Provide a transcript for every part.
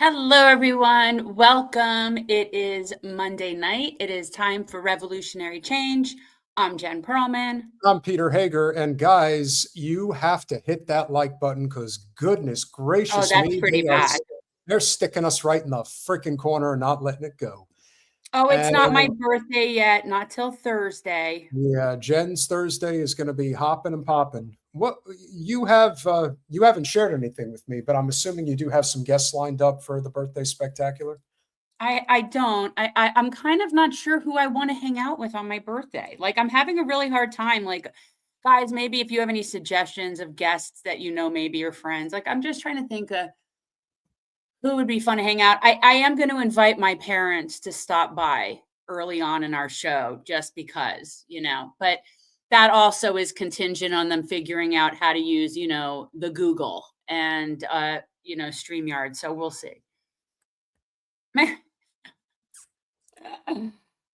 Hello, everyone. Welcome. It is Monday night. It is time for Revolutionary Change. I'm Jen Perelman. I'm Peter Hager. And guys, you have to hit that like button because goodness gracious that's pretty bad. They're sticking us right in the freaking corner and not letting it go. Oh, it's not my birthday yet. Not till Thursday. Yeah, Jen's Thursday is going to be hopping and popping. What you haven't shared anything with me, but I'm assuming you do have some guests lined up for the birthday spectacular. I don't. I'm kind of not sure who I want to hang out with on my birthday. Like, I'm having a really hard time. Like, guys, maybe if you have any suggestions of guests that you know, maybe your friends. Like, I'm just trying to think of who would be fun to hang out. I am going to invite my parents to stop by early on in our show just because, but that also is contingent on them figuring out how to use, the Google and, StreamYard. So we'll see.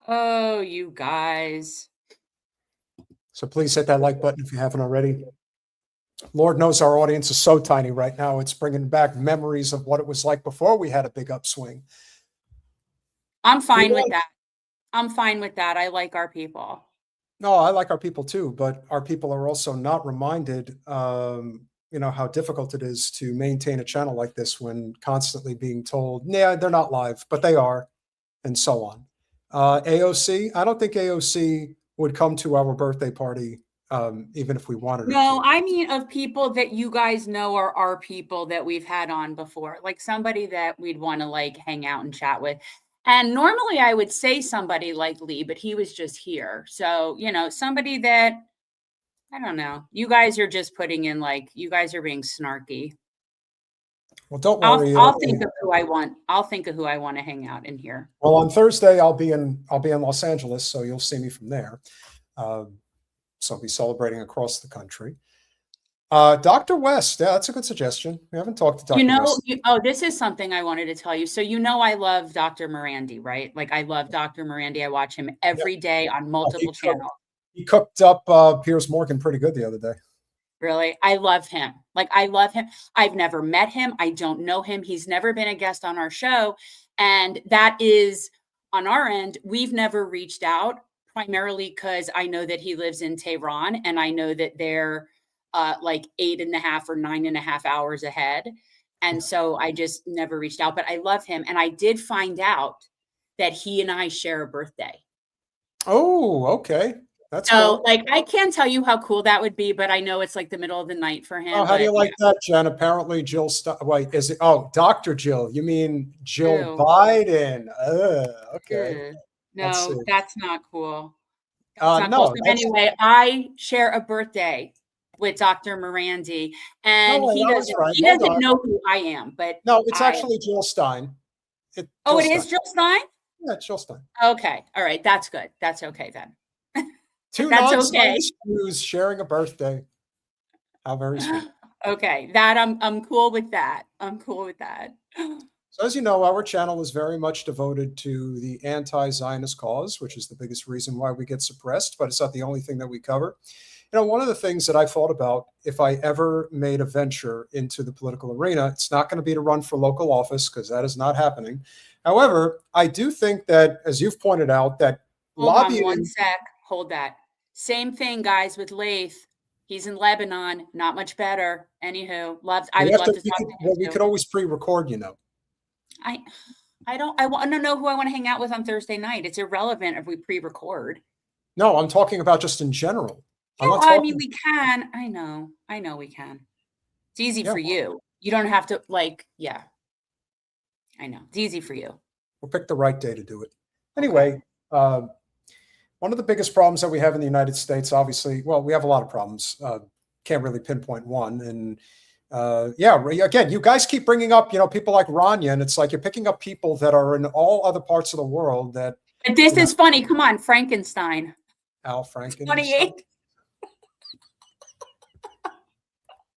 Oh, you guys. So please hit that like button if you haven't already. Lord knows our audience is so tiny right now. It's bringing back memories of what it was like before we had a big upswing. I'm fine with that. I'm fine with that. I like our people. No, I like our people too, but our people are also not reminded, how difficult it is to maintain a channel like this when constantly being told, yeah, they're not live, but they are, and so on. AOC, I don't think AOC would come to our birthday party even if we wanted her to. I mean of people that you guys know are our people that we've had on before, like somebody that we'd want to like hang out and chat with. And normally I would say somebody like Lee, but he was just here. So, somebody that, I don't know. You guys are just putting in you guys are being snarky. Well, don't worry. I'll think of who I want. I'll think of who I want to hang out in here. Well, on Thursday, I'll be in Los Angeles, so you'll see me from there. So I'll be celebrating across the country. Dr. West, yeah, that's a good suggestion. We haven't talked to Dr. West. This is something I wanted to tell you. So I love Dr. Morandi, right? Like I love Dr. Morandi. I watch him every day on multiple channels. He cooked up Piers Morgan pretty good the other day. Really? I love him. I love him. I've never met him. I don't know him. He's never been a guest on our show. And that is on our end. We've never reached out primarily because I know that he lives in Tehran and I know that they're 8.5 or 9.5 hours ahead. And so I just never reached out, but I love him. And I did find out that he and I share a birthday. Oh, okay. That's so cool. I can't tell you how cool that would be, but I know it's the middle of the night for him. Oh, how do you like that, Jen? Apparently Jill, wait, is it? Oh, Dr. Jill. You mean Jill Biden? Okay. No, that's not cool. That's not cool. So anyway, I share a birthday with Dr. Morandi, and he doesn't know who I am, but no, it's actually Jill Stein. It is Jill Stein? Yeah, it's Jill Stein. Okay. All right. That's good. That's okay then. That's okay. Who's sharing a birthday. How very sweet. Okay. That I'm cool with that. I'm cool with that. So as you know, our channel is very much devoted to the anti-Zionist cause, which is the biggest reason why we get suppressed, but it's not the only thing that we cover. One of the things that I thought about if I ever made a venture into the political arena, it's not going to be to run for local office because that is not happening. However, I do think that, as you've pointed out, that lobbying. Hold on 1 sec. Hold that. Same thing, guys, with Laith. He's in Lebanon. Not much better. Anywho, I would love to talk to him. Well, we could always pre-record, I want to know who I want to hang out with on Thursday night. It's irrelevant if we pre-record. No, I'm talking about just in general. I mean, we can. I know we can. It's easy for you. You don't have to I know. It's easy for you. We'll pick the right day to do it. Anyway, one of the biggest problems that we have in the United States, obviously, well, we have a lot of problems. Can't really pinpoint one. And again, you guys keep bringing up, people like Rania, and it's like you're picking up people that are in all other parts of the world that. But this is funny. Come on, Frankenstein. Al Frankenstein. 28.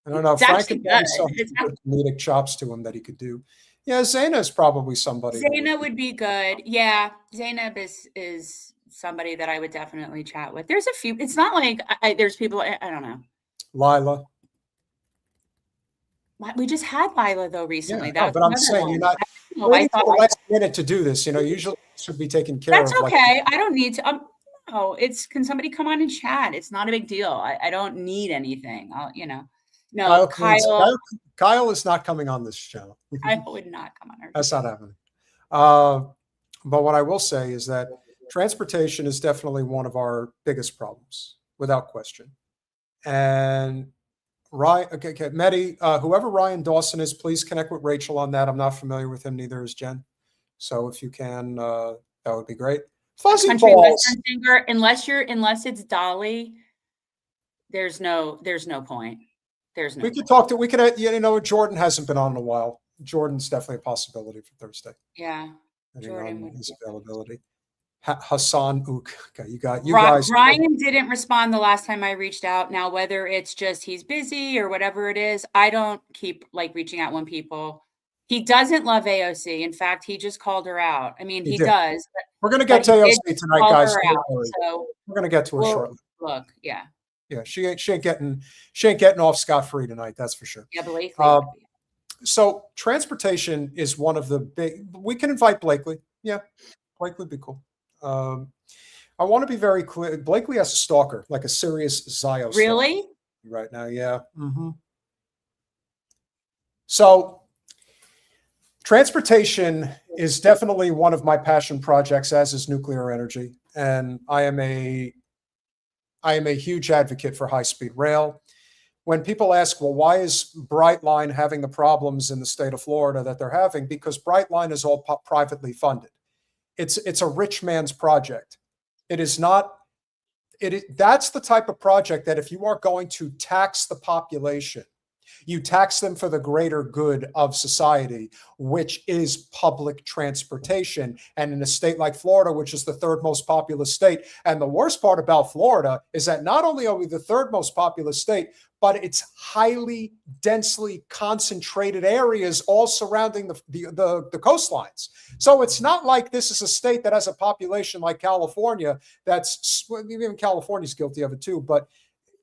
I don't know. Frankenstein has some good comedic chops to him that he could do. Yeah, Zaina is probably somebody. Zaina would be good. Yeah, Zainab is somebody that I would definitely chat with. There's a few. It's not like there's people. I don't know. Lila. We just had Lila though recently. Yeah, but I'm saying No, I waiting thought for the last minute to do this. Usually it should be taken care that's of. Like, okay. I don't need to. No, can somebody come on and chat? It's not a big deal. I don't need anything. No, Kyle is not coming on this channel. I would not come on our That's not happening. But what I will say is that transportation is definitely one of our biggest problems, without question. And Ryan, okay, Mehdi, whoever Ryan Dawson is, please connect with Rachel on that. I'm not familiar with him, neither is Jen. So if you can, that would be great. Fuzzy country balls. western singer, unless it's Dolly, there's no point. There's no. We could, Jordan hasn't been on in a while. Jordan's definitely a possibility for Thursday. Yeah. Jordan on his availability. Hassan Ook. Okay, you guys. Ryan didn't respond the last time I reached out. Now, whether it's just he's busy or whatever it is, I don't keep reaching out when people. He doesn't love AOC. In fact, he just called her out. I mean, he does. We're going to get to AOC tonight, guys. So we're going to get to her shortly. Look, yeah. Yeah, she ain't getting off scot-free tonight. That's for sure. Yeah, Blakely. So transportation is one of the big. We can invite Blakely. Yeah, Blakely would be cool. I want to be very clear. Blakely has a stalker, like a serious Zio. Really? Right now, yeah. So transportation is definitely one of my passion projects, as is nuclear energy, and I am a huge advocate for high-speed rail. When people ask, well, why is Brightline having the problems in the state of Florida that they're having? Because Brightline is all privately funded. It's a rich man's project. It is not. That's the type of project that if you are going to tax the population, you tax them for the greater good of society, which is public transportation. And in a state like Florida, which is the third most populous state, and the worst part about Florida is that not only are we the third most populous state, but it's highly densely concentrated areas all surrounding the coastlines. So it's not like this is a state that has a population like California. Even California's guilty of it too, but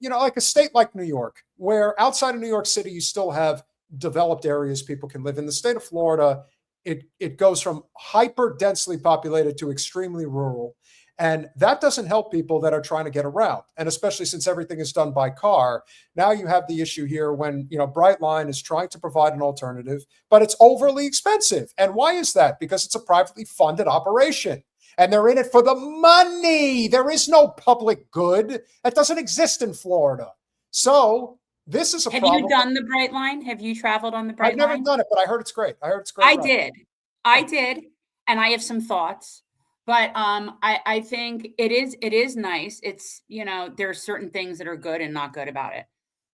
like a state like New York, where outside of New York City, you still have developed areas people can live in. The state of Florida, it goes from hyper densely populated to extremely rural. And that doesn't help people that are trying to get around. And especially since everything is done by car, now you have the issue here when, Brightline is trying to provide an alternative, but it's overly expensive. And why is that? Because it's a privately funded operation. And they're in it for the money. There is no public good. That doesn't exist in Florida. So this is a problem. Have you done the Brightline? Have you traveled on the Brightline? I've never done it, but I heard it's great. I did. And I have some thoughts. But I think it is nice. It's, there are certain things that are good and not good about it.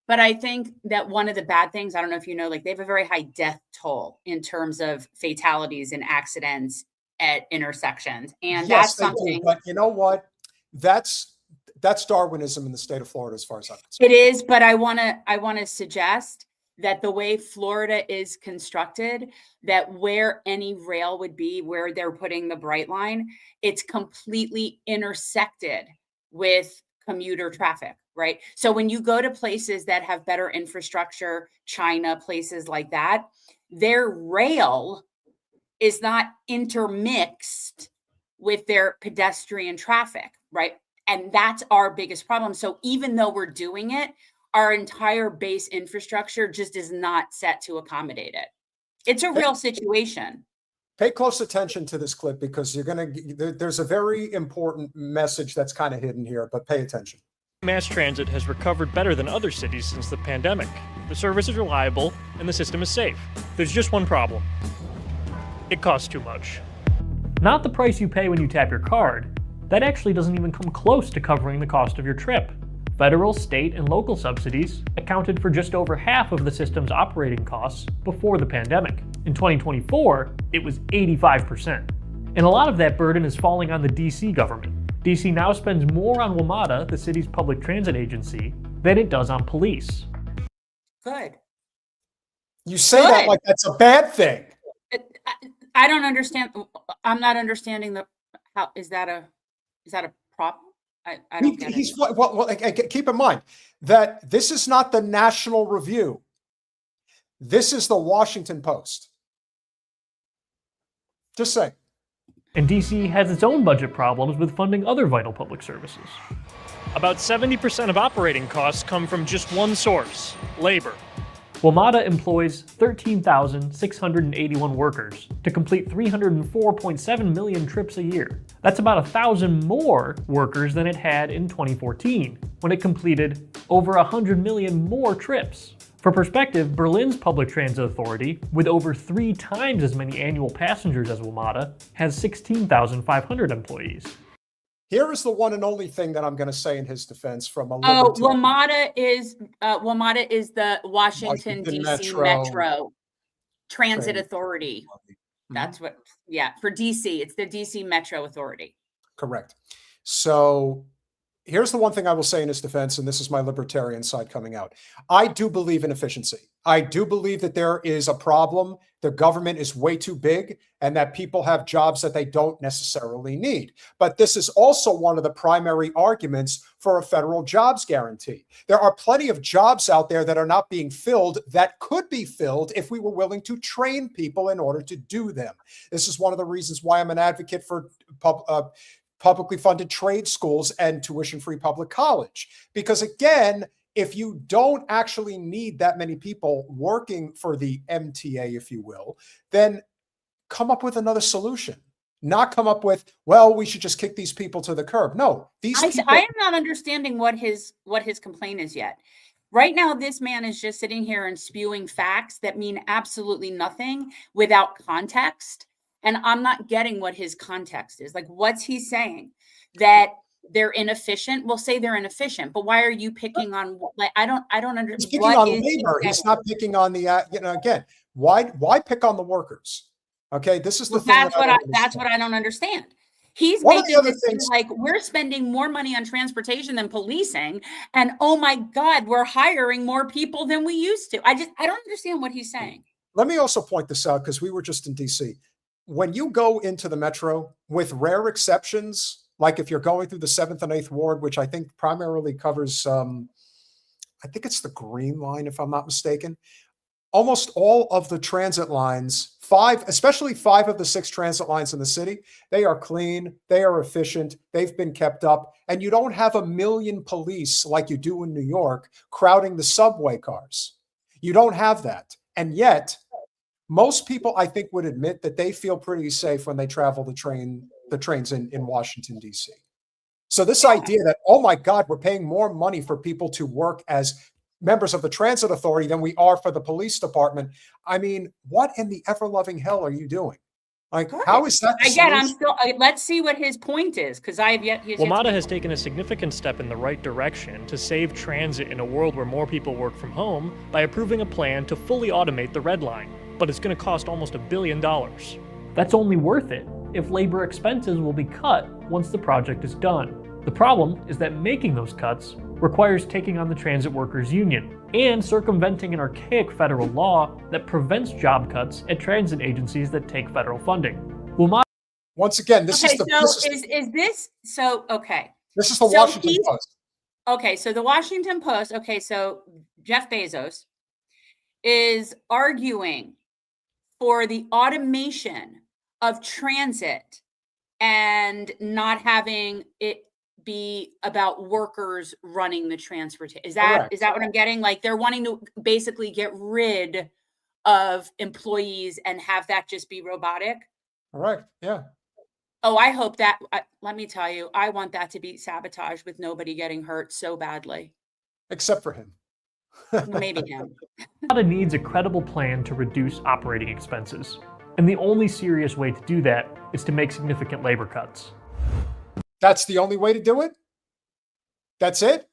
But I think that one of the bad things, I don't know if they have a very high death toll in terms of fatalities and accidents at intersections. And yes, that's something. But you know what? That's Darwinism in the state of Florida, as far as I'm concerned. It is, but I want to suggest that the way Florida is constructed, that where any rail would be, where they're putting the Brightline, it's completely intersected with commuter traffic, right? So when you go to places that have better infrastructure, China, places like that, their rail is not intermixed with their pedestrian traffic, right? And that's our biggest problem. So even though we're doing it, our entire base infrastructure just is not set to accommodate it. It's a real situation. Pay close attention to this clip because there's a very important message that's kind of hidden here, but pay attention. Mass transit has recovered better than other cities since the pandemic. The service is reliable and the system is safe. There's just one problem. It costs too much. Not the price you pay when you tap your card. That actually doesn't even come close to covering the cost of your trip. Federal, state, and local subsidies accounted for just over half of the system's operating costs before the pandemic. In 2024, it was 85%. And a lot of that burden is falling on the DC government. DC now spends more on WMATA, the city's public transit agency, than it does on police. Good. You say that like that's a bad thing. I don't understand. I'm not understanding how is that a problem? I don't get it. Well, keep in mind that this is not the National Review. This is the Washington Post. Just say. And DC has its own budget problems with funding other vital public services. About 70% of operating costs come from just one source: labor. WMATA employs 13,681 workers to complete 304.7 million trips a year. That's about 1,000 more workers than it had in 2014, when it completed over 100 million more trips. For perspective, Berlin's public transit authority, with over 3 times as many annual passengers as WMATA, has 16,500 employees. Here is the one and only thing that I'm going to say in his defense from a WMATA is the Washington D.C. Metro Transit Authority. That's what, yeah, for DC, it's the DC Metro Authority. Correct. So here's the one thing I will say in his defense, and this is my libertarian side coming out. I do believe in efficiency. I do believe that there is a problem. The government is way too big and that people have jobs that they don't necessarily need. But this is also one of the primary arguments for a federal jobs guarantee. There are plenty of jobs out there that are not being filled that could be filled if we were willing to train people in order to do them. This is one of the reasons why I'm an advocate for publicly funded trade schools and tuition-free public college. Because again, if you don't actually need that many people working for the MTA, if you will, then come up with another solution. Not come up with, well, we should just kick these people to the curb. No, these people. I am not understanding what his complaint is yet. Right now, this man is just sitting here and spewing facts that mean absolutely nothing without context. And I'm not getting what his context is. Like, what's he saying? That they're inefficient? We'll say they're inefficient, but why are you picking on, like, I don't understand. He's picking on labor. He's not picking on the, again, why pick on the workers? Okay, this is the thing. That's what I don't understand. He's making it seem like we're spending more money on transportation than policing. And oh my God, we're hiring more people than we used to. I don't understand what he's saying. Let me also point this out, because we were just in DC. When you go into the metro, with rare exceptions, like if you're going through the 7th and 8th Ward, which I think primarily covers, I think it's the Green Line, if I'm not mistaken, almost all of the transit lines, especially 5 of the 6 transit lines in the city, they are clean, they are efficient, they've been kept up, and you don't have 1 million police like you do in New York crowding the subway cars. You don't have that. And yet, most people, I think, would admit that they feel pretty safe when they travel the trains in Washington, D.C. So this idea that, oh my God, we're paying more money for people to work as members of the transit authority than we are for the police department. I mean, what in the ever-loving hell are you doing? Like, how is that? Again, let's see what his point is, because WMATA has taken a significant step in the right direction to save transit in a world where more people work from home by approving a plan to fully automate the Red Line. But it's going to cost almost $1 billion. That's only worth it if labor expenses will be cut once the project is done. The problem is that making those cuts requires taking on the transit workers union and circumventing an archaic federal law that prevents job cuts at transit agencies that take federal funding. Once again, this is the Washington Post. Okay, so the Washington Post. Okay, so Jeff Bezos is arguing for the automation of transit and not having it be about workers running the transportation. Is that what I'm getting? Like, they're wanting to basically get rid of employees and have that just be robotic? All right. Yeah. Oh, I hope that, let me tell you, I want that to be sabotaged with nobody getting hurt so badly. Except for him. Maybe him. WMATA needs a credible plan to reduce operating expenses. And the only serious way to do that is to make significant labor cuts. That's the only way to do it? That's it?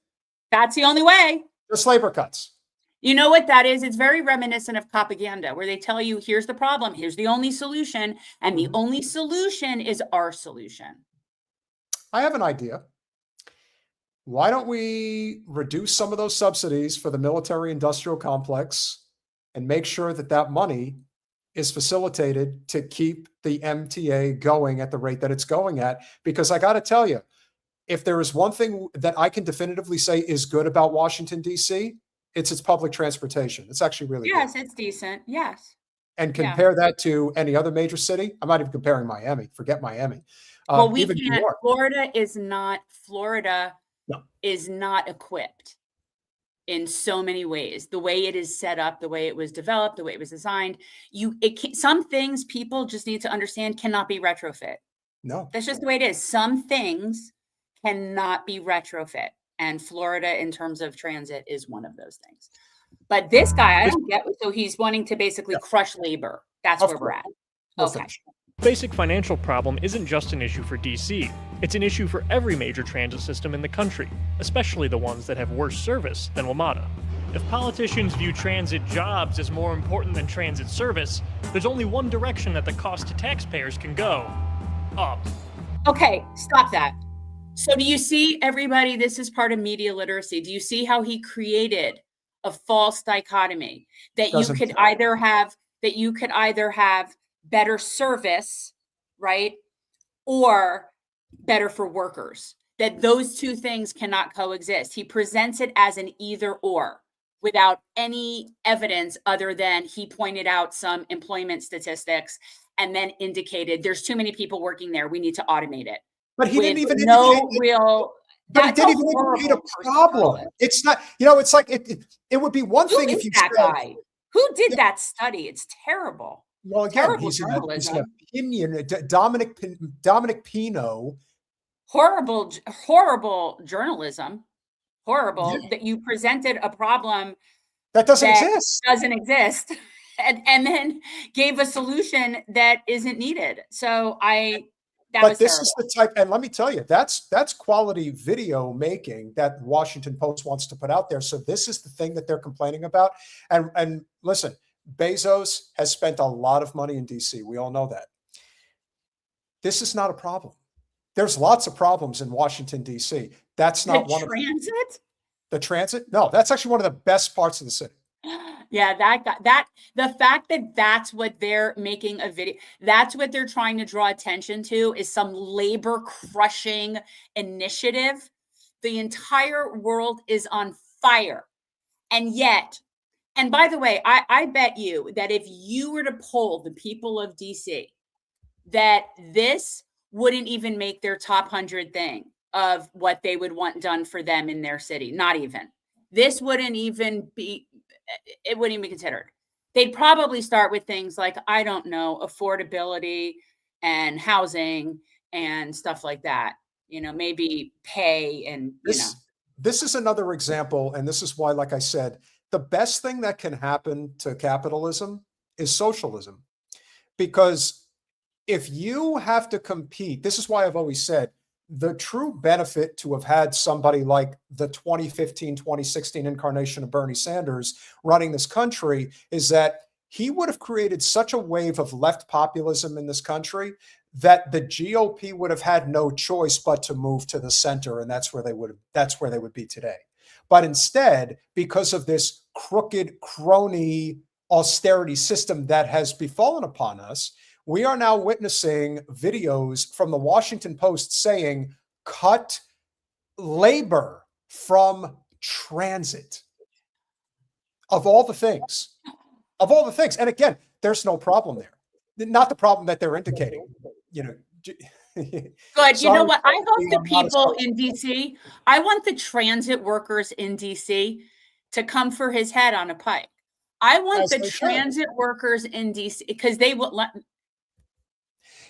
That's the only way. Just labor cuts. You know what that is? It's very reminiscent of propaganda, where they tell you, here's the problem, here's the only solution, and the only solution is our solution. I have an idea. Why don't we reduce some of those subsidies for the military-industrial complex and make sure that that money is facilitated to keep the MTA going at the rate that it's going at? Because I got to tell you, if there is one thing that I can definitively say is good about Washington, D.C., it's its public transportation. It's actually really good. It's decent. Yes. and Yeah. compare that to any other major city, I'm not even comparing Miami. Forget Miami. Well, we Even New can't. York. Florida is not No. equipped in so many ways. The way it is set up, the way it was developed, the way it was designed. Some things people just need to understand cannot be retrofit. No. That's just the way it is. Some things cannot be retrofit. And Florida, in terms of transit, is one of those things. But this guy, I don't get. So he's wanting to basically crush labor. That's where we're at. Okay. The basic financial problem isn't just an issue for DC. It's an issue for every major transit system in the country, especially the ones that have worse service than WMATA. If politicians view transit jobs as more important than transit service, there's only one direction that the cost to taxpayers can go: up. Okay, stop that. So do you see, everybody, this is part of media literacy. Do you see how he created a false dichotomy that you could either have better service, right? Or better for workers, that those two things cannot coexist. He presents it as an either or without any evidence other than he pointed out some employment statistics and then indicated there's too many people working there. We need to automate it. But he didn't even But he didn't even indicate a problem. It's not, it's like it would be one thing if you that said, guy? Who did that study? It's terrible. Well, again, Terrible he's journalism. an opinion. Dominic Pino. Horrible journalism. Horrible that you presented a problem that doesn't exist, and then gave a solution that isn't needed. So But this is the type, and let me tell you, that's quality video making that Washington Post wants to put out there. So this is the thing that they're complaining about. And listen, Bezos has spent a lot of money in DC. We all know that. This is not a problem. There's lots of problems in Washington, DC. That's not one of them. The transit? No, that's actually one of the best parts of the city. Yeah, the fact that that's what they're making a video, that's what they're trying to draw attention to, is some labor crushing initiative. The entire world is on fire. And yet, and by the way, I bet you that if you were to poll the people of DC, that this wouldn't even make their top 100 thing of what they would want done for them in their city. Not even. This wouldn't even be, it wouldn't even be considered. They'd probably start with things like, I don't know, affordability and housing and stuff like that. Maybe pay and, This is another example, and this is why, like I said, the best thing that can happen to capitalism is socialism. Because if you have to compete, this is why I've always said, the true benefit to have had somebody like the 2015, 2016 incarnation of Bernie Sanders running this country is that he would have created such a wave of left populism in this country that the GOP would have had no choice but to move to the center, and that's where they would be today. But instead, because of this crooked crony austerity system that has befallen upon us, we are now witnessing videos from the Washington Post saying, cut labor from transit. Of all the things. And again, there's no problem there. Not the problem that they're indicating. Good. You know what? I hope the people in DC, I want the transit workers in DC to come for his head on a pike. I want the transit workers in DC, because they will let.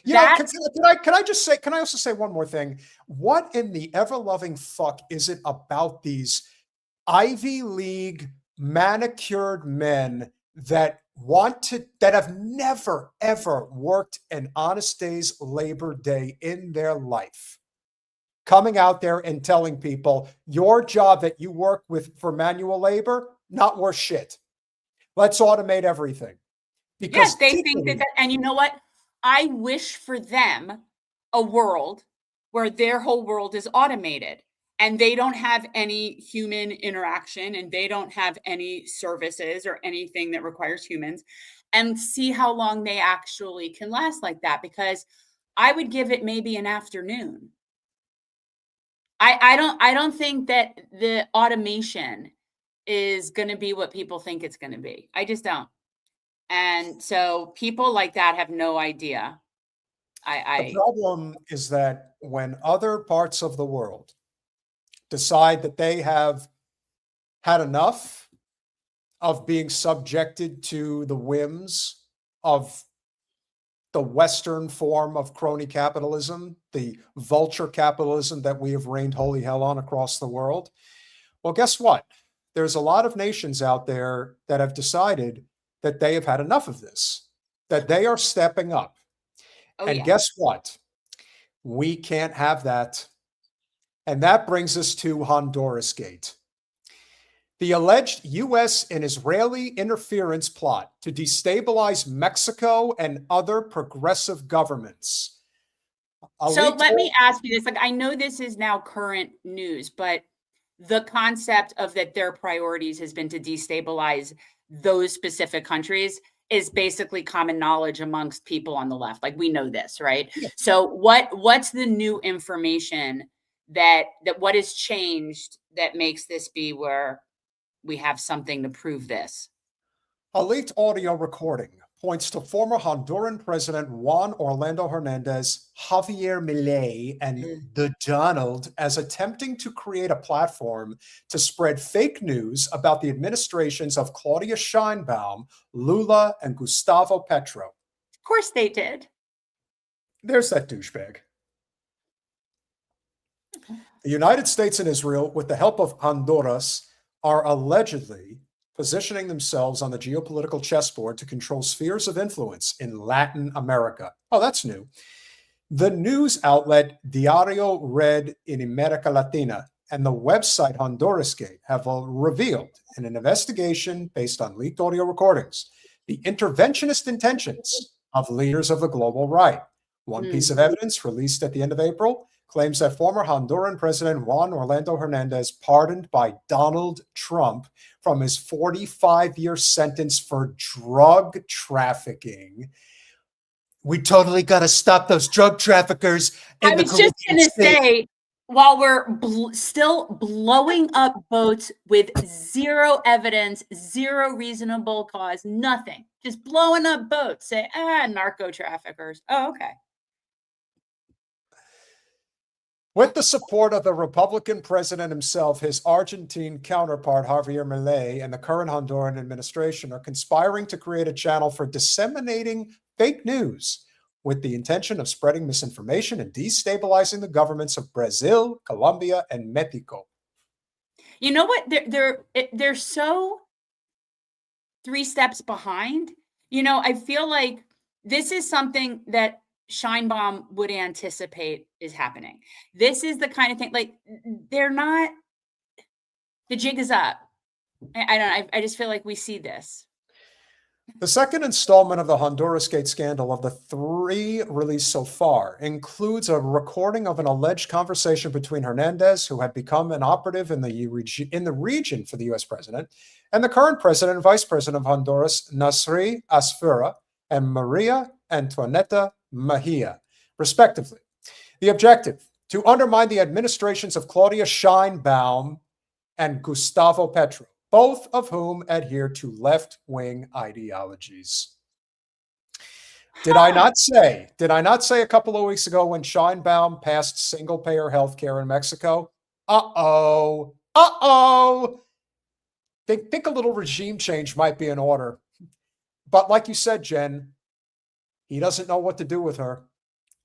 Can I also say one more thing? What in the ever-loving fuck is it about these Ivy League manicured men that have never, ever worked an honest day's labor day in their life, coming out there and telling people your job that you work with for manual labor, not worth shit. Let's automate everything. Because they think that, and you know what? I wish for them a world where their whole world is automated and they don't have any human interaction and they don't have any services or anything that requires humans, and see how long they actually can last like that. Because I would give it maybe an afternoon. I don't think that the automation is going to be what people think it's going to be. I just don't. And so people like that have no idea. The problem is that when other parts of the world decide that they have had enough of being subjected to the whims of the Western form of crony capitalism, the vulture capitalism that we have rained holy hell on across the world, well, guess what? There's a lot of nations out there that have decided that they have had enough of this, that they are stepping up. Oh, and yeah. guess what? We can't have that. And that brings us to Hondurasgate. The alleged U.S. and Israeli interference plot to destabilize Mexico and other progressive governments. So let me ask you this. Like, I know this is now current news, but the concept of that their priorities has been to destabilize those specific countries is basically common knowledge amongst people on the left. Like, we know this, right? Yeah. So what's the new information that what has changed that makes this be where we have something to prove this? A leaked audio recording points to former Honduran President Juan Orlando Hernandez, Javier Milei, and the Donald as attempting to create a platform to spread fake news about the administrations of Claudia Sheinbaum, Lula, and Gustavo Petro. Of course they did. There's that douchebag. The United States and Israel, with the help of Honduras, are allegedly positioning themselves on the geopolitical chessboard to control spheres of influence in Latin America. Oh, that's new. The news outlet Diario Red in America Latina and the website Hondurasgate have revealed in an investigation based on leaked audio recordings the interventionist intentions of leaders of the global right. One piece of evidence released at the end of April claims that former Honduran President Juan Orlando Hernandez, pardoned by Donald Trump from his 45-year sentence for drug trafficking. We totally got to stop those drug traffickers. I was just going to say, while we're still blowing up boats with zero evidence, zero reasonable cause, nothing, just blowing up boats, say, narco traffickers. Oh, okay. With the support of the Republican president himself, his Argentine counterpart, Javier Milei, and the current Honduran administration are conspiring to create a channel for disseminating fake news with the intention of spreading misinformation and destabilizing the governments of Brazil, Colombia, and Mexico. You know what? They're so 3 steps behind. You know, I feel like this is something that Sheinbaum would anticipate is happening. This is the kind of thing, like, they're not, the jig is up. I just feel like we see this. The second installment of the Hondurasgate scandal, of the 3 released so far, includes a recording of an alleged conversation between Hernandez, who had become an operative in the region for the U.S. president, and the current president and vice president of Honduras, Nasri Asfura, and Maria Antonieta Mejia, respectively. The objective: to undermine the administrations of Claudia Sheinbaum and Gustavo Petro, both of whom adhere to left-wing ideologies. Did I not say a couple of weeks ago when Sheinbaum passed single-payer health care in Mexico? Think a little regime change might be in order. But like you said, Jen, he doesn't know what to do with her.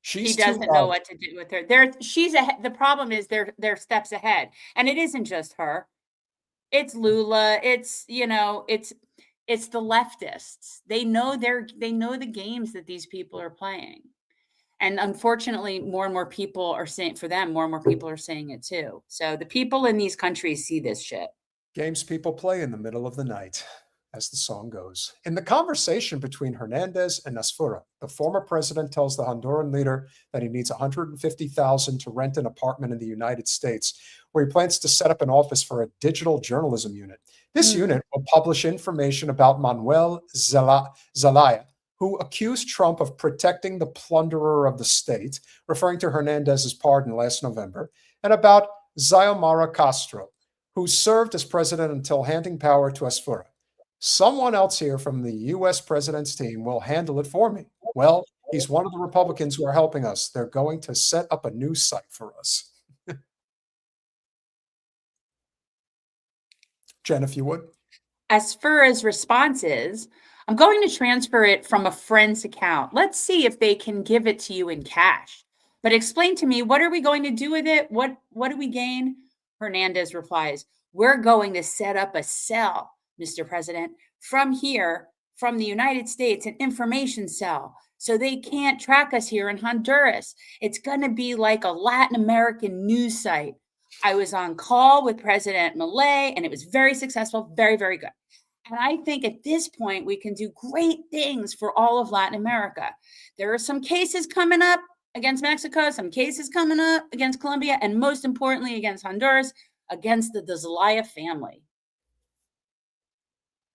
He doesn't know what to do with her. She's ahead. The problem is they're steps ahead, and it isn't just her. It's Lula. It's it's the leftists. They know the games that these people are playing, and unfortunately, more and more people are saying more and more people are saying it too. So the people in these countries see this shit. Games people play in the middle of the night, as the song goes. In the conversation between Hernandez and Asfura, the former president tells the Honduran leader that he needs $150,000 to rent an apartment in the United States, where he plans to set up an office for a digital journalism unit. This unit will publish information about Manuel Zelaya, who accused Trump of protecting the plunderer of the state, referring to Hernandez's pardon last November, and about Xiomara Castro, who served as president until handing power to Asfura. Someone else here from the U.S. president's team will handle it for me. Well, he's one of the Republicans who are helping us. They're going to set up a new site for us. Jen, if you would. As far as responses, I'm going to transfer it from a friend's account. Let's see if they can give it to you in cash. But explain to me, what are we going to do with it? What do we gain? Hernandez replies, we're going to set up a cell, Mr. President, from here, from the United States, an information cell. So they can't track us here in Honduras. It's going to be like a Latin American news site. I was on call with President Milei, and it was very successful, very, very good. And I think at this point, we can do great things for all of Latin America. There are some cases coming up against Mexico, some cases coming up against Colombia, and most importantly, against Honduras, against the Zelaya family.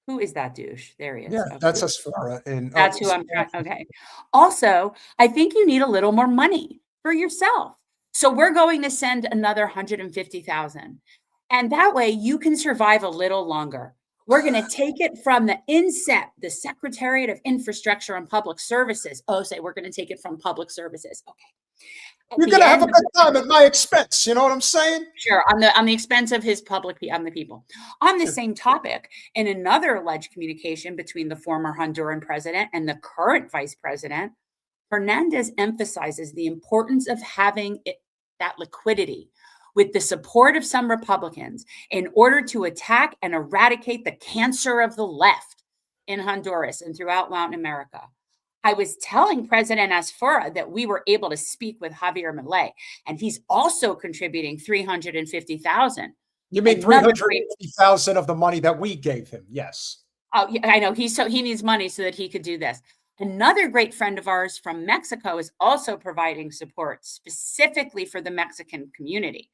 Who is that douche? There he is. Yeah, okay. that's Asfara. That's who I'm trying. Okay. Also, I think you need a little more money for yourself. So we're going to send another 150,000. And that way you can survive a little longer. We're going to take it from the INSEP, the Secretariat of Infrastructure and Public Services. Oh, say we're going to take it from public services. Okay. You're going to have a good time at my expense. You know what I'm saying? Sure. On the expense of his public, on the people. On the same topic, in another alleged communication between the former Honduran president and the current vice president, Hernandez emphasizes the importance of having that liquidity with the support of some Republicans in order to attack and eradicate the cancer of the left in Honduras and throughout Latin America. I was telling President Asfura that we were able to speak with Javier Milei, and he's also contributing $350,000. You mean 350,000 of the money that we gave him? Yes. Oh, yeah, I know. He needs money so that he could do this. Another great friend of ours from Mexico is also providing support specifically for the Mexican community.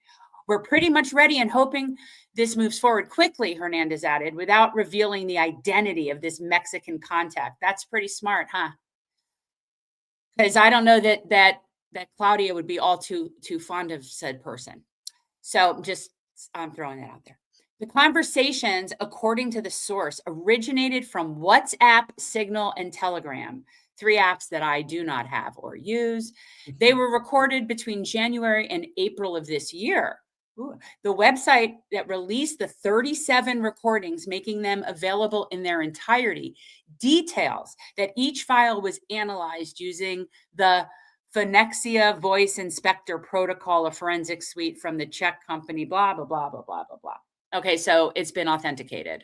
We're pretty much ready and hoping this moves forward quickly, Hernandez added, without revealing the identity of this Mexican contact. That's pretty smart, huh? Because I don't know that Claudia would be all too fond of said person. So just I'm throwing that out there. The conversations, according to the source, originated from WhatsApp, Signal, and Telegram, 3 apps that I do not have or use. They were recorded between January and April of this year. Ooh. The website that released the 37 recordings, making them available in their entirety, details that each file was analyzed using the Phonexia Voice Inspector Protocol, a forensic suite from the Czech company, blah, blah, blah, blah, blah, blah, blah. Okay, so it's been authenticated.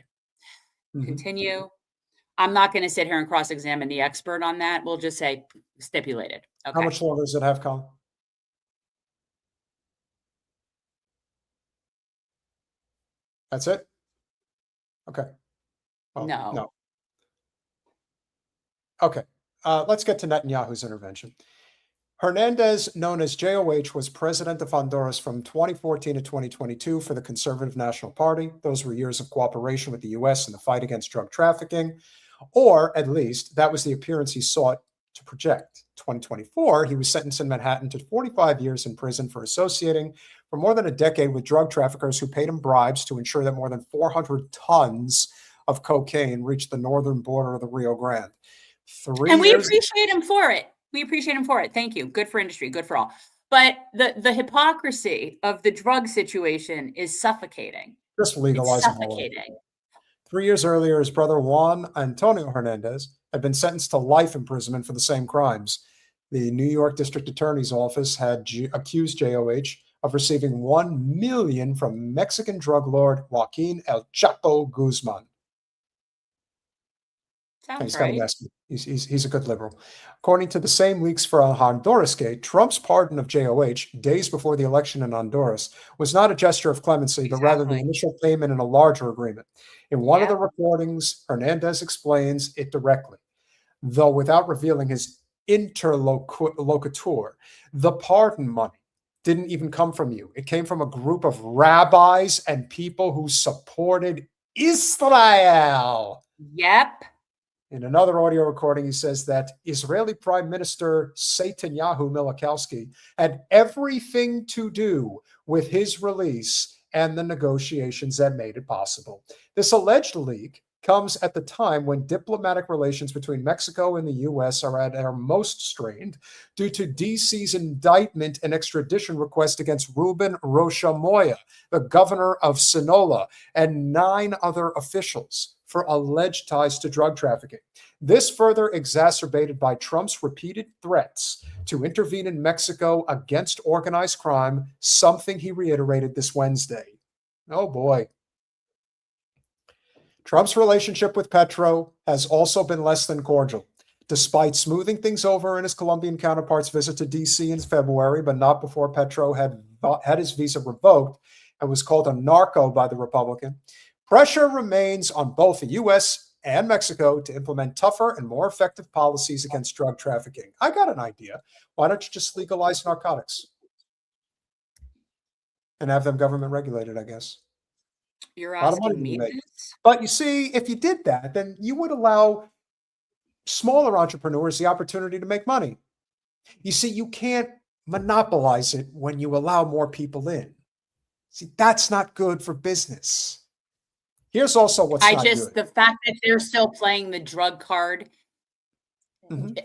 Mm-hmm. Continue. I'm not going to sit here and cross-examine the expert on that. We'll just say stipulated. Okay. How much longer does it have, Colin? That's it? Okay. Well, no. Okay. Let's get to Netanyahu's intervention. Hernandez, known as JOH, was president of Honduras from 2014 to 2022 for the Conservative National Party. Those were years of cooperation with the U.S. in the fight against drug trafficking, or at least that was the appearance he sought to project. 2024, he was sentenced in Manhattan to 45 years in prison for associating for more than a decade with drug traffickers who paid him bribes to ensure that more than 400 tons of cocaine reached the northern border of the Rio Grande. We appreciate him for it. We appreciate him for it. Thank you. Good for industry. Good for all. But the hypocrisy of the drug situation is suffocating. Just legalizing all of it. 3 years earlier, his brother Juan Antonio Hernandez had been sentenced to life imprisonment for the same crimes. The New York District Attorney's Office had accused JOH of receiving $1 million from Mexican drug lord Joaquin El Chapo Guzman. Sounds right. He's a good liberal. According to the same leaks for Hondurasgate, Trump's pardon of JOH days before the election in Honduras was not a gesture of clemency, but rather the initial payment in a larger agreement. In one of the recordings, Hernandez explains it directly, though without revealing his interlocutor. The pardon money didn't even come from you. It came from a group of rabbis and people who supported Israel. Yep. In another audio recording, he says that Israeli Prime Minister Netanyahu Milikowski had everything to do with his release and the negotiations that made it possible. This alleged leak comes at the time when diplomatic relations between Mexico and the U.S. are at their most strained due to D.C.'s indictment and extradition request against Ruben Rocha Moya, the governor of Sinaloa, and 9 other officials for alleged ties to drug trafficking. This further exacerbated by Trump's repeated threats to intervene in Mexico against organized crime, something he reiterated this Wednesday. Oh boy. Trump's relationship with Petro has also been less than cordial. Despite smoothing things over in his Colombian counterpart's visit to D.C. in February, but not before Petro had his visa revoked and was called a narco by the Republican, pressure remains on both the U.S. and Mexico to implement tougher and more effective policies against drug trafficking. I got an idea. Why don't you just legalize narcotics and have them government regulated, I guess? You're asking me this? But you see, if you did that, then you would allow smaller entrepreneurs the opportunity to make money. You see, you can't monopolize it when you allow more people in. See, that's not good for business. Here's also what's not good. The fact that they're still playing the drug card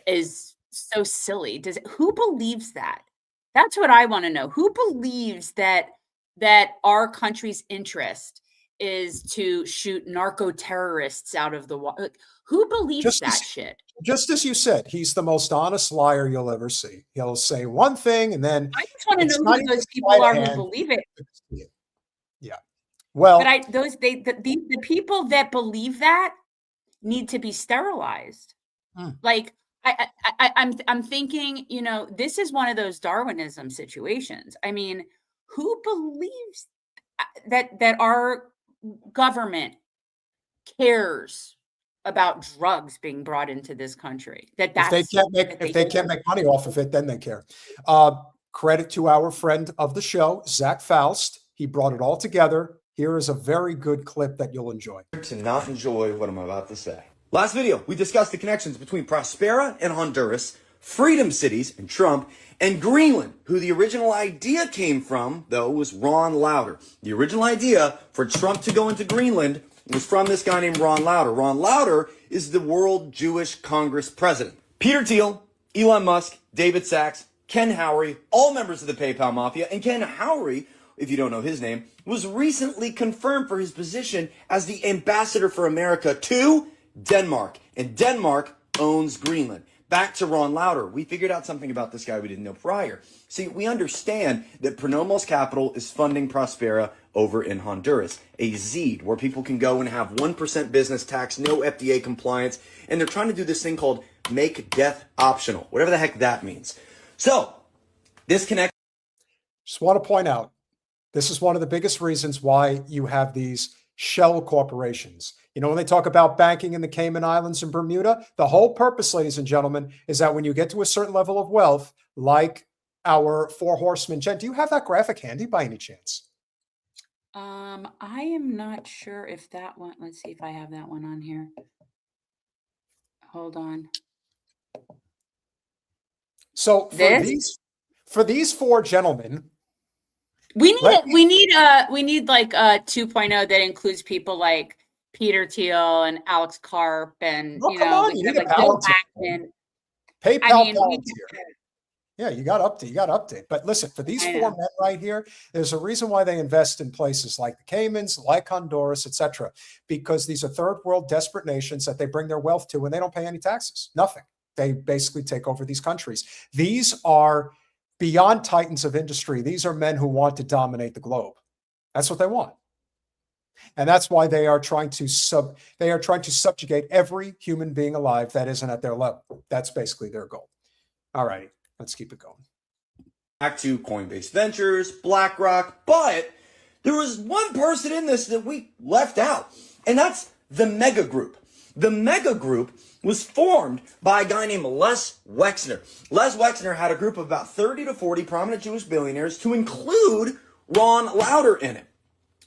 is so silly. Who believes that? That's what I want to know. Who believes that our country's interest is to shoot narco terrorists out of the water? Who believes that shit? Just as you said, he's the most honest liar you'll ever see. He'll say one thing and then I just want to know who those people are who believe it. Yeah. Well, but the people that believe that need to be sterilized. Like I'm thinking, this is one of those Darwinism situations. I mean, who believes that our government cares about drugs being brought into this country? If they can't make money off of it, then they care. Credit to our friend of the show, Zach Faust. He brought it all together. Here is a very good clip that you'll enjoy. To not enjoy what I'm about to say. Last video, we discussed the connections between Prospera and Honduras, Freedom Cities and Trump, and Greenland, who the original idea came from, though, was Ron Lauder. The original idea for Trump to go into Greenland was from this guy named Ron Lauder. Ron Lauder is the World Jewish Congress president. Peter Thiel, Elon Musk, David Sachs, Ken Howry, all members of the PayPal Mafia, and Ken Howry, if you don't know his name, was recently confirmed for his position as the ambassador for America to Denmark. And Denmark owns Greenland. Back to Ron Lauder. We figured out something about this guy we didn't know prior. See, we understand that Pronomos Capital is funding Prospera over in Honduras, a ZEED, where people can go and have 1% business tax, no FDA compliance, and they're trying to do this thing called make death optional, whatever the heck that means. So, this connect. Just want to point out, this is one of the biggest reasons why you have these shell corporations. When they talk about banking in the Cayman Islands and Bermuda, the whole purpose, ladies and gentlemen, is that when you get to a certain level of wealth, like our 4 horsemen, Jen, do you have that graphic handy by any chance? I am not sure if that one, let's see if I have that one on here. Hold on. So for these 4 gentlemen, we need like a 2.0 that includes people like Peter Thiel and Alex Karp and you need like Bill Ackman. PayPal. Yeah, you got to update. But listen, for these 4 men right here, there's a reason why they invest in places like the Caymans, like Honduras, etc. Because these are third world desperate nations that they bring their wealth to and they don't pay any taxes. Nothing. They basically take over these countries. These are beyond titans of industry. These are men who want to dominate the globe. That's what they want. And that's why they are trying to subjugate every human being alive that isn't at their level. That's basically their goal. All right, let's keep it going. Back to Coinbase Ventures, BlackRock, but there was one person in this that we left out, and that's the Mega Group. The Mega Group was formed by a guy named Les Wexner. Les Wexner had a group of about 30 to 40 prominent Jewish billionaires to include Ron Lauder in it.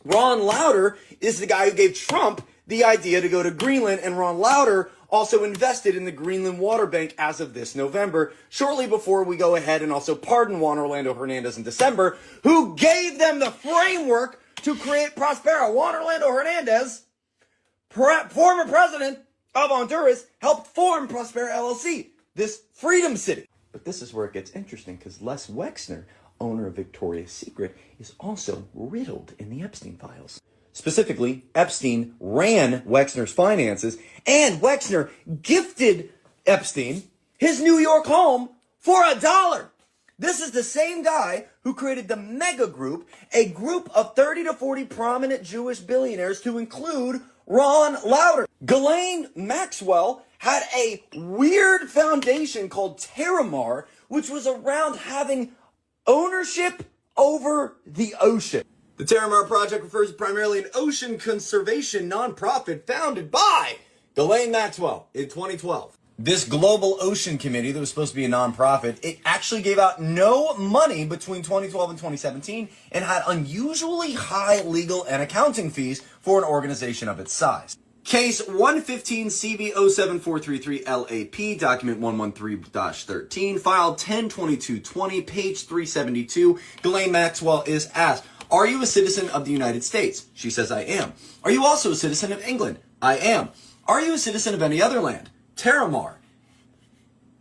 Ron Lauder is the guy who gave Trump the idea to go to Greenland, and Ron Lauder also invested in the Greenland Water Bank as of this November, shortly before we go ahead and also pardon Juan Orlando Hernandez in December, who gave them the framework to create Prospera. Juan Orlando Hernandez former president of Honduras, helped form Prospera LLC, this freedom city. But this is where it gets interesting, because Les Wexner, owner of Victoria's Secret, is also riddled in the Epstein files. Specifically, Epstein ran Wexner's finances, and Wexner gifted Epstein his New York home for $1. This is the same guy who created the Mega Group, a group of 30 to 40 prominent Jewish billionaires to include Ron Lauder. Ghislaine Maxwell had a weird foundation called Terramar, which was around having ownership over the ocean. The Terramar Project refers to primarily an ocean conservation nonprofit founded by Ghislaine Maxwell in 2012. This Global Ocean Committee that was supposed to be a nonprofit, it actually gave out no money between 2012 and 2017 and had unusually high legal and accounting fees for an organization of its size. Case 115 CV07433 LAP, document 113-13, file 102220, page 372. Ghislaine Maxwell is asked, are you a citizen of the United States? She says, I am. Are you also a citizen of England? I am. Are you a citizen of any other land? Terramar.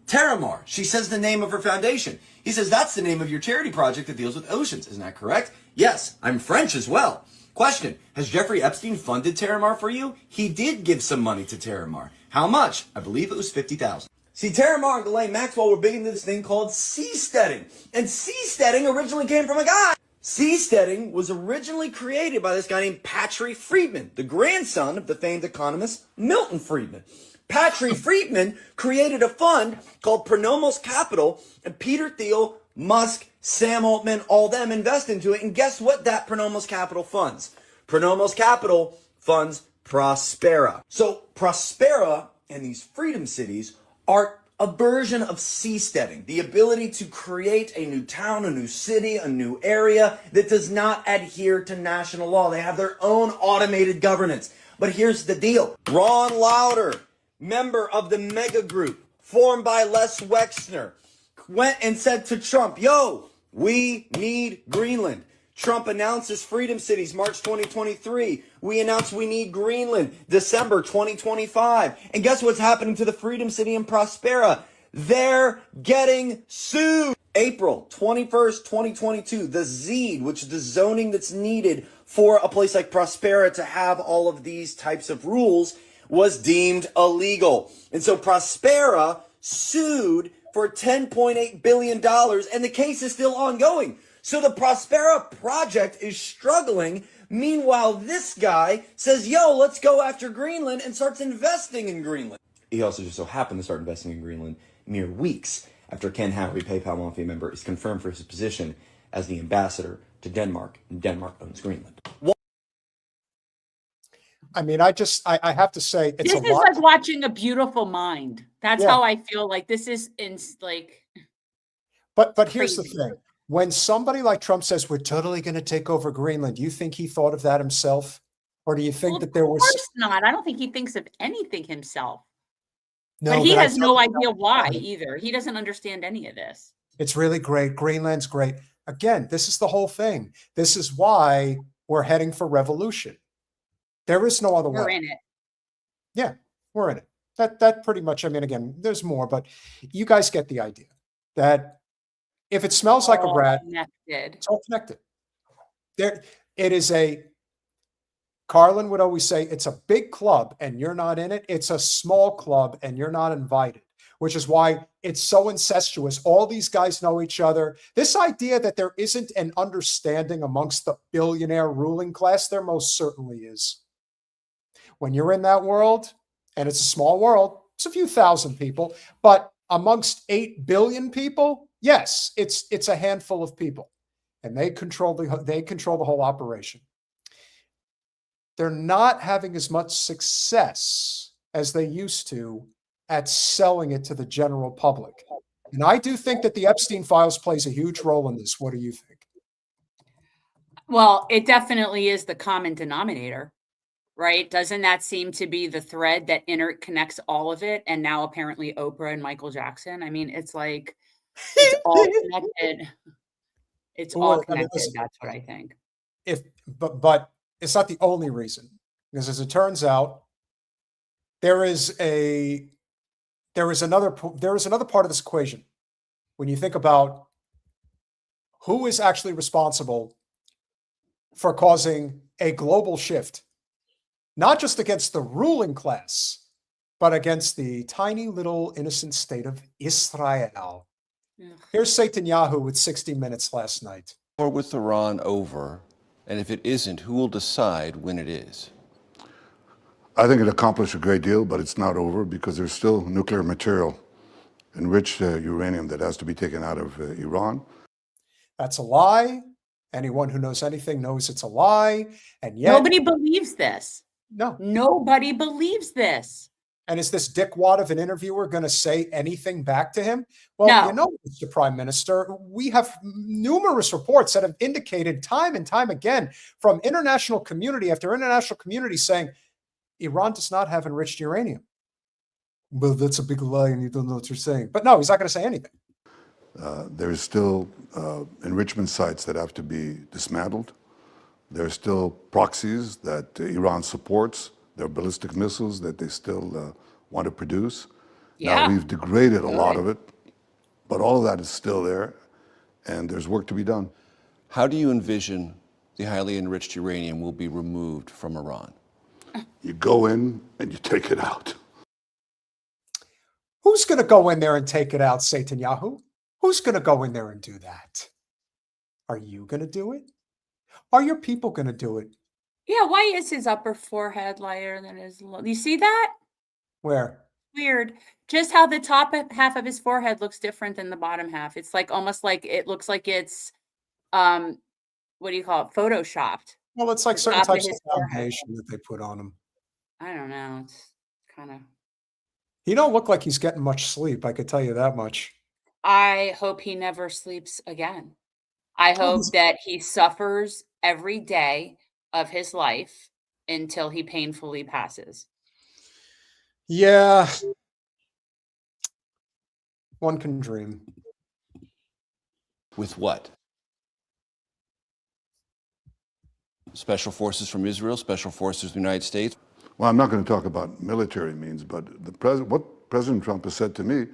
Terramar. She says the name of her foundation. He says, that's the name of your charity project that deals with oceans. Isn't that correct? Yes, I'm French as well. Question, has Jeffrey Epstein funded Terramar for you? He did give some money to Terramar. How much? I believe it was $50,000. See, Terramar and Ghislaine Maxwell were big into this thing called seasteading. And seasteading originally came from a guy. Seasteading was originally created by this guy named Patrick Friedman, the grandson of the famed economist Milton Friedman. Patrick Friedman created a fund called Pronomos Capital, and Peter Thiel, Musk, Sam Altman, all them invest into it. And guess what that Pronomos Capital funds? Pronomos Capital funds Prospera. So Prospera and these freedom cities are a version of seasteading, the ability to create a new town, a new city, a new area that does not adhere to national law. They have their own automated governance. But here's the deal. Ron Lauder, member of the Mega Group, formed by Les Wexner, went and said to Trump, yo, we need Greenland. Trump announces freedom cities March 2023. We announced we need Greenland December 2025. And guess what's happening to the freedom city in Prospera? They're getting sued. April 21st, 2022, the ZEED, which is the zoning that's needed for a place like Prospera to have all of these types of rules, was deemed illegal. And so Prospera sued for $10.8 billion, and the case is still ongoing. So the Prospera project is struggling. Meanwhile, this guy says, yo, let's go after Greenland, and starts investing in Greenland. He also just so happened to start investing in Greenland mere weeks after Ken Howie, PayPal Mafia member, is confirmed for his position as the ambassador to Denmark, and Denmark owns Greenland. I mean, I have to say, it's this is like watching A Beautiful Mind. That's how I feel like this is But here's the thing. When somebody like Trump says we're totally going to take over Greenland, do you think he thought of that himself? Or do you think that there was... Of course not. I don't think he thinks of anything himself. No, but he has no idea why either. He doesn't understand any of this. It's really great. Greenland's great. Again, this is the whole thing. This is why we're heading for revolution. There is no other way. We're in it. Yeah, we're in it. That pretty much, I mean, again, there's more, but you guys get the idea that if it smells like a rat, it's all connected. It is Carlin would always say, it's a big club and you're not in it. It's a small club and you're not invited, which is why it's so incestuous. All these guys know each other. This idea that there isn't an understanding amongst the billionaire ruling class, there most certainly is. When you're in that world, and it's a small world, it's a few thousand people, but amongst 8 billion people, yes, it's a handful of people, and they control the whole operation. They're not having as much success as they used to at selling it to the general public. And I do think that the Epstein files plays a huge role in this. What do you think? Well, it definitely is the common denominator, right? Doesn't that seem to be the thread that interconnects all of it? And now apparently Oprah and Michael Jackson. I mean, it's like, it's all connected. It's all connected. That's what I think. But it's not the only reason, because as it turns out, there is another part of this equation. When you think about who is actually responsible for causing a global shift, not just against the ruling class, but against the tiny little innocent state of Israel. Here's Netanyahu with 60 Minutes last night. War with Iran over, and if it isn't, who will decide when it is? I think it accomplished a great deal, but it's not over because there's still nuclear material, enriched uranium that has to be taken out of Iran. That's a lie. Anyone who knows anything knows it's a lie. And yet Nobody believes this. No. Nobody believes this. And is this dickwad of an interviewer going to say anything back to him? Well, No. you know, Mr. Prime Minister, we have numerous reports that have indicated time and time again from international community after international community saying Iran does not have enriched uranium. Well, that's a big lie and you don't know what you're saying. But no, he's not going to say anything. There's still enrichment sites that have to be dismantled. There are still proxies that Iran supports. There are ballistic missiles that they still want to produce. Yeah. Now, we've degraded a lot of it, but all of that is still there, and there's work to be done. How do you envision the highly enriched uranium will be removed from Iran? You go in and you take it out. Who's going to go in there and take it out, Netanyahu? Who's going to go in there and do that? Are you going to do it? Are your people going to do it? Yeah, why is his upper forehead lighter than his lower? You see that? Where? Weird. Just how the top half of his forehead looks different than the bottom half. It's like almost like it looks like it's what do you call it? Photoshopped. Well, it's like The certain top of types of his forehead. foundation that they put on him. I don't know. It's kind of He don't look like he's getting much sleep, I could tell you that much. I hope he never sleeps again. I hope that he suffers every day of his life until he painfully passes. Yeah. One can dream. With what? Special forces from Israel, special forces from the United States? Well, I'm not going to talk about military means, but what President Trump has said to me,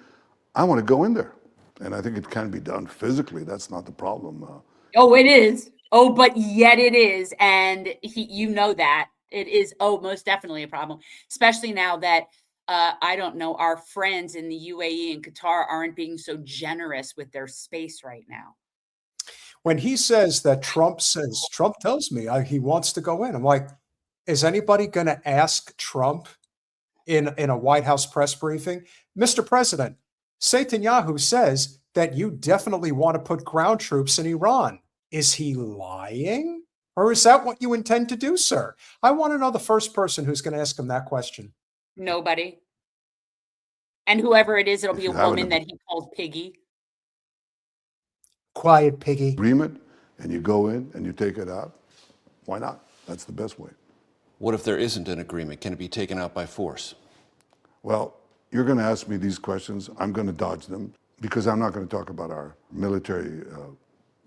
I want to go in there. And I think it can be done physically. That's not the problem. Oh, it is. Oh, but yet it is. And you know that. It is, most definitely a problem. Especially now that, I don't know, our friends in the UAE and Qatar aren't being so generous with their space right now. When he says that Trump tells me he wants to go in, I'm like, is anybody going to ask Trump in a White House press briefing, Mr. President, Netanyahu says that you definitely want to put ground troops in Iran. Is he lying? Or is that what you intend to do, sir? I want to know the first person who's going to ask him that question. Nobody. And whoever it is, it'll If be a you have woman an- that he calls Piggy. Quiet, piggy. Agreement, and you go in and you take it out. Why not? That's the best way. What if there isn't an agreement? Can it be taken out by force? Well, you're going to ask me these questions. I'm going to dodge them because I'm not going to talk about our military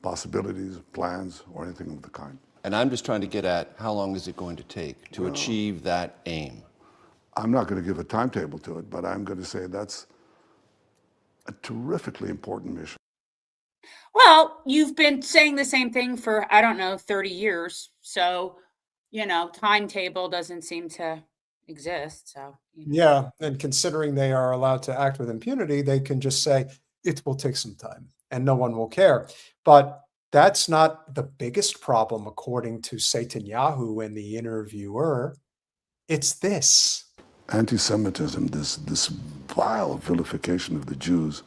possibilities, plans, or anything of the kind. And I'm just trying to get at how long is it going to take to achieve that aim? I'm not going to give a timetable to it, but I'm going to say that's a terrifically important mission. Well, you've been saying the same thing for, I don't know, 30 years. So, timetable doesn't seem to exist. So, Yeah, and considering they are allowed to act with impunity, they can just say it will take some time and no one will care. But that's not the biggest problem, according to Netanyahu and the interviewer. It's this. Anti-Semitism, this vile vilification of the Jews,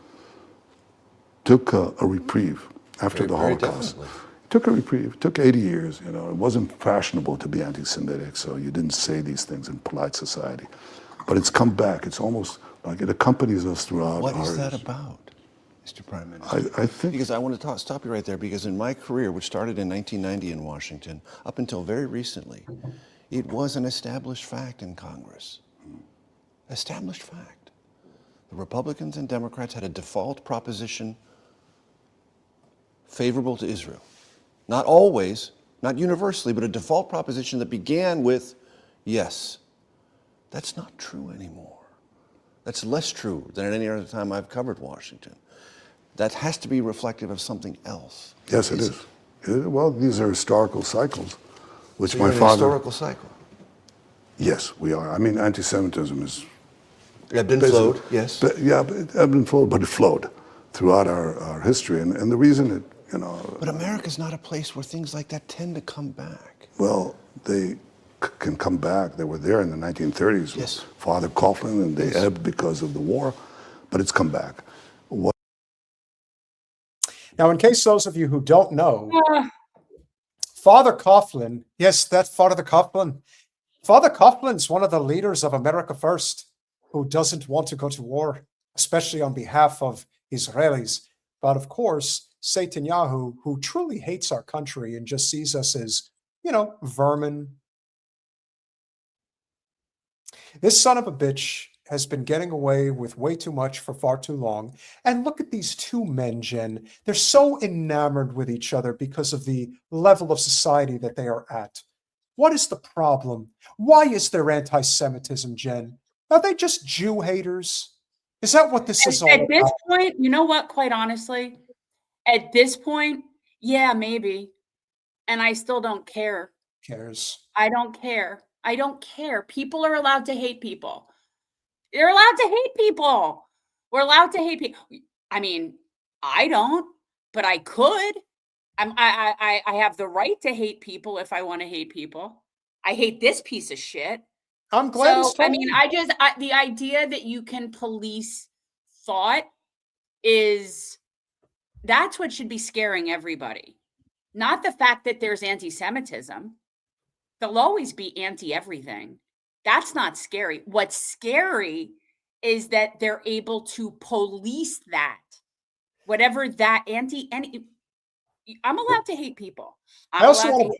took a reprieve after the Very Holocaust. definitely. Took a reprieve. Took 80 years. It wasn't fashionable to be anti-Semitic, so you didn't say these things in polite society. But it's come back. It's almost like it accompanies us throughout. What is that about, Mr. Prime Minister? I think Because I want to stop you right there, because in my career, which started in 1990 in Washington, up until very recently, it was an established fact in Congress. Established fact. The Republicans and Democrats had a default proposition favorable to Israel. Not always, not universally, but a default proposition that began with, yes, That's not true anymore. That's less true than at any other time I've covered Washington. That has to be reflective of something else. Yes, it is. Well, these are historical cycles, which So my you're in a father... historical cycle. Yes, we are. I mean, anti-Semitism is... Ebbed and flowed, yes. Yeah, but it ebbed and flowed, but it flowed throughout our history. And the reason it, you know... But America's not a place where things like that tend to come back. Well, they can come back. They were there in the 1930s Yes. with Father Coughlin, and they ebbed because of the war, but it's come back. Now, in case those of you who don't know, Father Coughlin, yes, that's Father Coughlin. Father Coughlin's one of the leaders of America First, who doesn't want to go to war, especially on behalf of Israelis. But of course, Netanyahu, who truly hates our country and just sees us as, you know, vermin. This son of a bitch has been getting away with way too much for far too long. And look at these two men, Jen. They're so enamored with each other because of the level of society that they are at. What is the problem? Why is there anti-Semitism, Jen? Are they just Jew haters? Is that what this is all about? At this point, you know what, quite honestly, at this point, yeah, maybe. And I still don't care. Cares. I don't care. I don't care. People are allowed to hate people. They're allowed to hate people. We're allowed to hate people. I mean, I don't, but I could. I have the right to hate people if I want to hate people. I hate this piece of shit. I'm glad. So, I mean, the idea that you can police thought that's what should be scaring everybody. Not the fact that there's anti-Semitism. There'll always be anti-everything. That's not scary. What's scary is that they're able to police that. Whatever that I'm allowed to hate people. I also want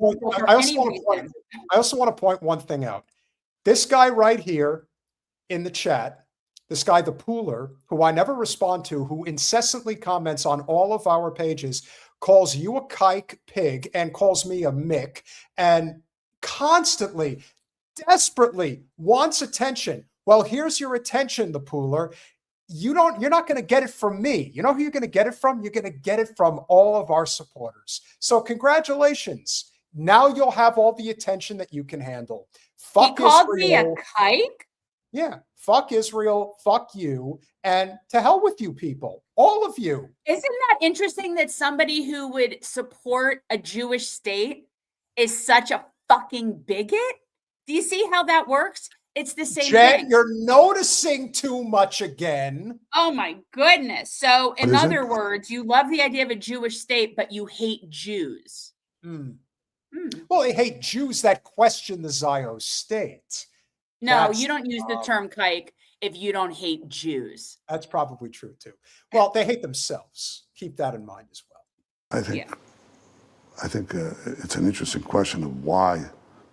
to point one thing out. This guy right here in the chat, this guy, the Pooler, who I never respond to, who incessantly comments on all of our pages, calls you a kike pig and calls me a Mick, and constantly, desperately wants attention. Well, here's your attention, the Pooler. You're not going to get it from me. You know who you're going to get it from? You're going to get it from all of our supporters. So congratulations. Now you'll have all the attention that you can handle. Fuck He called Israel. me a kike? Yeah. Fuck Israel. Fuck you. And to hell with you people. All of you. Isn't that interesting that somebody who would support a Jewish state is such a fucking bigot? Do you see how that works? It's the same thing. You're noticing too much again. Oh my goodness. So in other words, you love the idea of a Jewish state, but you hate Jews. Well, they hate Jews that question the Zionist state. No, you don't use the term kike if you don't hate Jews. That's probably true too. Well, they hate themselves. Keep that in mind as well. I think it's an interesting question of why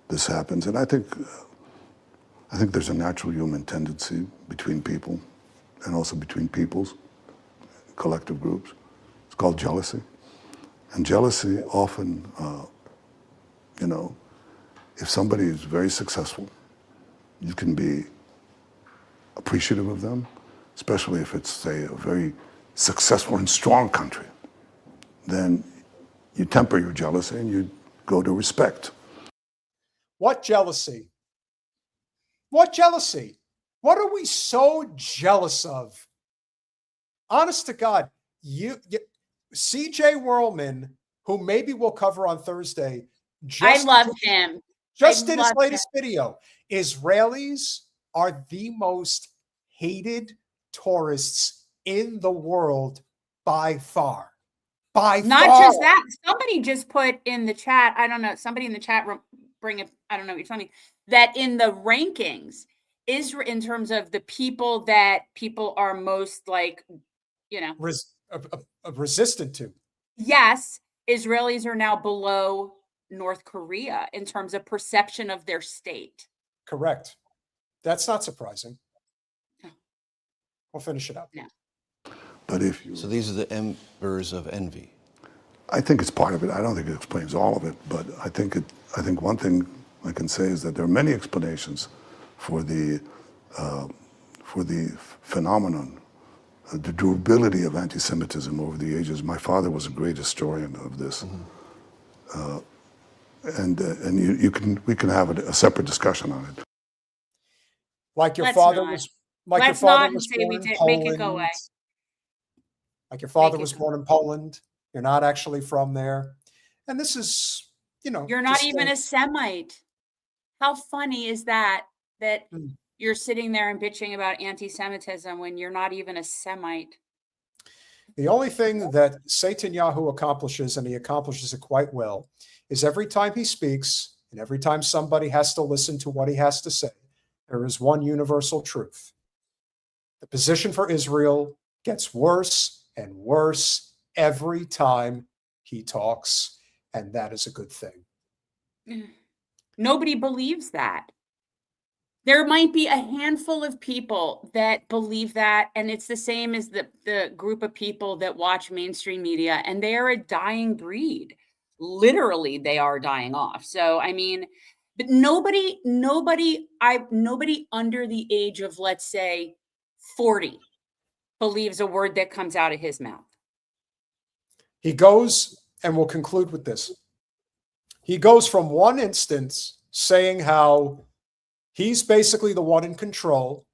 this happens, and I think there's a natural human tendency between people, and also between peoples, collective groups. It's called jealousy, and jealousy often, if somebody is very successful, you can be appreciative of them, especially if it's, say, a very successful and strong country. Then you temper your jealousy and you go to respect. What jealousy? What jealousy? What are we so jealous of? Honest to God, CJ Whirlman, who maybe we'll cover on Thursday. I love him. Just in his latest video, Israelis are the most hated tourists in the world by far. Not just that. Somebody just put in the chat, I don't know, somebody in the chat room, I don't know what you're telling me, that in the rankings, Israel, in terms of the people that people are most resistant to. Yes, Israelis are now below North Korea in terms of perception of their state. Correct. That's not surprising. We'll finish it up. No. But so these are the embers of envy. I think it's part of it. I don't think it explains all of it, but I think one thing I can say is that there are many explanations for the phenomenon, the durability of anti-Semitism over the ages. My father was a great historian of this. And we can have a separate discussion on it. Like your Let's father not. was, like Let's your father not was say we born in did. Make it go away. Poland. Like your father Make it was go born in Poland. You're not actually from there. And this is, You're not just even a Semite. How funny is that? That Mm. you're sitting there and bitching about anti-Semitism when you're not even a Semite. The only thing that Netanyahu accomplishes, and he accomplishes it quite well, is every time he speaks and every time somebody has to listen to what he has to say, there is one universal truth. The position for Israel gets worse and worse every time he talks, and that is a good thing. Nobody believes that. There might be a handful of people that believe that, and it's the same as the group of people that watch mainstream media, and they are a dying breed. Literally, they are dying off. So, I mean, but nobody under the age of, let's say, 40 believes a word that comes out of his mouth. He goes, and we'll conclude with this. He goes from one instance saying how he's basically the one in control,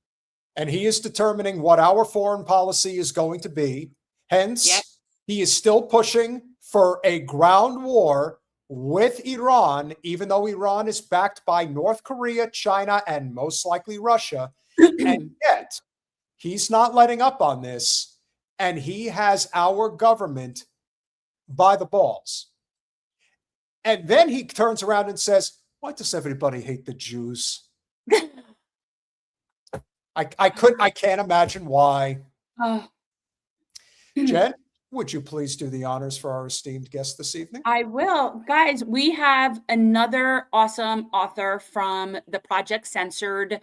and he is determining what our foreign policy is going to be. Hence, Yep. he is still pushing for a ground war with Iran, even though Iran is backed by North Korea, China, and most likely Russia. And yet, he's not letting up on this, and he has our government by the balls. And then he turns around and says, why does everybody hate the Jews? I can't imagine why. Jen, would you please do the honors for our esteemed guest this evening? I will. Guys, we have another awesome author from the Project Censored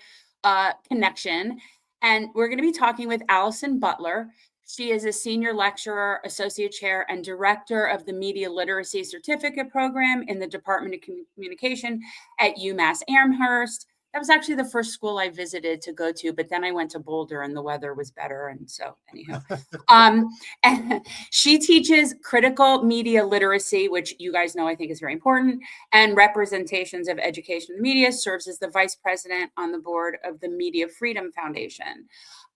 connection, and we're going to be talking with Allison Butler. She is a senior lecturer, associate chair, and director of the Media Literacy Certificate Program in the Department of Communication at UMass Amherst. That was actually the first school I visited to go to, but then I went to Boulder and the weather was better. And so anyhow, and she teaches critical media literacy, which you guys know I think is very important, and representations of education in the media, serves as the vice president on the board of the Media Freedom Foundation.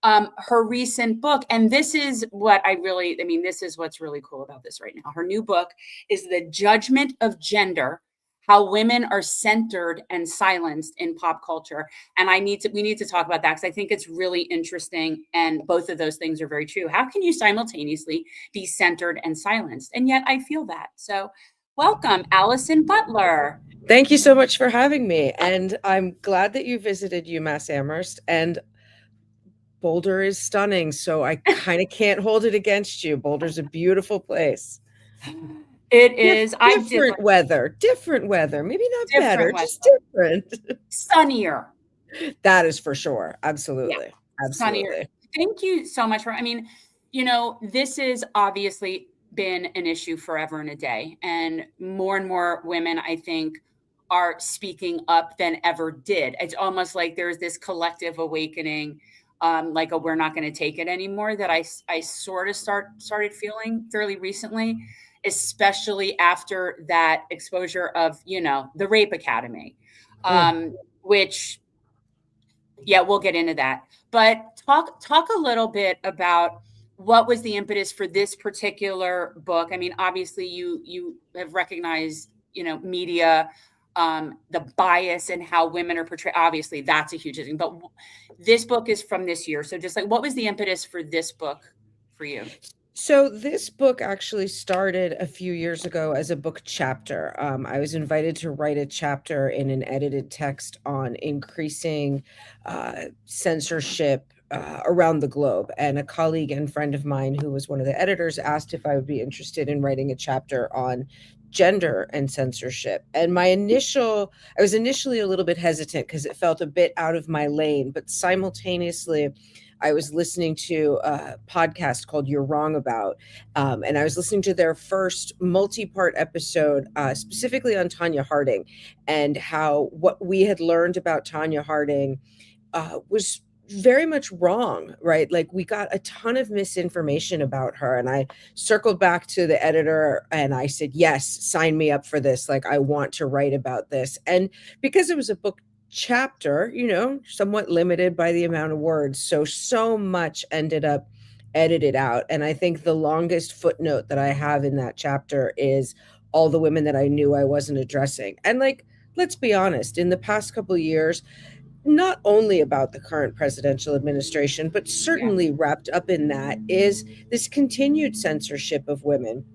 Her recent book, and this is what this is what's really cool about this right now. Her new book is The Judgment of Gender: How Women Are Centered and Silenced in Pop Culture. And we need to talk about that because I think it's really interesting. And both of those things are very true. How can you simultaneously be centered and silenced? And yet I feel that. So welcome, Allison Butler. Thank you so much for having me. And I'm glad that you visited UMass Amherst. And Boulder is stunning. So I kind of can't hold it against you. Boulder's a beautiful place. It is different weather, maybe not better, just different. Sunnier. That is for sure. Absolutely. Yeah. Absolutely. Sunnier. Thank you so much this has obviously been an issue forever and a day. And more women, I think, are speaking up than ever did. It's almost like there's this collective awakening, we're not going to take it anymore, that I sort of started feeling fairly recently, especially after that exposure of, the Rape Academy, which, we'll get into that. But talk a little bit about what was the impetus for this particular book. I mean, obviously you have recognized, media, the bias and how women are portrayed. Obviously that's a huge thing, but this book is from this year. So just what was the impetus for this book for you? So this book actually started a few years ago as a book chapter. I was invited to write a chapter in an edited text on increasing censorship around the globe. And a colleague and friend of mine who was one of the editors asked if I would be interested in writing a chapter on gender and censorship. And I was initially a little bit hesitant because it felt a bit out of my lane, but simultaneously, I was listening to a podcast called You're Wrong About, and I was listening to their first multi-part episode, specifically on Tanya Harding, and how what we had learned about Tanya Harding was very much wrong, right? Like, we got a ton of misinformation about her. And I circled back to the editor and I said, yes, sign me up for this. Like, I want to write about this. And because it was a book chapter, somewhat limited by the amount of words, so much ended up edited out. And I think the longest footnote that I have in that chapter is all the women that I knew I wasn't addressing. And, like, let's be honest, in the past couple of years, not only about the current presidential administration, but certainly wrapped up in that is this continued censorship of women,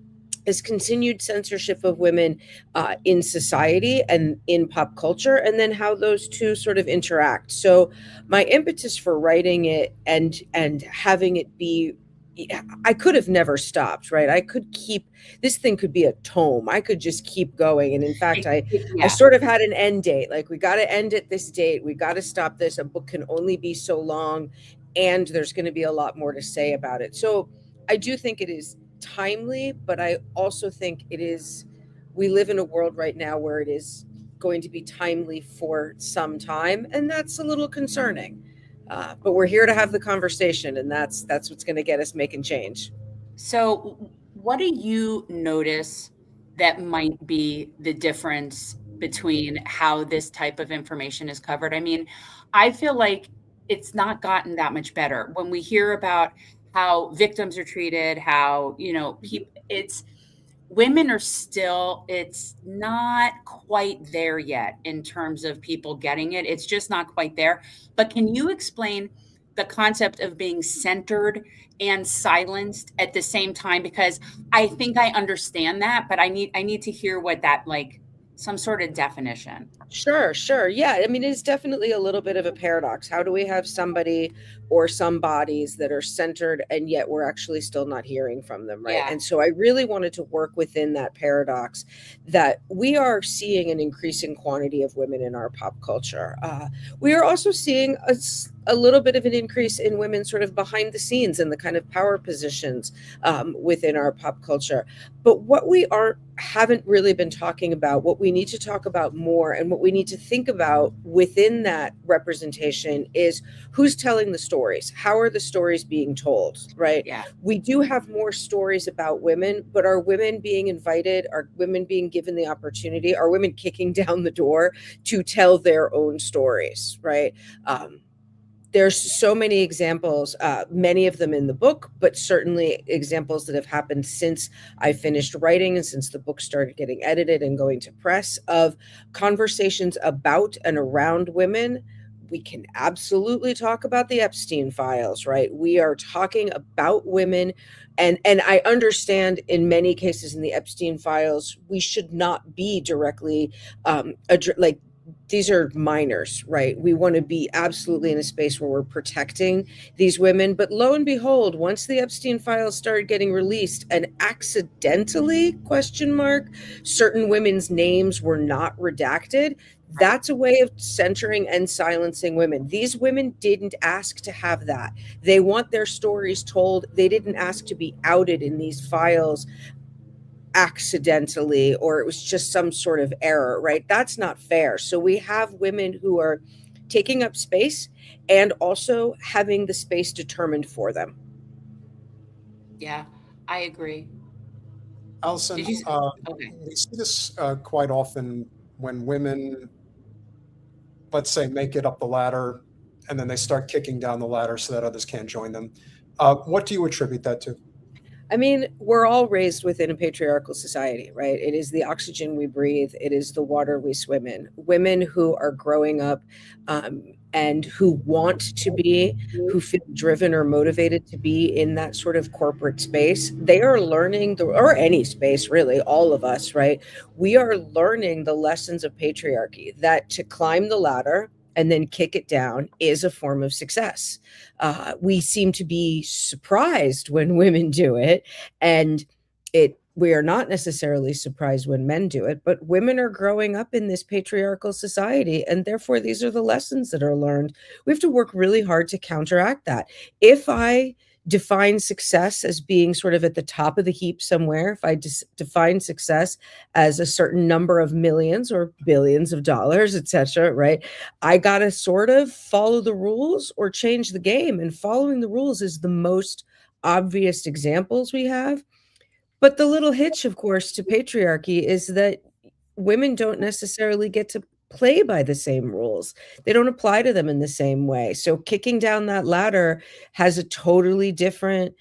in society and in pop culture, and then how those two sort of interact. So my impetus for writing it and having it be, I could have never stopped, right? I could keep, this thing could be a tome. I could just keep going. And in fact, I sort of had an end date. Like, we got to end at this date. We got to stop this. A book can only be so long, and there's going to be a lot more to say about it. So I do think it is timely, but I also think we live in a world right now where it is going to be timely for some time. And that's a little concerning. But we're here to have the conversation, and that's what's going to get us making change. So what do you notice that might be the difference between how this type of information is covered? I mean, I feel like it's not gotten that much better. When we hear about how victims are treated, how, women are still, it's not quite there yet in terms of people getting it. It's just not quite there. But can you explain the concept of being centered and silenced at the same time? Because I think I understand that, but I need to hear what that, like, some sort of definition. Sure. Yeah. I mean, it's definitely a little bit of a paradox. How do we have somebody or some bodies that are centered and yet we're actually still not hearing from them, right? Yeah. And so I really wanted to work within that paradox that we are seeing an increasing quantity of women in our pop culture. We are also seeing a little bit of an increase in women sort of behind the scenes in the kind of power positions within our pop culture. But what we haven't really been talking about, what we need to talk about more, and what we need to think about within that representation is who's telling the stories. How are the stories being told, right? Yeah. We do have more stories about women, but are women being invited? Are women being given the opportunity? Are women kicking down the door to tell their own stories, right? There's so many examples, many of them in the book, but certainly examples that have happened since I finished writing and since the book started getting edited and going to press, of conversations about and around women. We can absolutely talk about the Epstein files, right? We are talking about women. And I understand in many cases in the Epstein files, we should not be directly these are minors, right? We want to be absolutely in a space where we're protecting these women. But lo and behold, once the Epstein files started getting released and accidentally, certain women's names were not redacted, that's a way of censoring and silencing women. These women didn't ask to have that. They want their stories told. They didn't ask to be outed in these files accidentally, or it was just some sort of error, right? That's not fair. So we have women who are taking up space and also having the space determined for them. Yeah, I agree. Allison, Did you okay. we see this quite often when women, let's say, make it up the ladder and then they start kicking down the ladder so that others can't join them. What do you attribute that to? I mean, we're all raised within a patriarchal society, right? It is the oxygen we breathe. It is the water we swim in. Women who are growing up and who want to be, who feel driven or motivated to be in that sort of corporate space, they are learning, or any space really, all of us, right? We are learning the lessons of patriarchy, that to climb the ladder and then kick it down is a form of success. We seem to be surprised when women do it, and it we are not necessarily surprised when men do it, but women are growing up in this patriarchal society, and therefore these are the lessons that are learned. We have to work really hard to counteract that. If I define success as being sort of at the top of the heap somewhere, if I define success as a certain number of millions or billions of dollars, etc., right? I got to sort of follow the rules or change the game. And following the rules is the most obvious examples we have. But the little hitch, of course, to patriarchy is that women don't necessarily get to play by the same rules. They don't apply to them in the same way. So kicking down that ladder has a totally different,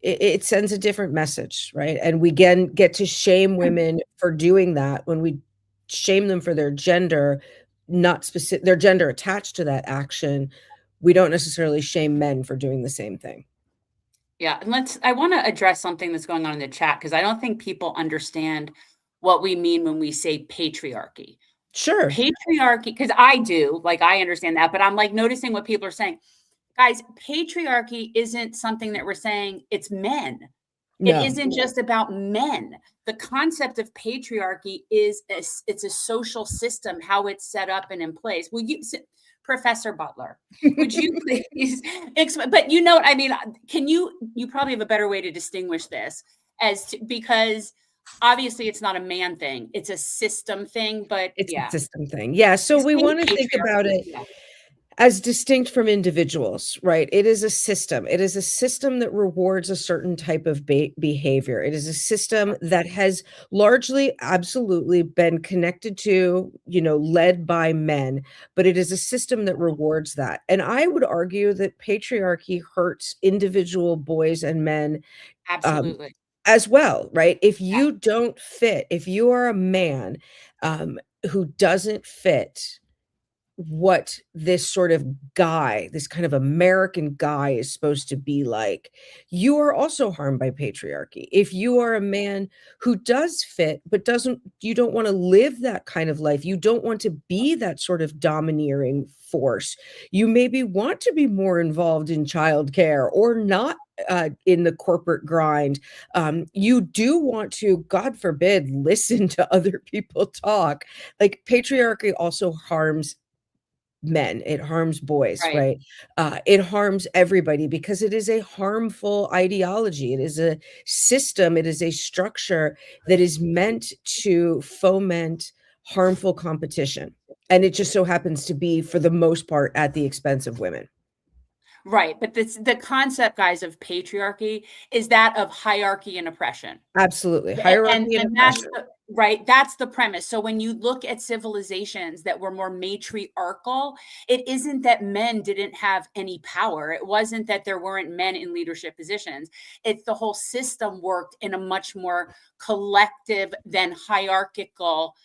it sends a different message, right? And we again get to shame women for doing that when we shame them for their gender, not specific, their gender attached to that action. We don't necessarily shame men for doing the same thing. Yeah, and I want to address something that's going on in the chat, because I don't think people understand what we mean when we say patriarchy. Sure. Patriarchy, because I do, like, I understand that, but I'm like noticing what people are saying. Guys, patriarchy isn't something that we're saying it's men. No. It isn't just about men. The concept of patriarchy is it's a social system, how it's set up and in place. Will you, Professor Butler, would you please but you know what I mean? You probably have a better way to distinguish this because obviously it's not a man thing, it's a system thing, but it's a system thing. Yeah. So we want to think about it as distinct from individuals, right? It is a system. It is a system that rewards a certain type of behavior. It is a system that has largely, absolutely been connected to, led by men, but it is a system that rewards that. And I would argue that patriarchy hurts individual boys and men. Absolutely. As well, right? If you don't fit, if you are a man who doesn't fit what this sort of guy, this kind of American guy is supposed to be like, you are also harmed by patriarchy. If you are a man who does fit, but you don't want to live that kind of life, you don't want to be that sort of domineering force, you maybe want to be more involved in childcare or not in the corporate grind. You do want to, God forbid, listen to other people talk. Like, patriarchy also harms men, it harms boys, right? It harms everybody because it is a harmful ideology. It is a system, it is a structure that is meant to foment harmful competition. And it just so happens to be, for the most part, at the expense of women. Right. But the concept, guys, of patriarchy is that of hierarchy and oppression. Absolutely. Hierarchy and oppression. That's the premise. So when you look at civilizations that were more matriarchal, it isn't that men didn't have any power. It wasn't that there weren't men in leadership positions. It's the whole system worked in a much more collective than hierarchical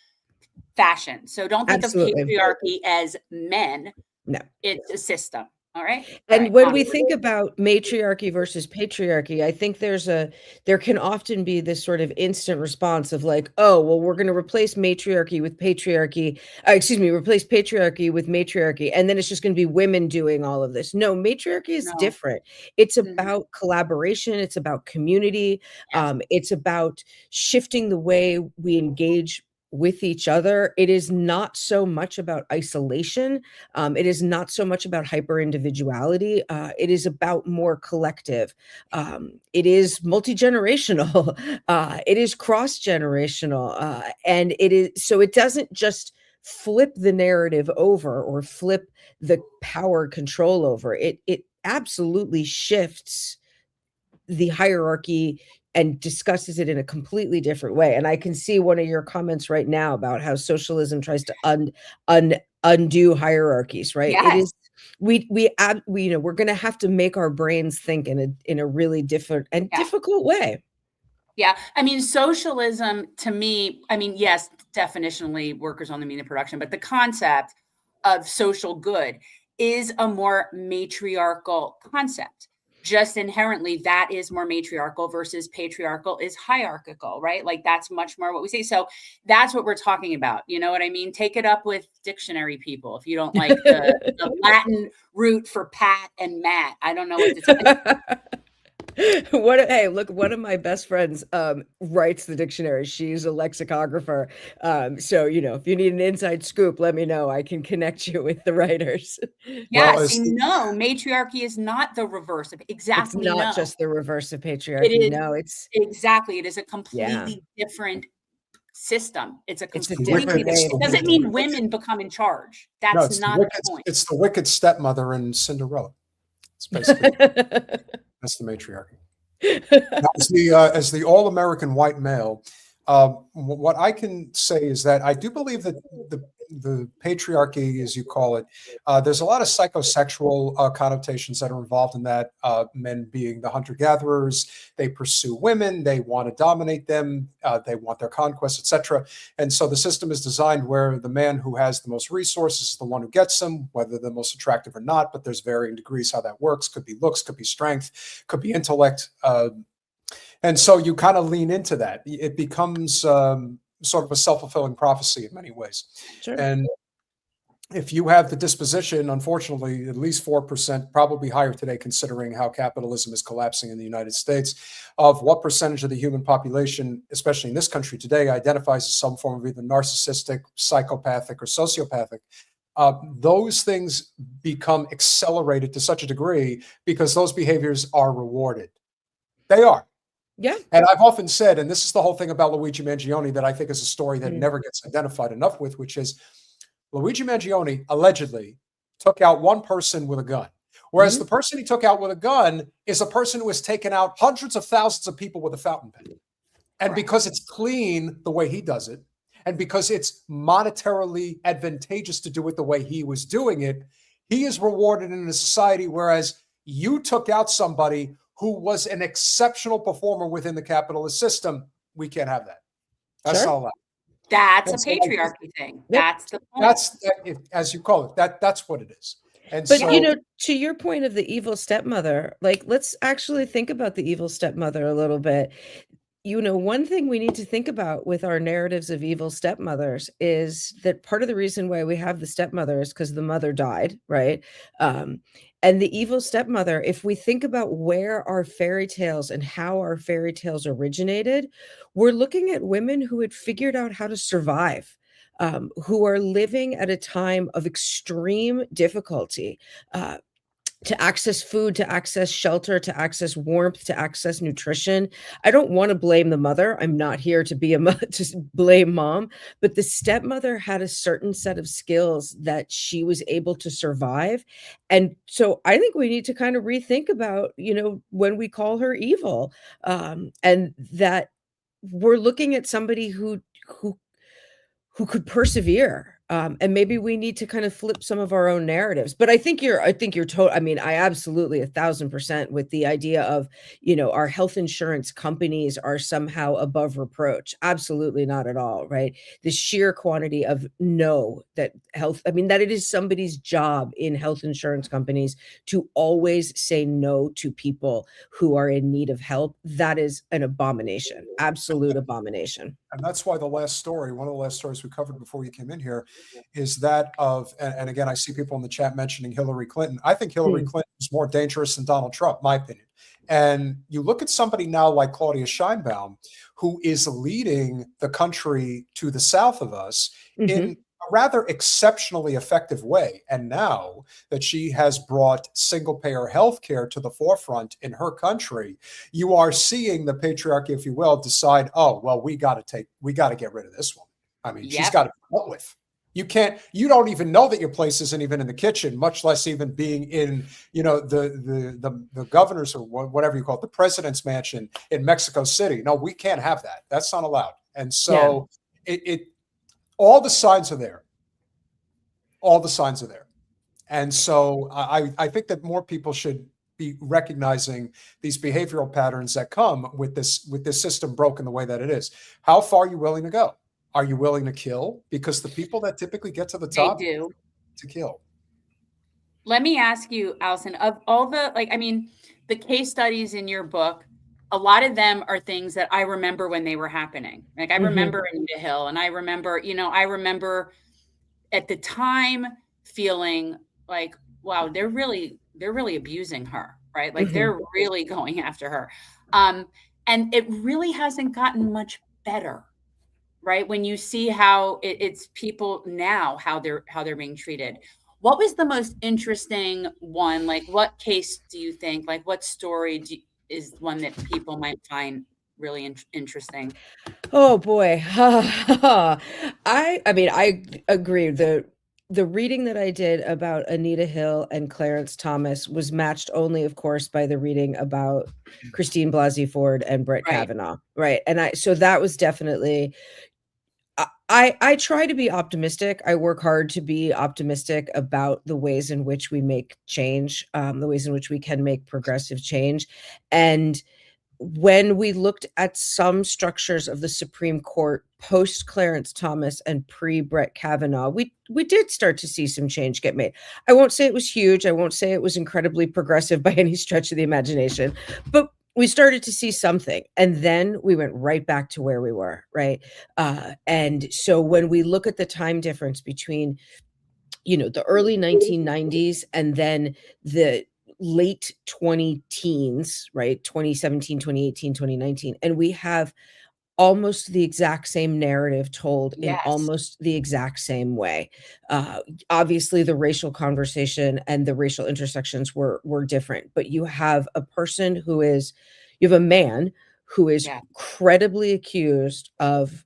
fashion. So don't think of patriarchy as men. No. It's a system. All right. And when we think about matriarchy versus patriarchy, I think there can often be this sort of instant response of like, oh, well, we're going to replace matriarchy with patriarchy. Replace patriarchy with matriarchy. And then it's just going to be women doing all of this. No, matriarchy is different. It's about collaboration. It's about community. It's about shifting the way we engage with each other. It is not so much about isolation. It is not so much about hyper individuality. It is about more collective. It is multi-generational. It is cross-generational. And it doesn't just flip the narrative over or flip the power control over. It absolutely shifts the hierarchy and discusses it in a completely different way. And I can see one of your comments right now about how socialism tries to undo hierarchies, right? Yes. It is we're going to have to make our brains think in a really different and difficult way. Yeah. I mean, socialism to me, yes, definitionally workers on the means of production, but the concept of social good is a more matriarchal concept. Just inherently, that is more matriarchal versus patriarchal is hierarchical, right? Like, that's much more what we say. So that's what we're talking about. You know what I mean? Take it up with dictionary people if you don't like the Latin root for Pat and Matt. I don't know what to tell you. Hey, look, one of my best friends writes the dictionary. She's a lexicographer. So, if you need an inside scoop, let me know. I can connect you with the writers. Yeah, Well, see, no, matriarchy is not the reverse of It's exactly not no. just the reverse of It patriarchy. is No, it's exactly. It is a yeah, completely different system. It's a it's a completely different different. way It of doesn't thinking. mean women become in charge. no, That's not the point. it's the wicked stepmother in Cinderella. It's basically that's the matriarchy. Now, as the all-American white male, what I can say is that I do believe that the patriarchy, as you call it, there's a lot of psychosexual connotations that are involved in that. Men being the hunter-gatherers, they pursue women, they want to dominate them, they want their conquests, etc. And so the system is designed where the man who has the most resources is the one who gets them, whether they're most attractive or not. But there's varying degrees how that works. Could be looks, could be strength, could be intellect. And so you kind of lean into that. It becomes sort of a self-fulfilling prophecy in many ways. Sure. And if you have the disposition, unfortunately, at least 4%, probably higher today, considering how capitalism is collapsing in the United States, of what percentage of the human population, especially in this country today, identifies as some form of either narcissistic, psychopathic, or sociopathic. Those things become accelerated to such a degree because those behaviors are rewarded. They are. Yeah. And I've often said, and this is the whole thing about Luigi Mangione that I think is a story that Mm. never gets identified enough with, which is Luigi Mangione allegedly took out one person with a gun, whereas the person he took out with a gun is a person who has taken out hundreds of thousands of people with a fountain pen. And because it's clean the way he does it, and because it's monetarily advantageous to do it the way he was doing it, he is rewarded in a society, whereas you took out somebody who was an exceptional performer within the capitalist system. We can't have that. That's Sure. not allowed. That's That's a what I- patriarchy thing. Yep. That's the point. As you call it, that's what it is. And But so, to your point of the evil stepmother, like let's actually think about the evil stepmother a little bit. One thing we need to think about with our narratives of evil stepmothers is that part of the reason why we have the stepmother is because the mother died, right? And the evil stepmother, if we think about where our fairy tales and how our fairy tales originated, we're looking at women who had figured out how to survive, who are living at a time of extreme difficulty. To access food, to access shelter, to access warmth, to access nutrition. I don't want to blame the mother. I'm not here to be to blame mom, but the stepmother had a certain set of skills that she was able to survive. And so I think we need to kind of rethink about, when we call her evil, and that we're looking at somebody who could persevere. And maybe we need to kind of flip some of our own narratives. But I think you're I mean, I absolutely 1,000% with the idea of, our health insurance companies are somehow above reproach. Absolutely not at all, right? The sheer quantity of that it is somebody's job in health insurance companies to always say no to people who are in need of help. That is an abomination, absolute abomination. and that's why one of the last stories we covered before you came in here, is that of, and again, I see people in the chat mentioning Hillary Clinton. I think Hillary Clinton is more dangerous than Donald Trump, my opinion. And you look at somebody now like Claudia Sheinbaum, who is leading the country to the south of us in a rather exceptionally effective way. And now that she has brought single-payer health care to the forefront in her country, you are seeing the patriarchy, if you will, decide, oh, well, we got to get rid of this one. I mean, she's got to be dealt with. You don't even know that your place isn't even in the kitchen, much less even being in, the governor's or whatever you call it, the president's mansion in Mexico City. No, we can't have that. That's not allowed. And so all the signs are there. All the signs are there. And so I think that more people should be recognizing these behavioral patterns that come with this system broken the way that it is. How far are you willing to go? Are you willing to kill? Because the people that typically get to the top do to kill. Let me ask you, Allison, of all the, the case studies in your book, a lot of them are things that I remember when they were happening. Like I remember Anita Hill, and I remember at the time feeling like, wow, they're really abusing her. right? Like they're really going after her. And it really hasn't gotten much better, right? When you see how it's people now, how they're being treated. What was the most interesting one? Like, what case do you think, like, what story is one that people might find really interesting? Oh boy. I mean, I agree. The reading that I did about Anita Hill and Clarence Thomas was matched only, of course, by the reading about Christine Blasey Ford and Brett Right. Kavanaugh. Right. And so that was definitely, I try to be optimistic. I work hard to be optimistic about the ways in which we make change, the ways in which we can make progressive change. And when we looked at some structures of the Supreme Court post Clarence Thomas and pre Brett Kavanaugh, we did start to see some change get made. I won't say it was huge. I won't say it was incredibly progressive by any stretch of the imagination, but we started to see something, and then we went right back to where we were, right? And so when we look at the time difference between, the early 1990s and then the late 20 teens, right? 2017, 2018, 2019. And we have almost the exact same narrative told in Yes. almost the exact same way. Obviously, the racial conversation and the racial intersections were different, but you have you have a man who is Yeah. credibly accused of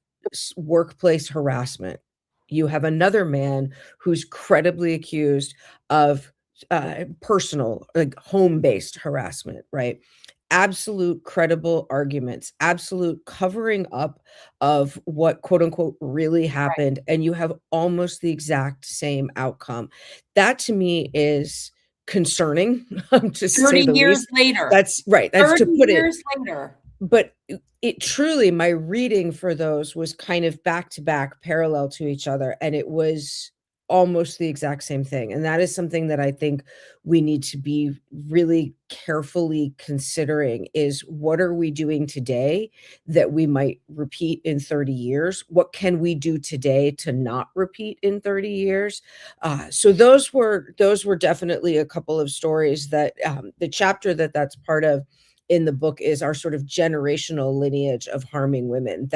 workplace harassment. You have another man who's credibly accused of personal, like home-based harassment, right? Absolute credible arguments, absolute covering up of what quote unquote really happened, and you have almost the exact same outcome. That to me is concerning, to say 30 the years least. later. That's right. That's 30 to put it. years later. But it truly, my reading for those was kind of back to back, parallel to each other, and it was almost the exact same thing. And that is something that I think we need to be really carefully considering: is what are we doing today that we might repeat in 30 years? What can we do today to not repeat in 30 years? So those were definitely a couple of stories that the chapter that's part of in the book is our sort of generational lineage of harming women.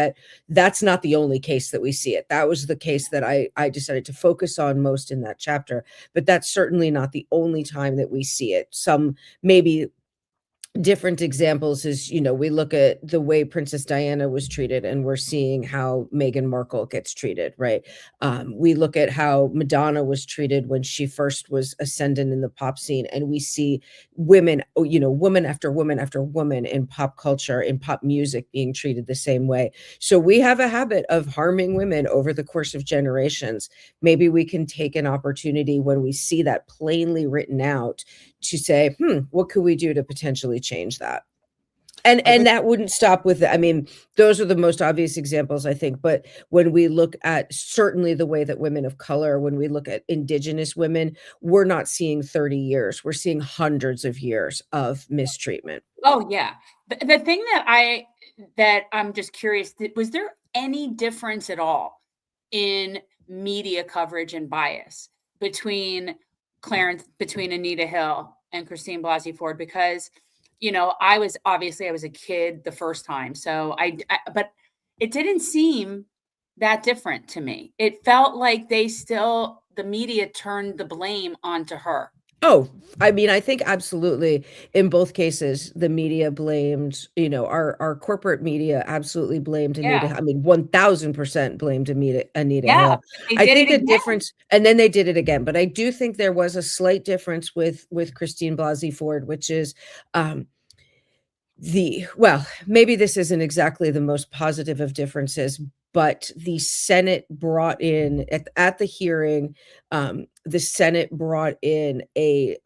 That's not the only case that we see it. That was the case that I decided to focus on most in that chapter, but that's certainly not the only time that we see it. Some maybe different examples is, we look at the way Princess Diana was treated, and we're seeing how Meghan Markle gets treated, right? We look at how Madonna was treated when she first was ascendant in the pop scene, and we see women, woman after woman after woman in pop culture, in pop music, being treated the same way. So we have a habit of harming women over the course of generations. Maybe we can take an opportunity when we see that plainly written out to say, what could we do to potentially change that? And that wouldn't stop with I mean, those are the most obvious examples, I think. But when we look at certainly the way that women of color, when we look at Indigenous women, we're not seeing 30 years. We're seeing hundreds of years of mistreatment. Oh yeah. The thing that I'm just curious, was there any difference at all in media coverage and bias between Anita Hill and Christine Blasey Ford? Because I was a kid the first time, so but it didn't seem that different to me. It felt like the media turned the blame onto her. Oh, I mean, I think absolutely in both cases, the media blamed, our corporate media absolutely blamed Anita. Yeah. I mean, 1000% blamed Anita Yeah, Hill. they I did think it the again. difference, and then they did it again, but I do think there was a slight difference with Christine Blasey Ford, which is, maybe this isn't exactly the most positive of differences, but the Senate brought in at the hearing, the Senate brought in a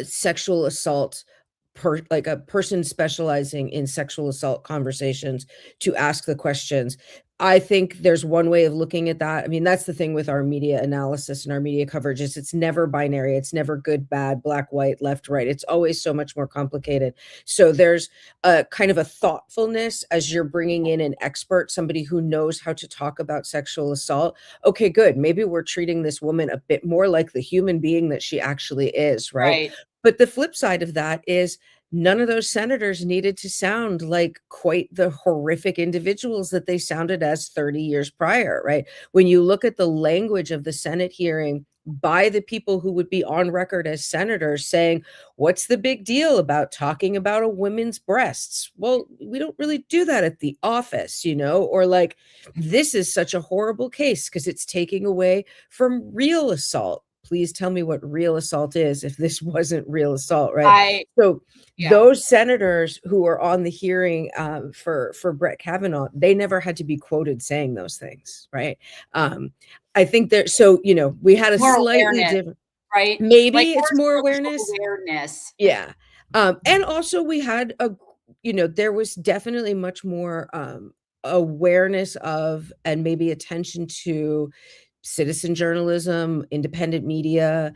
sexual assault like a person specializing in sexual assault conversations to ask the questions. I think there's one way of looking at that. I mean, that's the thing with our media analysis and our media coverage is it's never binary. It's never good, bad, black, white, left, right. It's always so much more complicated. So there's a kind of a thoughtfulness as you're bringing in an expert, somebody who knows how to talk about sexual assault. Okay, good. Maybe we're treating this woman a bit more like the human being that she actually is, right? Right. But the flip side of that is none of those senators needed to sound like quite the horrific individuals that they sounded as 30 years prior, right? When you look at the language of the Senate hearing by the people who would be on record as senators saying, what's the big deal about talking about a woman's breasts? Well, we don't really do that at the office, or like, this is such a horrible case because it's taking away from real assault. Please tell me what real assault is if this wasn't real assault, right? So those senators who are on the hearing for Brett Kavanaugh, they never had to be quoted saying those things, right? I think there. So we had a More slightly awareness, different, right? maybe Like it's more social awareness. Awareness. Yeah, and also we had there was definitely much more awareness of and maybe attention to citizen journalism, independent media.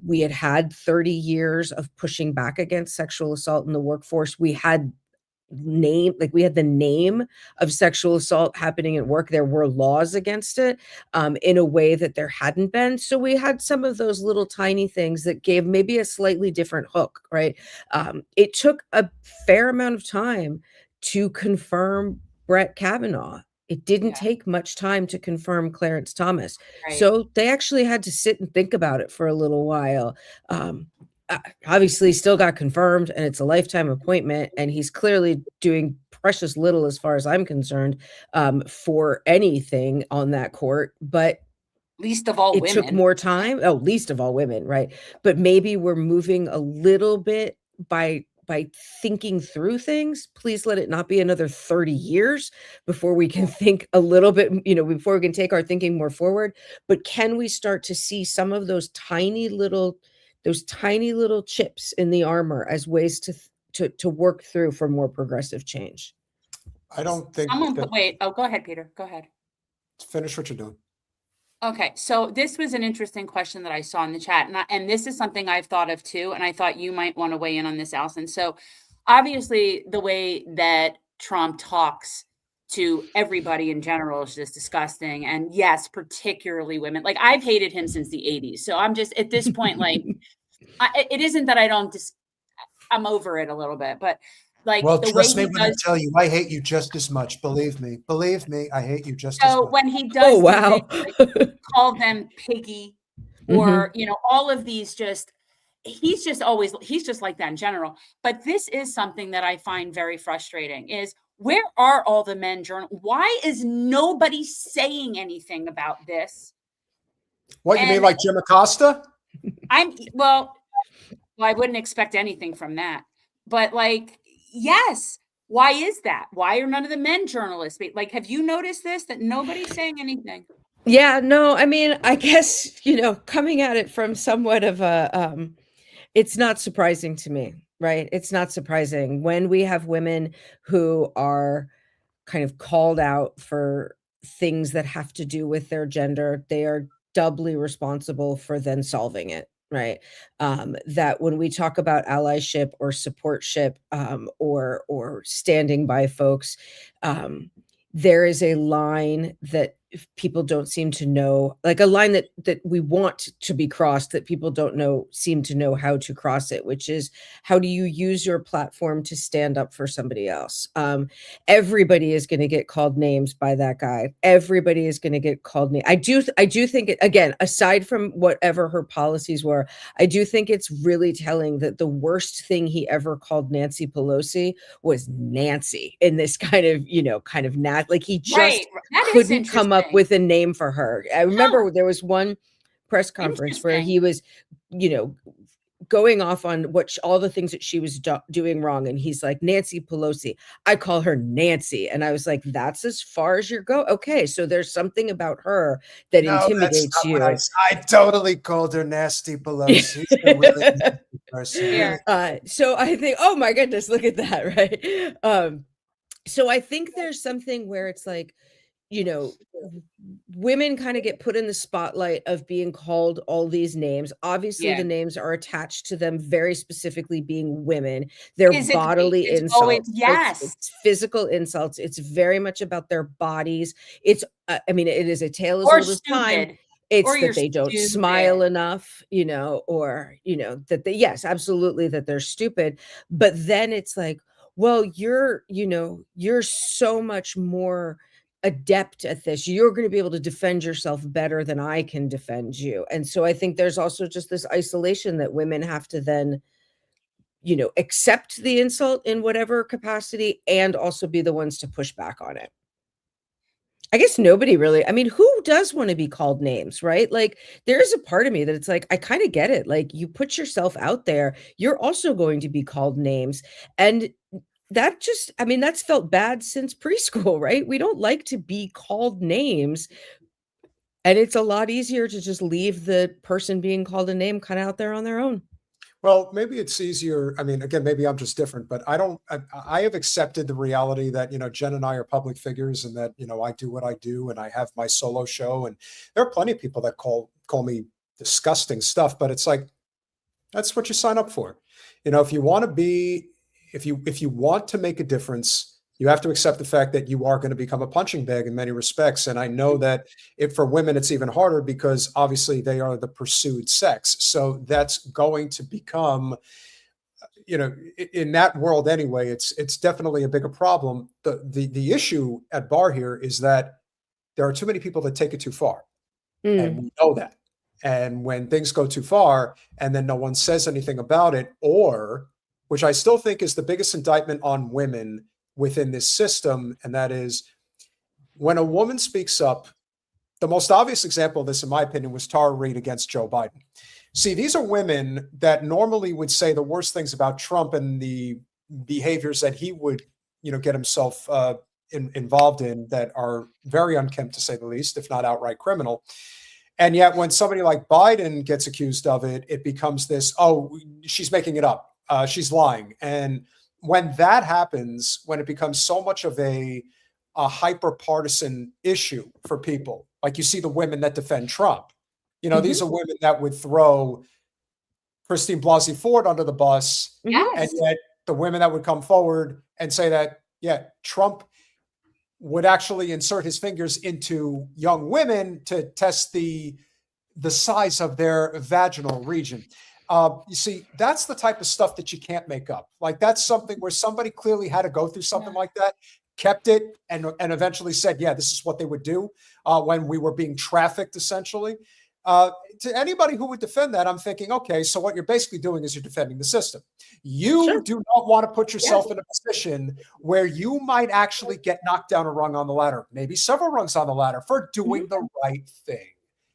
We had 30 years of pushing back against sexual assault in the workforce. We had the name of sexual assault happening at work. There were laws against it in a way that there hadn't been. So we had some of those little tiny things that gave maybe a slightly different hook, right? It took a fair amount of time to confirm Brett Kavanaugh. It didn't take much time to confirm Clarence Thomas. Right. So they actually had to sit and think about it for a little while. Obviously still got confirmed and it's a lifetime appointment, and he's clearly doing precious little as far as I'm concerned for anything on that court, but least of all women. It took more time. Oh, least of all women, right? But maybe we're moving a little bit by thinking through things. Please let it not be another 30 years before we can think a little bit, before we can take our thinking more forward. But can we start to see some of those tiny little chips in the armor as ways to work through for more progressive change? I don't think wait. Oh, go ahead, Peter. Go ahead. Finish what you're doing. Okay, so this was an interesting question that I saw in the chat, and this is something I've thought of too, and I thought you might want to weigh in on this, Allison. So obviously the way that Trump talks to everybody in general is just disgusting. And yes, particularly women. Like, I've hated him since the 80s. So I'm just, at this point, like, it isn't that I don't I'm over it a little bit, but like, well, the trust way me he when I does, tell you, I hate you just as much. Believe me, I hate you just as so much. when he does, Oh, wow. things like call them piggy, or all of these, he's just like that in general. But this is something that I find very frustrating: is where are all the men why is nobody saying anything about this? What, you mean like Jim Acosta? Well, I wouldn't expect anything from that, but like, yes. Why is that? Why are none of the men journalists? Like, have you noticed this, that nobody's saying anything? Yeah, no, I mean, I guess, coming at it from somewhat of a, it's not surprising to me, right? It's not surprising when we have women who are kind of called out for things that have to do with their gender. They are doubly responsible for then solving it, right? That when we talk about allyship or supportship or standing by folks, there is a line that people don't seem to know, like a line that we want to be crossed, that people don't seem to know how to cross it, which is, how do you use your platform to stand up for somebody else? Everybody is going to get called names by that guy. Everybody is going to get called names. I do think it, again, aside from whatever her policies were, I do think it's really telling that the worst thing he ever called Nancy Pelosi was Nancy, in this kind of like, he just couldn't come up with a name for her. I remember there was one press conference where he was, going off on all the things that she was doing wrong. And he's like, Nancy Pelosi, I call her Nancy. And I was like, that's as far as you go. Okay. So there's something about her that intimidates you. I totally called her Nasty Pelosi. So I think, oh my goodness, look at that. Right. So I think there's something where it's like, women kind of get put in the spotlight of being called all these names. Obviously, the names are attached to them very specifically being women. They're bodily insults. It's physical insults. It's very much about their bodies. It's, it is a tale as old as time. It's Or you're that they don't smile stupid. enough, or, that they, yes, absolutely, that they're stupid. But then it's like, well, you're so much more adept at this. You're going to be able to defend yourself better than I can defend you. And so I think there's also just this isolation that women have to then, accept the insult in whatever capacity and also be the ones to push back on it. I guess nobody really, I mean, who does want to be called names, right? Like, there's a part of me that it's like, I kind of get it. Like, you put yourself out there, you're also going to be called names. And that just, I mean, that's felt bad since preschool, right? We don't like to be called names. And it's a lot easier to just leave the person being called a name kind of out there on their own. Well, maybe it's easier. I mean, again, maybe I'm just different, but I have accepted the reality that, Jen and I are public figures and that, I do what I do and I have my solo show. And there are plenty of people that call me disgusting stuff, but it's like, that's what you sign up for. If you want to be, if you want to make a difference, you have to accept the fact that you are going to become a punching bag in many respects. And I know that for women, it's even harder because obviously they are the pursued sex. So that's going to become, in that world anyway, it's definitely a bigger problem. The issue at bar here is that there are too many people that take it too far. And we know that. And when things go too far and then no one says anything about it, or, which I still think is the biggest indictment on women within this system, and that is when a woman speaks up. The most obvious example of this, in my opinion, was Tara Reid against Joe Biden. See, these are women that normally would say the worst things about Trump and the behaviors that he would, get himself involved in that are very unkempt, to say the least, if not outright criminal. And yet when somebody like Biden gets accused of it, it becomes this, oh, she's making it up. She's lying. And when that happens, when it becomes so much of a hyper partisan issue for people, like you see the women that defend Trump, these are women that would throw Christine Blasey Ford under the bus. Yes. And yet the women that would come forward and say that, yeah, Trump would actually insert his fingers into young women to test the size of their vaginal region. You see, that's the type of stuff that you can't make up. Like, that's something where somebody clearly had to go through something like that, kept it, and eventually said, yeah, this is what they would do when we were being trafficked, essentially. To anybody who would defend that, I'm thinking, okay, so what you're basically doing is you're defending the system. You do not want to put yourself in a position where you might actually get knocked down a rung on the ladder, maybe several rungs on the ladder, for doing the right thing.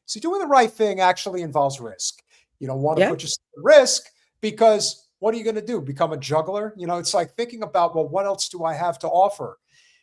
See, doing the right thing actually involves risk. You don't want to put yourself at risk because what are you going to do? Become a juggler? It's like thinking about, well, what else do I have to offer?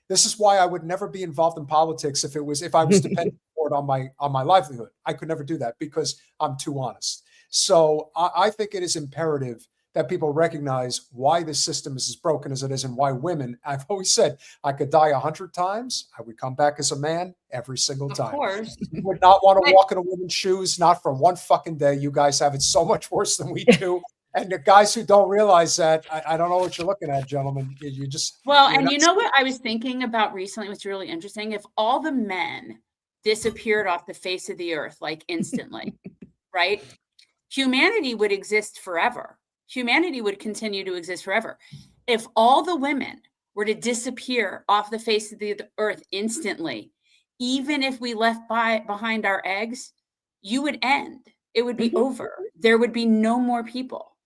This is why I would never be involved in politics if I was dependent on my livelihood. I could never do that because I'm too honest. So I think it is imperative that people recognize why this system is as broken as it is and why women, I've always said, I could die 100 times. I would come back as a man every single time. Of course. You would not want to walk in a woman's shoes, not for one fucking day. You guys have it so much worse than we do. And the guys who don't realize that, I don't know what you're looking at, gentlemen. You just... Well, and you know what I was thinking about recently, what's really interesting? If all the men disappeared off the face of the earth, like instantly, right? Humanity would exist forever. Humanity would continue to exist forever. If all the women were to disappear off the face of the earth instantly, even if we left behind our eggs, you would end. It would be over. There would be no more people.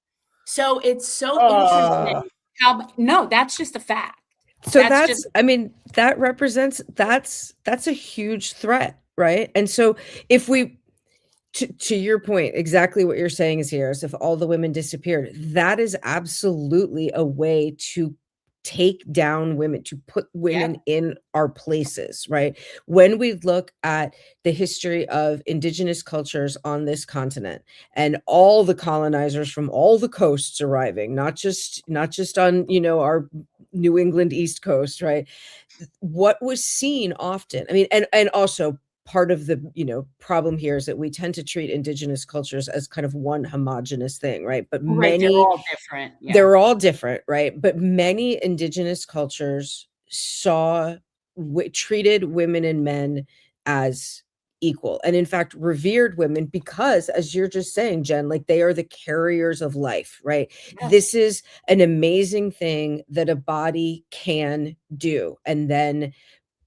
So it's so interesting how, no, that's just a fact. So I mean, that represents, that's a huge threat, right? And so if we, to your point, exactly what you're saying is here is if all the women disappeared, that is absolutely a way to take down women, to put women in our places, right? When we look at the history of indigenous cultures on this continent and all the colonizers from all the coasts arriving, not just on, our New England East Coast, right? What was seen often, I mean, and also part of the problem here is that we tend to treat indigenous cultures as kind of one homogenous thing, right? But many, they're all different. Yeah. They're all different, right? But many indigenous cultures treated women and men as equal, and in fact revered women, because, as you're just saying, Jen, like, they are the carriers of life, right? Yes. This is an amazing thing that a body can do. And then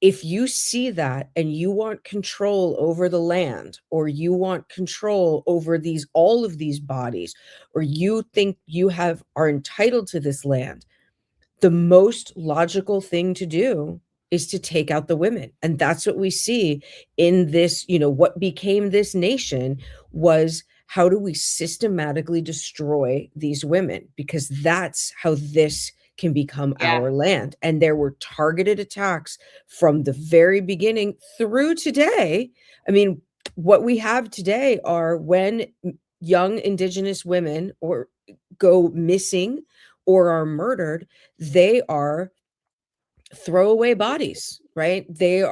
if you see that and you want control over the land, or you want control over all of these bodies, or you think you are entitled to this land, the most logical thing to do is to take out the women. And that's what we see in this, what became this nation was, how do we systematically destroy these women? Because that's how this can become our land. And there were targeted attacks from the very beginning through today. I mean, what we have today are when young Indigenous women go missing or are murdered, they are throwaway bodies, right? The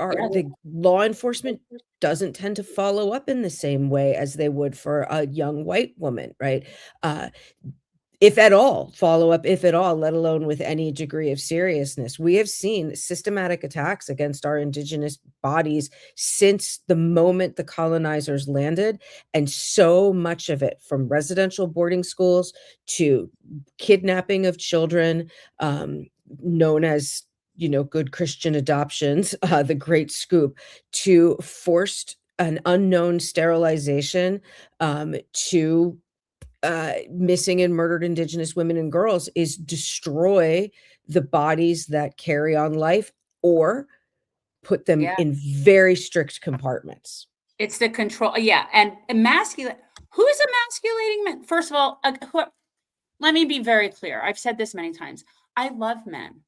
law enforcement doesn't tend to follow up in the same way as they would for a young white woman, right? If at all, follow up, if at all, let alone with any degree of seriousness. We have seen systematic attacks against our Indigenous bodies since the moment the colonizers landed, and so much of it, from residential boarding schools to kidnapping of children, known as, good Christian adoptions, the Great Scoop, to forced and unknown sterilization, to missing and murdered Indigenous women and girls, is destroy the bodies that carry on life or put them in very strict compartments. It's the control. And emasculate. Who's emasculating men? First of all, let me be very clear. I've said this many times. I love men.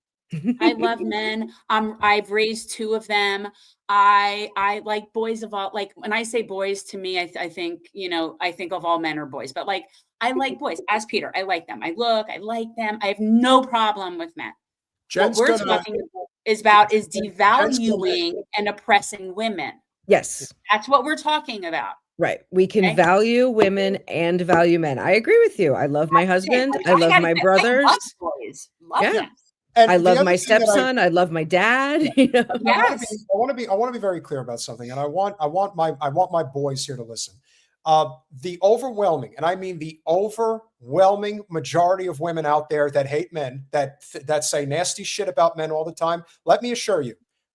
I love men. I've raised 2 of them. I like boys of all, like, when I say boys, to me, I think, I think of all men are boys, but like, I like boys. Ask Peter. I like them. I like them. I have no problem with men. Jen's what we're talking about is devaluing and oppressing women. Yes. That's what we're talking about. Right. We can value women and value men. I agree with you. I love my husband. I love my brothers. I love boys. Love them. And I love my stepson. I love my dad. I want to be very clear about something, and I want my boys here to listen. The overwhelming, and I mean the overwhelming majority of women out there that hate men, that say nasty shit about men all the time, let me assure you,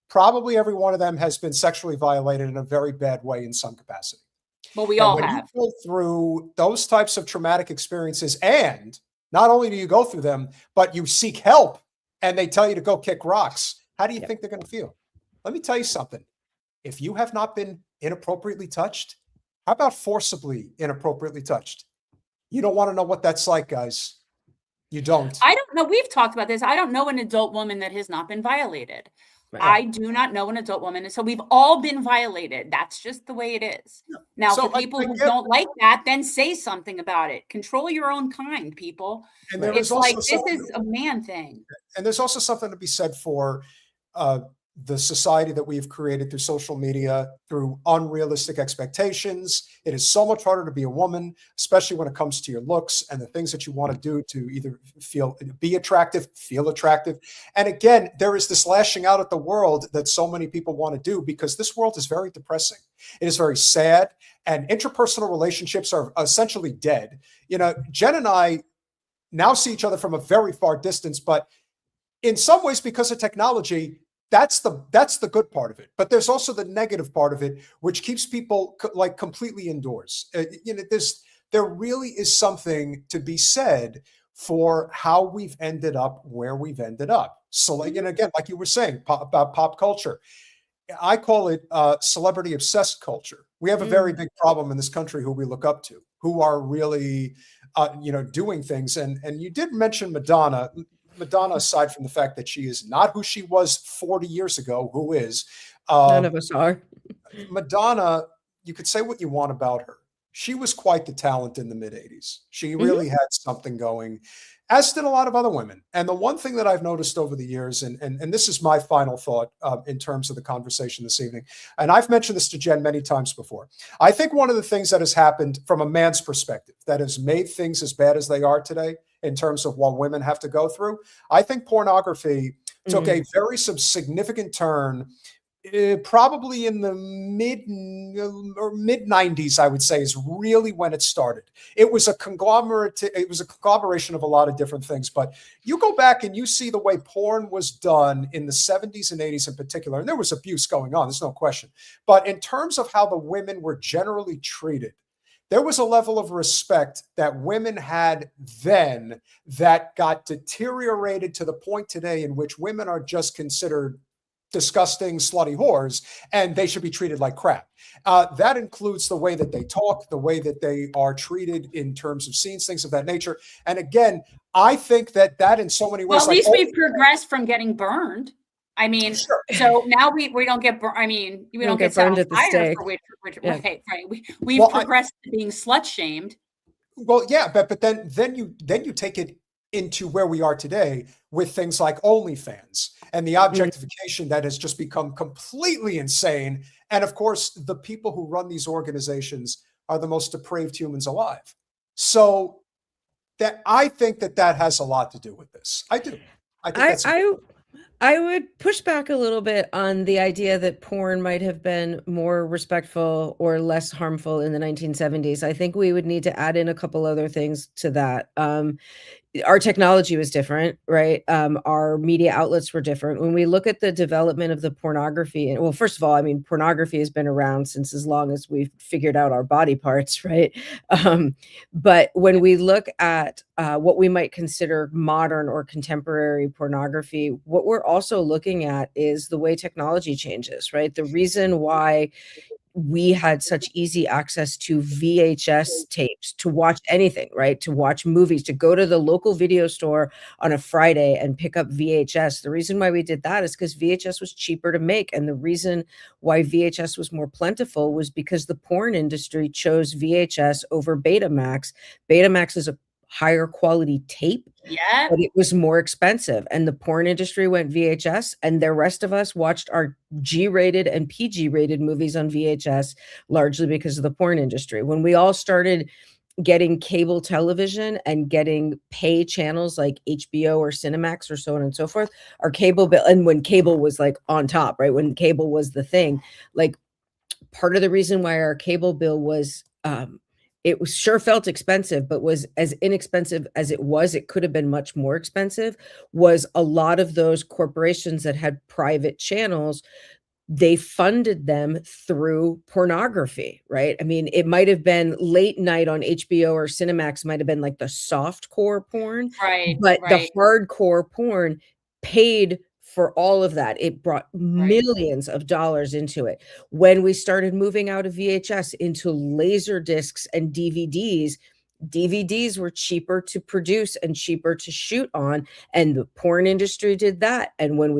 probably every one of them has been sexually violated in a very bad way in some capacity. Well, we all have. You go through those types of traumatic experiences, and not only do you go through them, but you seek help, and they tell you to go kick rocks. How do you think they're going to feel? Let me tell you something. If you have not been inappropriately touched, how about forcibly inappropriately touched? You don't want to know what that's like, guys. You don't. I don't know. We've talked about this. I don't know an adult woman that has not been violated. Right. I do not know an adult woman. And so we've all been violated. That's just the way it is. Now, for people who don't like that, then say something about it. Control your own kind, people. And it's like, this is a man thing. And there's also something to be said for the society that we've created through social media, through unrealistic expectations. It is so much harder to be a woman, especially when it comes to your looks and the things that you want to do to either be attractive, feel attractive. And again, there is this lashing out at the world that so many people want to do, because this world is very depressing. It is very sad, and interpersonal relationships are essentially dead. Jen and I now see each other from a very far distance, but in some ways, because of technology, that's the good part of it. But there's also the negative part of it, which keeps people like completely indoors. There really is something to be said for how we've ended up where we've ended up. So, again, like you were saying about pop culture, I call it celebrity obsessed culture. We have a very big problem in this country who we look up to, who are really, doing things. And you did mention Madonna. Madonna, aside from the fact that she is not who she was 40 years ago, who is? None of us are. Madonna, you could say what you want about her. She was quite the talent in the mid-'80s. She really had something going, as did a lot of other women. And the one thing that I've noticed over the years, and this is my final thought in terms of the conversation this evening, and I've mentioned this to Jen many times before. I think one of the things that has happened from a man's perspective that has made things as bad as they are today, in terms of what women have to go through, I think pornography took a very significant turn probably in the mid 90s, I would say, is really when it started. It was a conglomerate. It was a conglomeration of a lot of different things. But you go back and you see the way porn was done in the 70s and 80s in particular, and there was abuse going on. There's no question. But in terms of how the women were generally treated, there was a level of respect that women had then that got deteriorated to the point today in which women are just considered disgusting, slutty whores, and they should be treated like crap. That includes the way that they talk, the way that they are treated in terms of scenes, things of that nature. And again, I think that in so many ways, well, at least we've progressed from getting burned. I mean, Sure. so now we don't get burned. I mean, we don't get set burned on at the fire stake. for which Yeah. right. We've progressed to being slut shamed. Well, yeah, but then you take it into where we are today with things like OnlyFans and the objectification that has just become completely insane. And of course, the people who run these organizations are the most depraved humans alive. So that I think that has a lot to do with this. I do. I think that's I would push back a little bit on the idea that porn might have been more respectful or less harmful in the 1970s. I think we would need to add in a couple other things to that. Our technology was different, right? Our media outlets were different. When we look at the development of the pornography, well, first of all, I mean, pornography has been around since as long as we've figured out our body parts, right? But when we look at what we might consider modern or contemporary pornography, what we're also looking at is the way technology changes, right? The reason why we had such easy access to VHS tapes to watch anything, right? To watch movies, to go to the local video store on a Friday and pick up VHS. The reason why we did that is because VHS was cheaper to make. And the reason why VHS was more plentiful was because the porn industry chose VHS over Betamax. Betamax is a higher quality tape, but it was more expensive. And the porn industry went VHS, and the rest of us watched our G-rated and PG-rated movies on VHS, largely because of the porn industry. When we all started getting cable television and getting pay channels like HBO or Cinemax or so on and so forth, our cable bill, and when cable was like on top, right? When cable was the thing, like part of the reason why our cable bill was, it was sure felt expensive, but was as inexpensive as it was. It could have been much more expensive. Was a lot of those corporations that had private channels, they funded them through pornography, right? I mean, it might have been late night on HBO or Cinemax, might have been like the soft core porn, but the hardcore porn paid for all of that. It brought millions of dollars into it. When we started moving out of VHS into laser discs and DVDs were cheaper to produce and cheaper to shoot on, and the porn industry did that. And when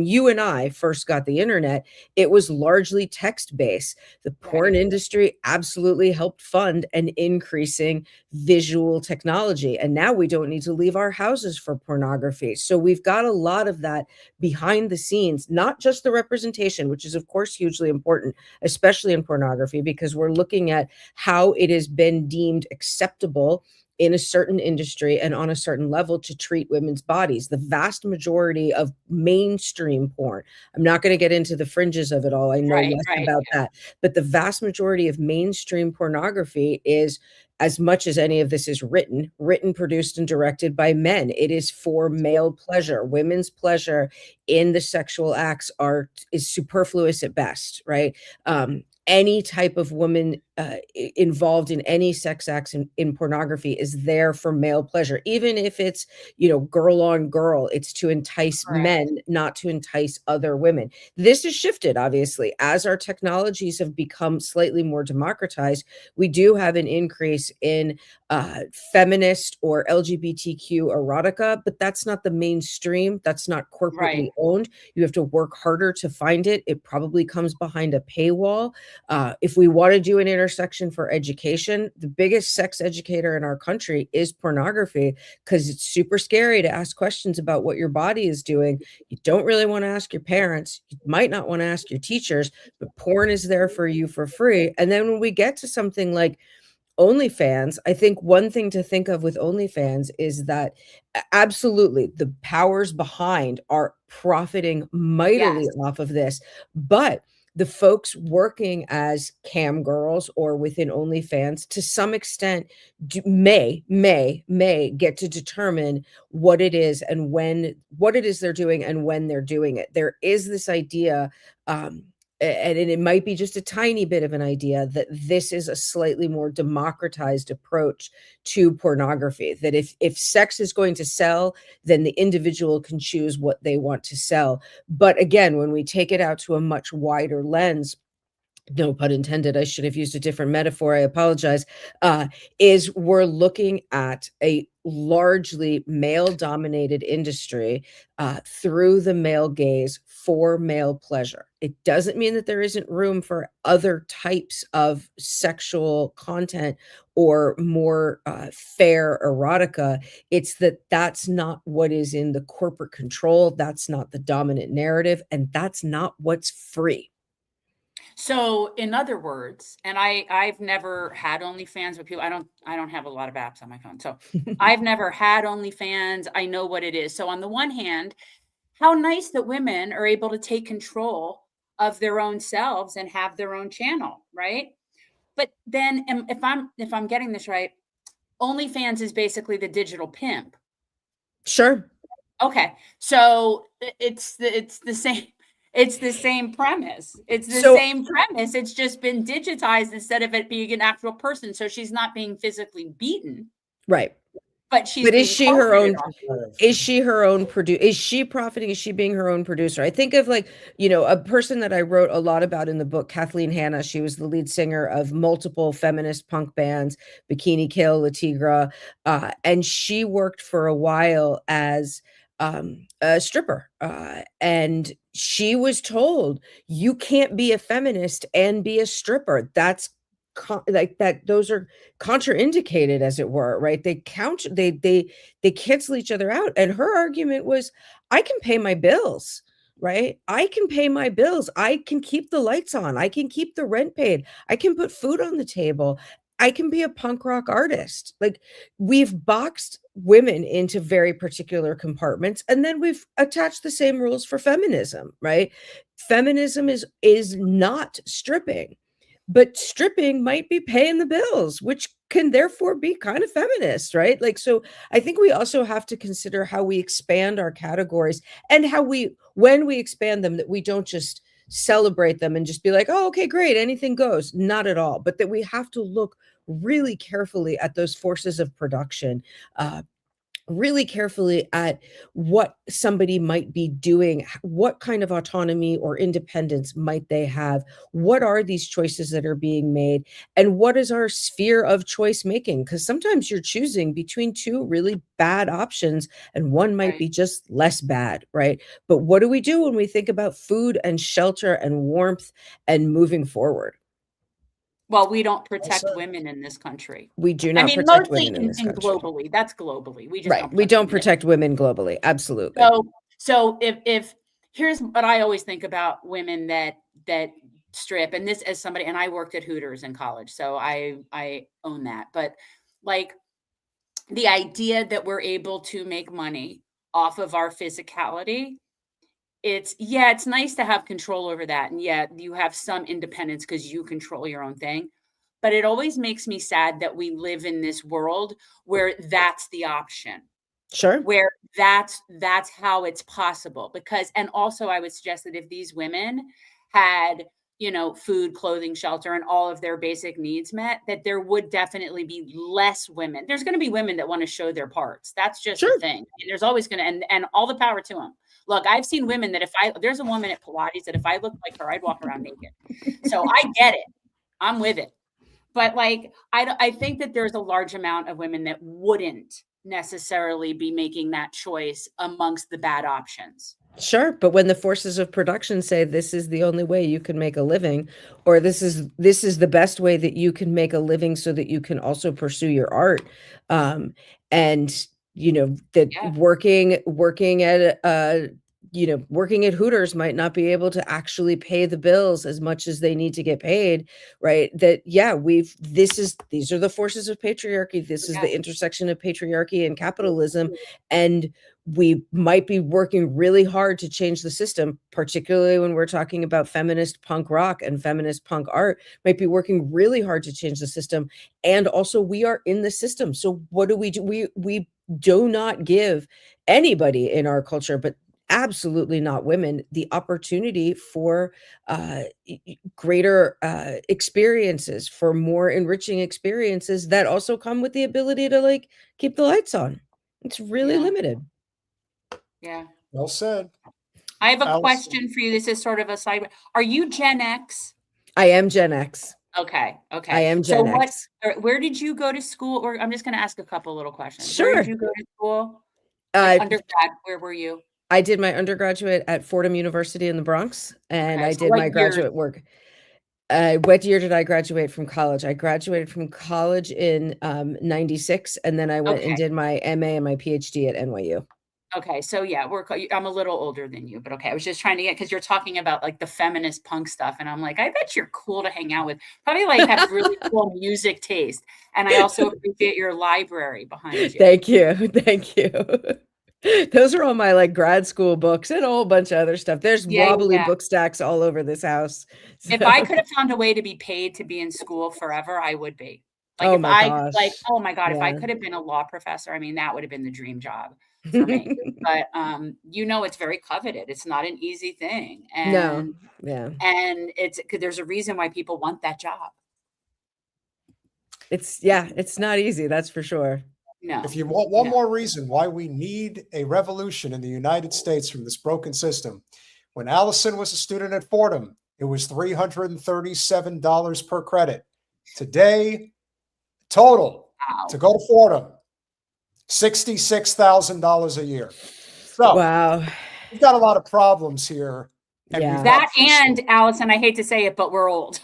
you and I first got the internet, it was largely text-based. The porn industry absolutely helped fund an increasing visual technology. And now we don't need to leave our houses for pornography. So we've got a lot of that behind the scenes, not just the representation, which is of course hugely important, especially in pornography, because we're looking at how it has been deemed acceptable in a certain industry and on a certain level to treat women's bodies. The vast majority of mainstream porn, I'm not going to get into the fringes of it all, I know less about that, but the vast majority of mainstream pornography is, as much as any of this is written, produced, and directed by men. It is for male pleasure. Women's pleasure in the sexual acts is superfluous at best, right? Any type of woman involved in any sex acts in pornography is there for male pleasure, even if it's, girl on girl. It's to entice men, not to entice other women. This has shifted, obviously, as our technologies have become slightly more democratized. We do have an increase in feminist or LGBTQ erotica, but that's not the mainstream. That's not corporately owned. You have to work harder to find it. It probably comes behind a paywall. If we want to do an intersection for education, the biggest sex educator in our country is pornography, because it's super scary to ask questions about what your body is doing. You don't really want to ask your parents. You might not want to ask your teachers, but porn is there for you for free. And then when we get to something like OnlyFans, I think one thing to think of with OnlyFans is that absolutely the powers behind are profiting mightily Yes. off of this, but the folks working as cam girls or within OnlyFans to some extent may get to determine what it is and what it is they're doing and when they're doing it. There is this idea, and it might be just a tiny bit of an idea, that this is a slightly more democratized approach to pornography, that if sex is going to sell, then the individual can choose what they want to sell. But again, when we take it out to a much wider lens, no pun intended, I should have used a different metaphor, I apologize, is we're looking at a largely male-dominated industry through the male gaze for male pleasure. It doesn't mean that there isn't room for other types of sexual content or more fair erotica. It's that that's not what is in the corporate control, that's not the dominant narrative, and that's not what's free. So in other words, and I've never had OnlyFans, but I don't have a lot of apps on my phone. So I've never had OnlyFans. I know what it is. So on the one hand, how nice that women are able to take control of their own selves and have their own channel, right? But then if I'm getting this right, OnlyFans is basically the digital pimp. Sure. Okay. So it's the same. It's the same premise. It's the same premise. It's just been digitized instead of it being an actual person. So she's not being physically beaten. Right. But she's But is she her own producer? Is she profiting? Is she being her own producer? I think of, like, a person that I wrote a lot about in the book, Kathleen Hanna. She was the lead singer of multiple feminist punk bands, Bikini Kill, La Tigra, and she worked for a while as a stripper, and she was told, you can't be a feminist and be a stripper. That's like that. Those are contraindicated, as it were, right? They cancel each other out. And her argument was, I can pay my bills, right? I can pay my bills. I can keep the lights on. I can keep the rent paid. I can put food on the table. I can be a punk rock artist. Like, we've boxed women into very particular compartments, and then we've attached the same rules for feminism, right? Feminism is not stripping, but stripping might be paying the bills, which can therefore be kind of feminist, right? Like, so I think we also have to consider how we expand our categories, and how when we expand them, that we don't just celebrate them and just be like, oh, okay, great, anything goes. Not at all. But that we have to look really carefully at those forces of production, really carefully at what somebody might be doing, what kind of autonomy or independence might they have, what are these choices that are being made, and what is our sphere of choice making? Because sometimes you're choosing between two really bad options, and one might be just less bad, right? But what do we do when we think about food and shelter and warmth and moving forward? Well, we don't protect women in this country. We do I not mean, protect mostly women in this country. globally. That's globally. We just Right. We don't protect women globally. Absolutely. So if here's what I always think about women that strip, and this as somebody, and I worked at Hooters in college, so I own that. But like, the idea that we're able to make money off of our physicality, it's nice to have control over that. And you have some independence because you control your own thing. But it always makes me sad that we live in this world where that's the option. Sure. Where that's how it's possible. Because, and also I would suggest that if these women had, food, clothing, shelter, and all of their basic needs met, that there would definitely be less women. There's going to be women that want to show their parts. That's just the thing. I mean, there's always going to, and all the power to them. Look, I've seen women that there's a woman at Pilates that if I looked like her, I'd walk around naked. So I get it. I'm with it. But like, I think that there's a large amount of women that wouldn't necessarily be making that choice amongst the bad options. Sure. But when the forces of production say this is the only way you can make a living, or this is the best way that you can make a living so that you can also pursue your art, and working at working at Hooters might not be able to actually pay the bills as much as they need to get paid, right? That, yeah, these are the forces of patriarchy. This is the intersection of patriarchy and capitalism. And we might be working really hard to change the system, particularly when we're talking about feminist punk rock and feminist punk art, might be working really hard to change the system. And also we are in the system. So what do? We do not give anybody in our culture, but absolutely not women, the opportunity for greater experiences, for more enriching experiences that also come with the ability to like keep the lights on. It's really limited. Yeah. Well said. I have a Allison. question for you. This is sort of a side. Are you Gen X? I am Gen X. Okay. Okay. I am Gen X. Where did you go to school? Or I'm just going to ask a couple little questions. Sure. Where did you go to school? Like undergrad, where were you? I did my undergraduate at Fordham University in the Bronx, and Okay, I so did what my year? graduate work. What year did I graduate from college? I graduated from college in 96, and then I went and Okay. did my MA and my PhD at NYU. Okay, so yeah, I'm a little older than you, but okay. I was just trying to get, because you're talking about like the feminist punk stuff, and I'm like, I bet you're cool to hang out with. Probably like have really cool music taste, and I also appreciate your library behind you. Thank you, thank you. Those are all my like grad school books and a whole bunch of other stuff. There's wobbly book stacks all over this house. If I could have found a way to be paid to be in school forever, I would be. Like Oh if my I gosh. like, oh my God, if I Yeah. could have been a law professor, I mean, that would have been the dream job for me. But it's very coveted. It's not an easy thing. And No, yeah. and there's a reason why people want that job. It's not easy, that's for sure. No. If you want one more reason why we need a revolution in the United States from this broken system, when Allison was a student at Fordham, it was $337 per credit. Today, total to go to Fordham, $66,000 a year. So wow, we've got a lot of problems here. Yeah. That and Allison, I hate to say it, but we're old.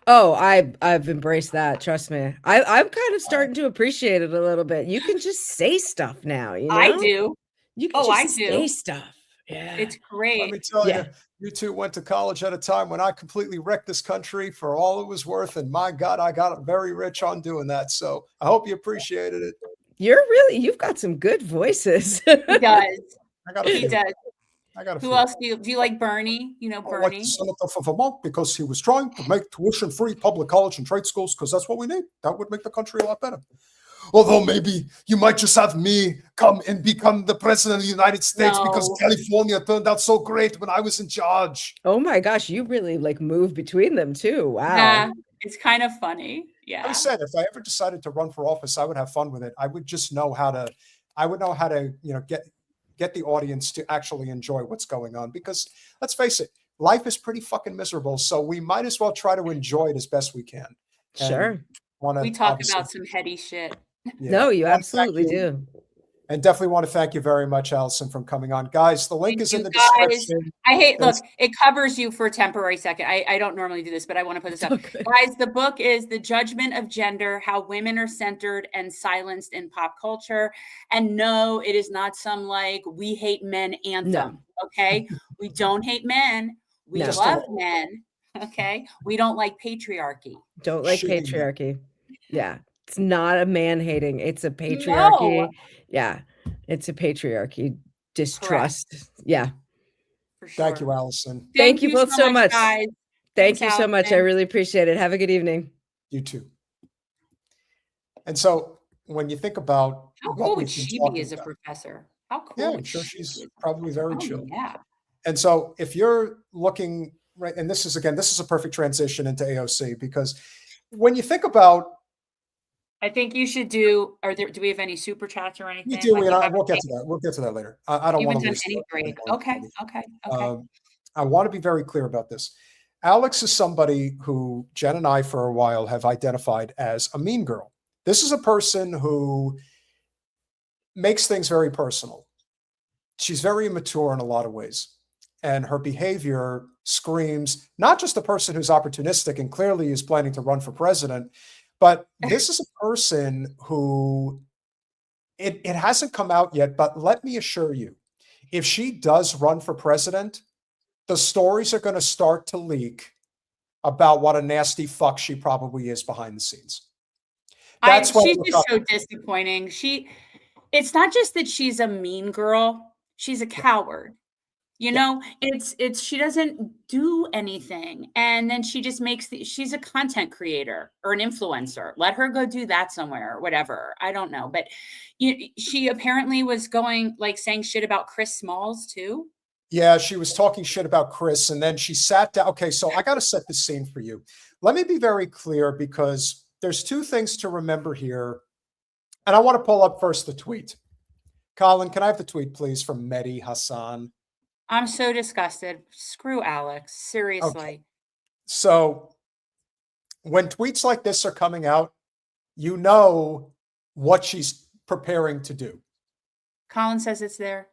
Oh, I've embraced that. Trust me. I'm kind of starting to appreciate it a little bit. You can just say stuff now. You know? I do. You can I just do. say stuff. Yeah. It's great. Let me tell you, you two went to college at a time when I completely wrecked this country for all it was worth. And my God, I got very rich on doing that. So I hope you appreciated it. You've got some good voices. He does. He does. I Who else do you like? Bernie? You know Bernie? I like the Senator for Vermont because he was trying to make tuition-free public college and trade schools because that's what we need. That would make the country a lot better. Although maybe you might just have me come and become the president of the United States because California turned out so great when I was in charge. Oh my gosh, you really like move between them too. Wow. Yeah, it's kind of funny. Yeah. I said if I ever decided to run for office, I would have fun with it. I would just know how to. I would know how to, get the audience to actually enjoy what's going on. Because let's face it, life is pretty fucking miserable. So we might as well try to enjoy it as best we can. Sure. We talk about some heady shit. Yeah. No, you absolutely do. And definitely want to thank you very much, Allison, for coming on. Guys, the link is in the description. Look, it covers you for a temporary second. I don't normally do this, but I want to put this up. Okay. Guys, the book is The Judgment of Gender, How Women Are Centered and Silenced in Pop Culture. And no, it is not some like we hate men anthem. No. Okay. We don't hate men. We love men. Okay. We don't like patriarchy. Don't like patriarchy. Yeah. It's not a man hating. It's a patriarchy. No. Yeah. It's a patriarchy. Distrust. Correct. Yeah. For sure. Thank you, Allison. Thank you both so much. Guys. Thank you so much. I really appreciate it. Have a good evening. You too. And so when you think about how cool would she be as a professor? How cool? Yeah, I'm sure she's probably very chill. Yeah. And so if you're looking right, and this is a perfect transition into AOC, because when you think about, I think you should do. Do we have any super chats or anything? You do. We'll get to that. We'll get to that later. I don't want to lose any break. Okay. I want to be very clear about this. Alex is somebody who Jen and I, for a while, have identified as a mean girl. This is a person who makes things very personal. She's very immature in a lot of ways, and her behavior screams not just a person who's opportunistic and clearly is planning to run for president. But this is a person who, it hasn't come out yet, but let me assure you, If she does run for president, the stories are going to start to leak about what a nasty fuck she probably is behind the scenes. That's what She's just so disappointing. It's not just that she's a mean girl, she's a coward. You know, it's she doesn't do anything. And then she just she's a content creator or an influencer. Let her go do that somewhere or whatever. I don't know. But she apparently was going like saying shit about Chris Smalls too. Yeah, she was talking shit about Chris, and then she sat down. Okay, so I got to set the scene for you. Let me be very clear, because there's two things to remember here. And I want to pull up first the tweet. Colin, can I have the tweet, please, from Mehdi Hassan? I'm so disgusted. Screw Alex. Seriously. Okay. So when tweets like this are coming out, you know what she's preparing to do. Colin says it's there.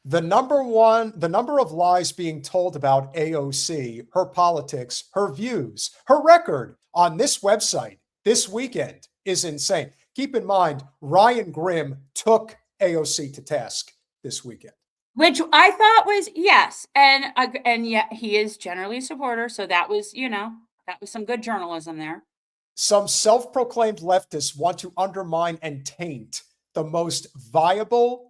The number of lies being told about AOC, her politics, her views, her record on this website this weekend is insane. Keep in mind, Ryan Grimm took AOC to task this weekend. Which I thought was, yes. And yet he is generally a supporter. So that was, that was some good journalism there. Some self-proclaimed leftists want to undermine and taint the most viable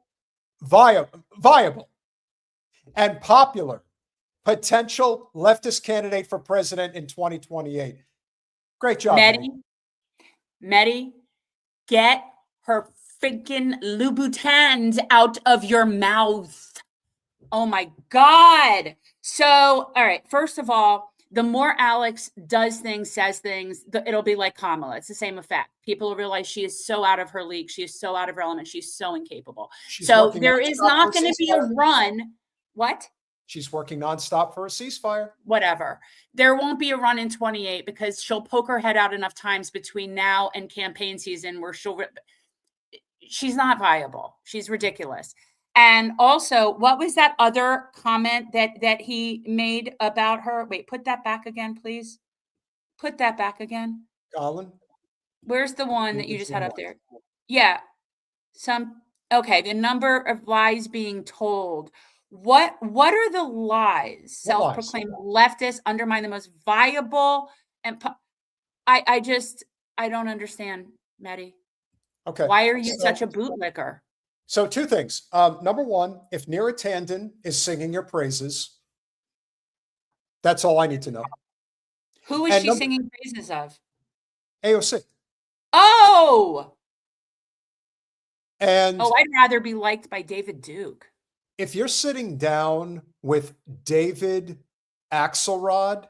and popular potential leftist candidate for president in 2028. Great job. Mehdi, get her freaking Louboutins out of your mouth. Oh my God. So, all right. First of all, the more Alex does things, says things, it'll be like Kamala. It's the same effect. People will realize she is so out of her league. She is so out of her element. She's so incapable. So there is not going to be a run. What? She's working nonstop for a ceasefire. Whatever. There won't be a run in 28 because she'll poke her head out enough times between now and campaign season where she's not viable. She's ridiculous. And also, what was that other comment that he made about her? Wait, put that back again, please. Put that back again. Colin? Where's the one that you just had up there? Yeah. Okay, the number of lies being told. What are the lies? Self-proclaimed leftists undermine the most viable and I don't understand, Mehdi. Okay. Why are you such a bootlicker? So two things. Number one, if Neera Tanden is singing your praises, that's all I need to know. Who is she singing praises of? AOC. Oh! And I'd rather be liked by David Duke. If you're sitting down with David Axelrod,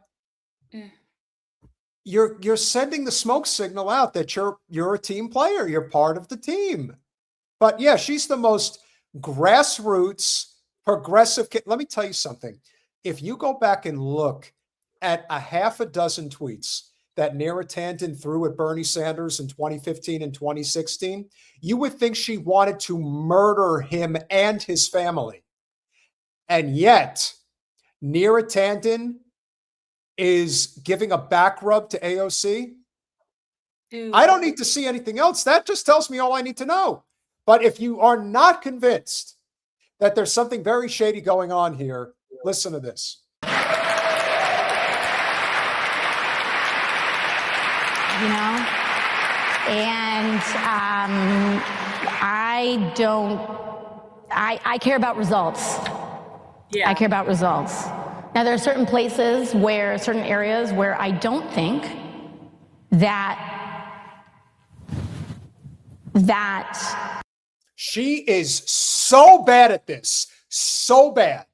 you're sending the smoke signal out that you're a team player. You're part of the team. But yeah, she's the most grassroots, progressive kid. Let me tell you something. If you go back and look at a half a dozen tweets that Neera Tanden threw at Bernie Sanders in 2015 and 2016, you would think she wanted to murder him and his family. And yet, Neera Tanden is giving a back rub to AOC. Dude. I don't need to see anything else. That just tells me all I need to know. But if you are not convinced that there's something very shady going on here, listen to this. And I care about results. Yeah. I care about results. Now, there are certain certain areas where I don't think that she is so bad at this. So bad.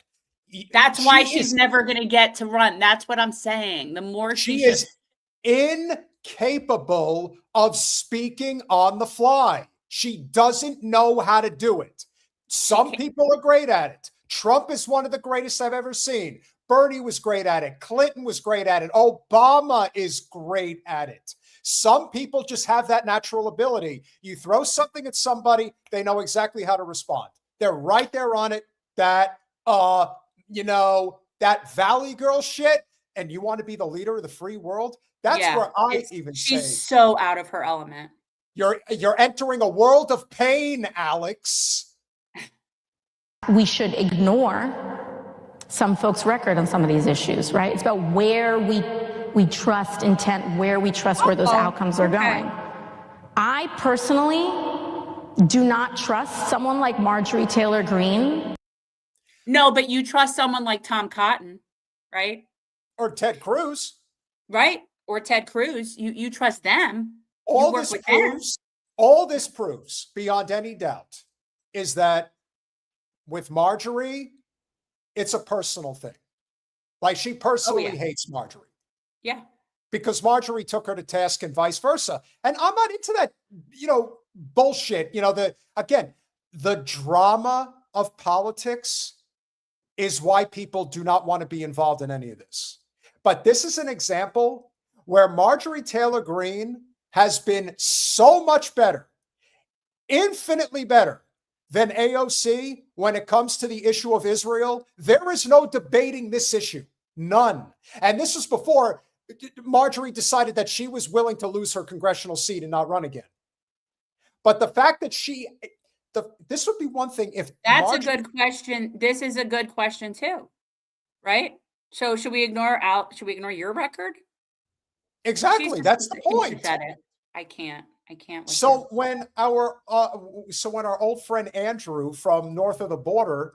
That's why she's never going to get to run. That's what I'm saying. The more she is incapable of speaking on the fly. She doesn't know how to do it. Some people are great at it. Trump is one of the greatest I've ever seen. Bernie was great at it. Clinton was great at it. Obama is great at it. Some people just have that natural ability. You throw something at somebody, they know exactly how to respond. They're right there on it. That, that Valley Girl shit, and you want to be the leader of the free world? That's where she's so out of her element. You're entering a world of pain, Alex. We should ignore some folks' record on some of these issues, right? It's about where we trust intent, where we trust where those outcomes are going. I personally do not trust someone like Marjorie Taylor Greene. No, but you trust someone like Tom Cotton, right? Or Ted Cruz. Right? Or Ted Cruz. You trust them. All this proves beyond any doubt is that with Marjorie, it's a personal thing. Like she personally hates Marjorie. Yeah. Because Marjorie took her to task and vice versa. And I'm not into that, bullshit. The drama of politics is why people do not want to be involved in any of this. But this is an example where Marjorie Taylor Greene has been so much better, infinitely better than AOC when it comes to the issue of Israel. There is no debating this issue. None. And this was before Marjorie decided that she was willing to lose her congressional seat and not run again. But the fact that this would be one thing if that's a good question. This is a good question too, right? So should we ignore your record? Exactly. That's the point. I can't. So when our old friend Andrew from north of the border,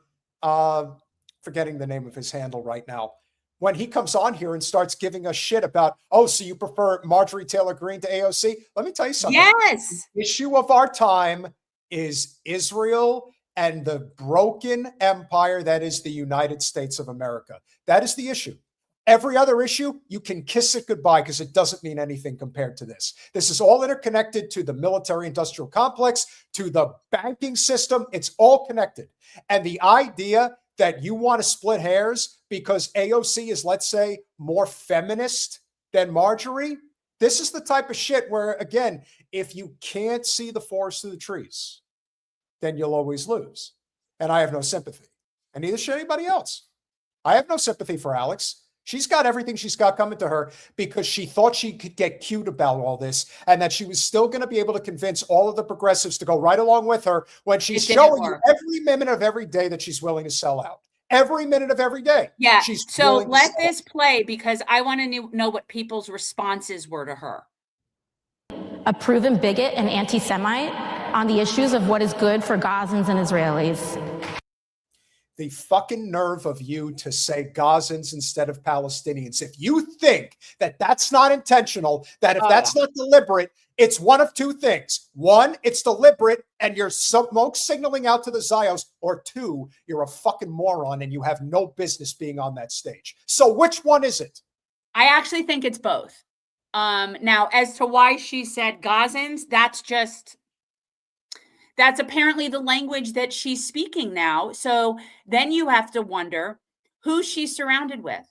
forgetting the name of his handle right now, when he comes on here and starts giving us shit about, so you prefer Marjorie Taylor Greene to AOC? Let me tell you something. Yes. The issue of our time is Israel and the broken empire that is the United States of America. That is the issue. Every other issue, you can kiss it goodbye because it doesn't mean anything compared to this. This is all interconnected to the military-industrial complex, to the banking system. It's all connected. And the idea that you want to split hairs because AOC is, let's say, more feminist than Marjorie, this is the type of shit where, again, if you can't see the forest through the trees, then you'll always lose. And I have no sympathy. And neither should anybody else. I have no sympathy for Alex. She's got everything she's got coming to her because she thought she could get cute about all this and that she was still going to be able to convince all of the progressives to go right along with her when she's showing you every minute of every day that she's willing to sell out. Every minute of every day. Yeah. So let this play because I want to know what people's responses were to her. A proven bigot and anti-Semite on the issues of what is good for Gazans and Israelis. The fucking nerve of you to say Gazans instead of Palestinians. If you think that that's not intentional, that if that's not deliberate, it's one of two things. One, it's deliberate and you're smoke signaling out to the Zios, or two, you're a fucking moron and you have no business being on that stage. So which one is it? I actually think it's both. Now, as to why she said Gazans, that's apparently the language that she's speaking now. So then you have to wonder who she's surrounded with.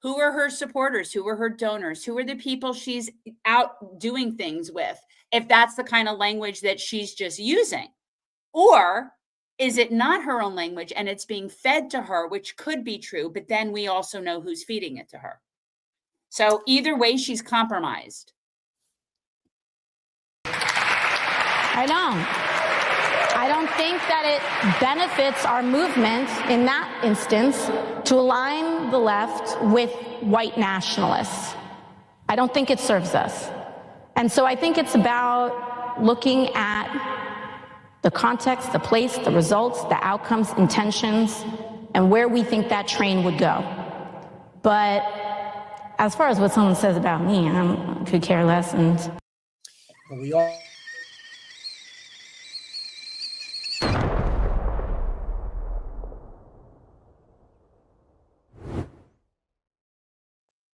Who are her supporters? Who are her donors? Who are the people she's out doing things with? If that's the kind of language that she's just using. Or is it not her own language and it's being fed to her, which could be true, but then we also know who's feeding it to her. So either way, she's compromised. I don't think that it benefits our movement in that instance to align the left with white nationalists. I don't think it serves us. And so I think it's about looking at the context, the place, the results, the outcomes, intentions, and where we think that train would go. But as far as what someone says about me, I could care less. And we all.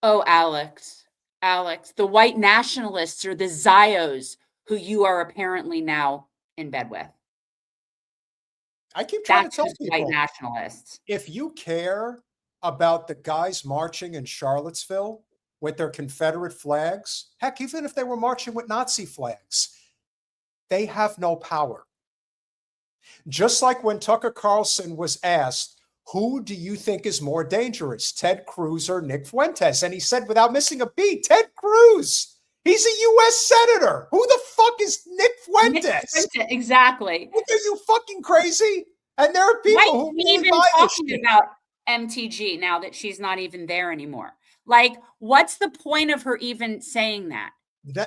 Oh, Alex, the white nationalists are the Zios who you are apparently now in bed with. I keep trying to tell people, white nationalists. If you care about the guys marching in Charlottesville with their Confederate flags, heck, even if they were marching with Nazi flags, they have no power. Just like when Tucker Carlson was asked, who do you think is more dangerous, Ted Cruz or Nick Fuentes? And he said, without missing a beat, Ted Cruz. He's a U.S. senator. Who the fuck is Nick Fuentes? Exactly. Are you fucking crazy? And there are Why people is who he really even buy this talking shit. about MTG now that she's not even there anymore? Like, what's the point of her even saying that?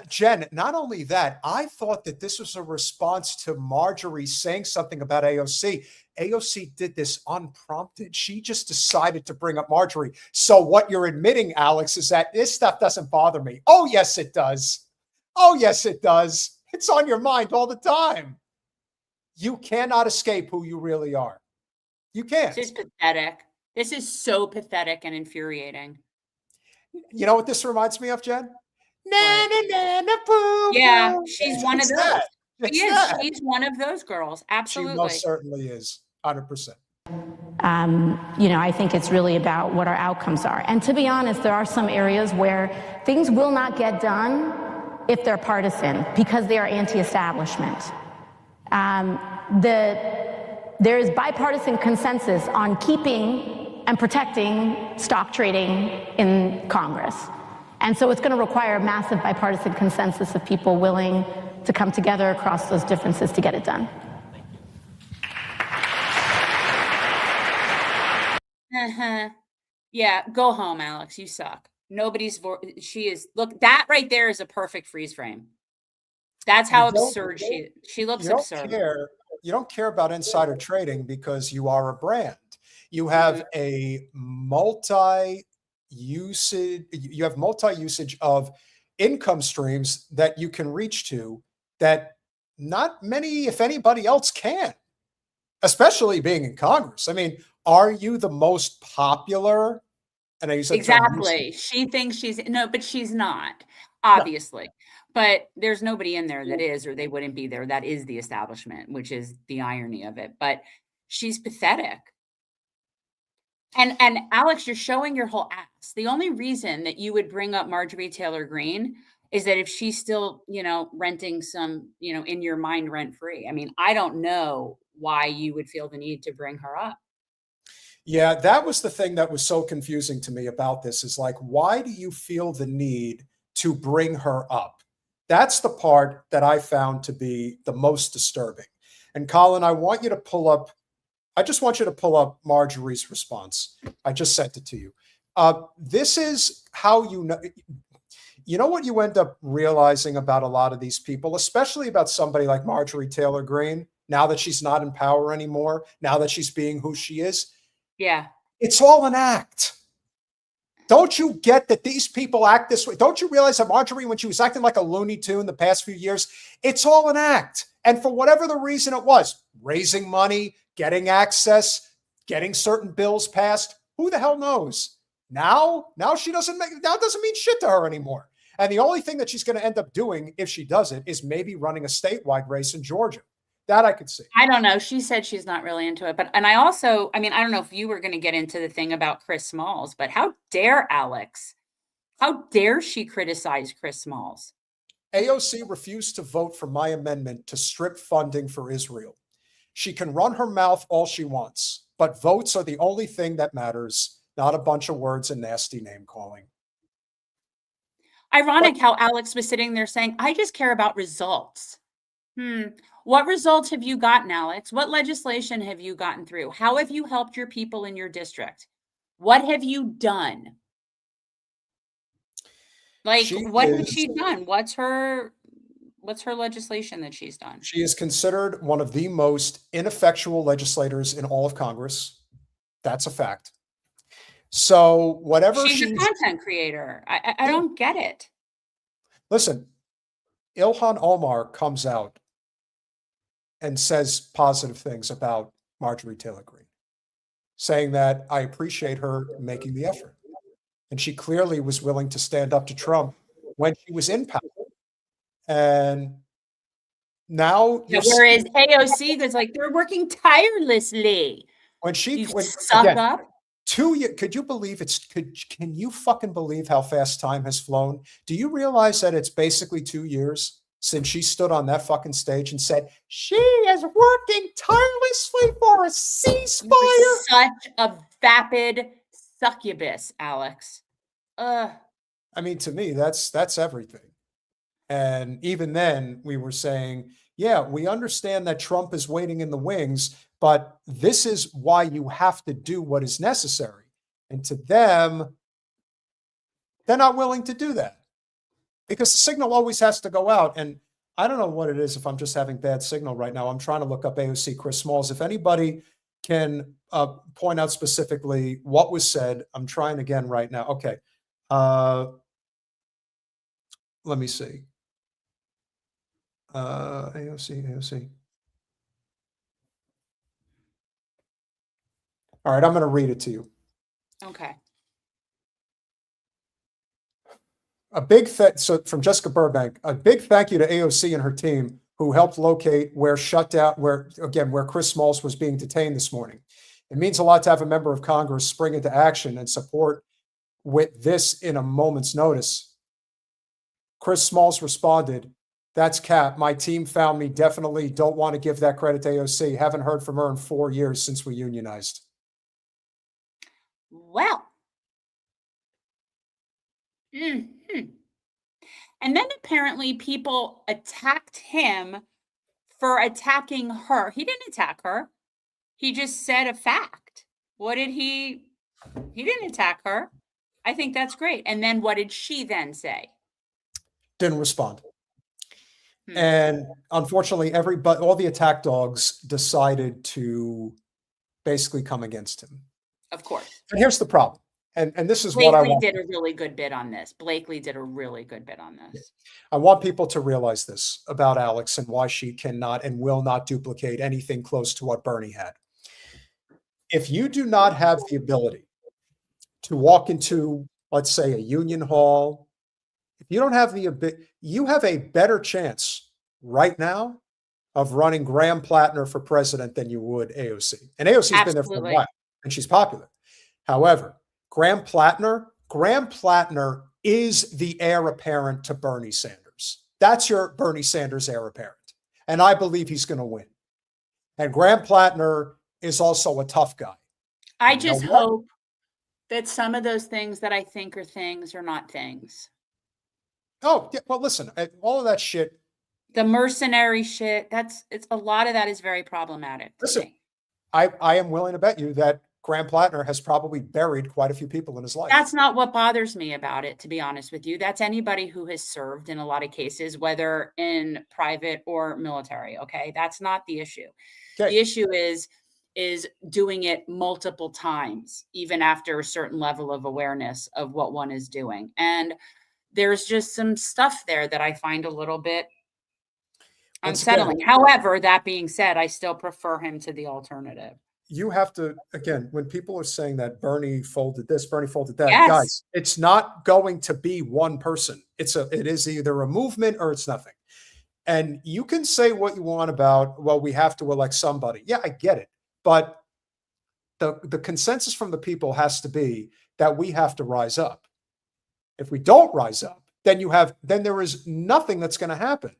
Jen, not only that, I thought that this was a response to Marjorie saying something about AOC. AOC did this unprompted. She just decided to bring up Marjorie. So what you're admitting, Alex, is that this stuff doesn't bother me. Oh, yes, it does. Oh, yes, it does. It's on your mind all the time. You cannot escape who you really are. You can't. This is pathetic. This is so pathetic and infuriating. You know what this reminds me of, Jen? Na, na, na, na, boo, Yeah, boo. she's one of It's those. that. She It's is. that. She's one of those girls. She Absolutely. most certainly is. 100%. I think it's really about what our outcomes are. And to be honest, there are some areas where things will not get done if they're partisan because they are anti-establishment. There is bipartisan consensus on keeping and protecting stock trading in Congress. And so it's going to require massive bipartisan consensus of people willing to come together across those differences to get it done. Yeah, go home, Alex. You suck. Nobody's she is. Look, that right there is a perfect freeze frame. That's how absurd she looks absurd. You don't care about insider trading because you are a brand. You have a multi-usage of income streams that you can reach to that not many, if anybody else can, especially being in Congress. I mean, are you the most popular? And I use that term Exactly. She thinks but she's not, obviously. No. But there's nobody in there that is, or they wouldn't be there. That is the establishment, which is the irony of it. But she's pathetic. And Alex, you're showing your whole ass. The only reason that you would bring up Marjorie Taylor Greene is that if she's still, renting some, in your mind rent free. I mean, I don't know why you would feel the need to bring her up. Yeah, that was the thing that was so confusing to me about this is like, why do you feel the need to bring her up? That's the part that I found to be the most disturbing. And Colin, I just want you to pull up Marjorie's response. I just sent it to you. This is how you know what you end up realizing about a lot of these people, especially about somebody like Marjorie Taylor Greene, now that she's not in power anymore, now that she's being who she is. Yeah. It's all an act. Don't you get that these people act this way? Don't you realize that Marjorie, when she was acting like a Looney Tune the past few years, it's all an act. And for whatever the reason it was, raising money, getting access, getting certain bills passed, who the hell knows? Now doesn't mean shit to her anymore. And the only thing that she's going to end up doing, if she does it, is maybe running a statewide race in Georgia. That I could see. I don't know. She said she's not really into it. I don't know if you were going to get into the thing about Chris Smalls, but how dare Alex? How dare she criticize Chris Smalls? AOC refused to vote for my amendment to strip funding for Israel. She can run her mouth all she wants, but votes are the only thing that matters, not a bunch of words and nasty name calling. Ironic how Alex was sitting there saying, I just care about results. What results have you gotten, Alex? What legislation have you gotten through? How have you helped your people in your district? What have you done? Like, what has she done? What's her legislation that she's done? She is considered one of the most ineffectual legislators in all of Congress. That's a fact. So whatever she's a content creator. I don't get it. Listen, Ilhan Omar comes out and says positive things about Marjorie Taylor Greene, saying that I appreciate her making the effort. And she clearly was willing to stand up to Trump when she was in power. And now whereas AOC is like, they're working tirelessly. Suck up. 2 years, could you believe can you fucking believe how fast time has flown? Do you realize that it's basically 2 years since she stood on that fucking stage and said, she is working tirelessly for a ceasefire? You're such a vapid succubus, Alex. I mean, to me, that's everything. And even then we were saying, yeah, we understand that Trump is waiting in the wings, but this is why you have to do what is necessary. And to them, they're not willing to do that because the signal always has to go out. And I don't know what it is if I'm just having bad signal right now. I'm trying to look up AOC Chris Smalls. If anybody can point out specifically what was said, I'm trying again right now. Okay. Let me see. AOC. All right, I'm going to read it to you. Okay. So from Jessica Burbank, a big thank you to AOC and her team who helped locate where Chris Smalls was being detained this morning. It means a lot to have a member of Congress spring into action and support with this in a moment's notice. Chris Smalls responded, "That's cap. My team found me. Definitely don't want to give that credit to AOC. Haven't heard from her in 4 years since we unionized." Well. And then apparently people attacked him for attacking her. He didn't attack her. He just said a fact. What did he didn't attack her. I think that's great. And then what did she then say? Didn't respond. And unfortunately, all the attack dogs decided to basically come against him. Of course. And here's the problem. And this is Blakely what I want. did a really good bit on this. Blakely did a really good bit on this. I want people to realize this about Alex and why she cannot and will not duplicate anything close to what Bernie had. If you do not have the ability to walk into, let's say, a union hall, if you don't have you have a better chance right now of running Graham Plattner for president than you would AOC. And AOC's been there for a while and she's popular. However, Graham Plattner is the heir apparent to Bernie Sanders. That's your Bernie Sanders heir apparent. And I believe he's going to win. And Graham Plattner is also a tough guy. I just hope that some of those things that I think are things are not things. Oh, yeah, well, listen, all of that shit. The mercenary shit, it's a lot of that is very problematic. Listen, I am willing to bet you that Graham Plattner has probably buried quite a few people in his life. That's not what bothers me about it, to be honest with you. That's anybody who has served in a lot of cases, whether in private or military. Okay. That's not the issue. Okay. The issue is doing it multiple times, even after a certain level of awareness of what one is doing. And there's just some stuff there that I find a little bit unsettling. However, that being said, I still prefer him to the alternative. You have to, again, when people are saying that Bernie folded this, Bernie folded that, yes. Guys, it's not going to be one person. It is either a movement or it's nothing. And you can say what you want about, well, we have to elect somebody. Yeah, I get it. But the consensus from the people has to be that we have to rise up. If we don't rise up, then there is nothing that's going to happen.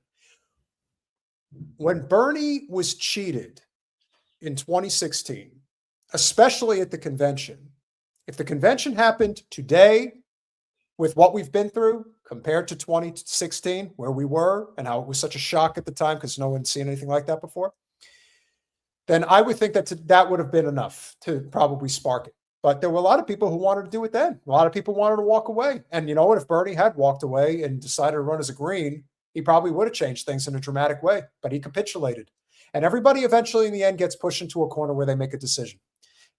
When Bernie was cheated in 2016, especially at the convention, if the convention happened today with what we've been through compared to 2016, where we were and how it was such a shock at the time because no one had seen anything like that before, then I would think that would have been enough to probably spark it. But there were a lot of people who wanted to do it then. A lot of people wanted to walk away. And you know what? If Bernie had walked away and decided to run as a Green, he probably would have changed things in a dramatic way. But he capitulated. And everybody eventually in the end gets pushed into a corner where they make a decision.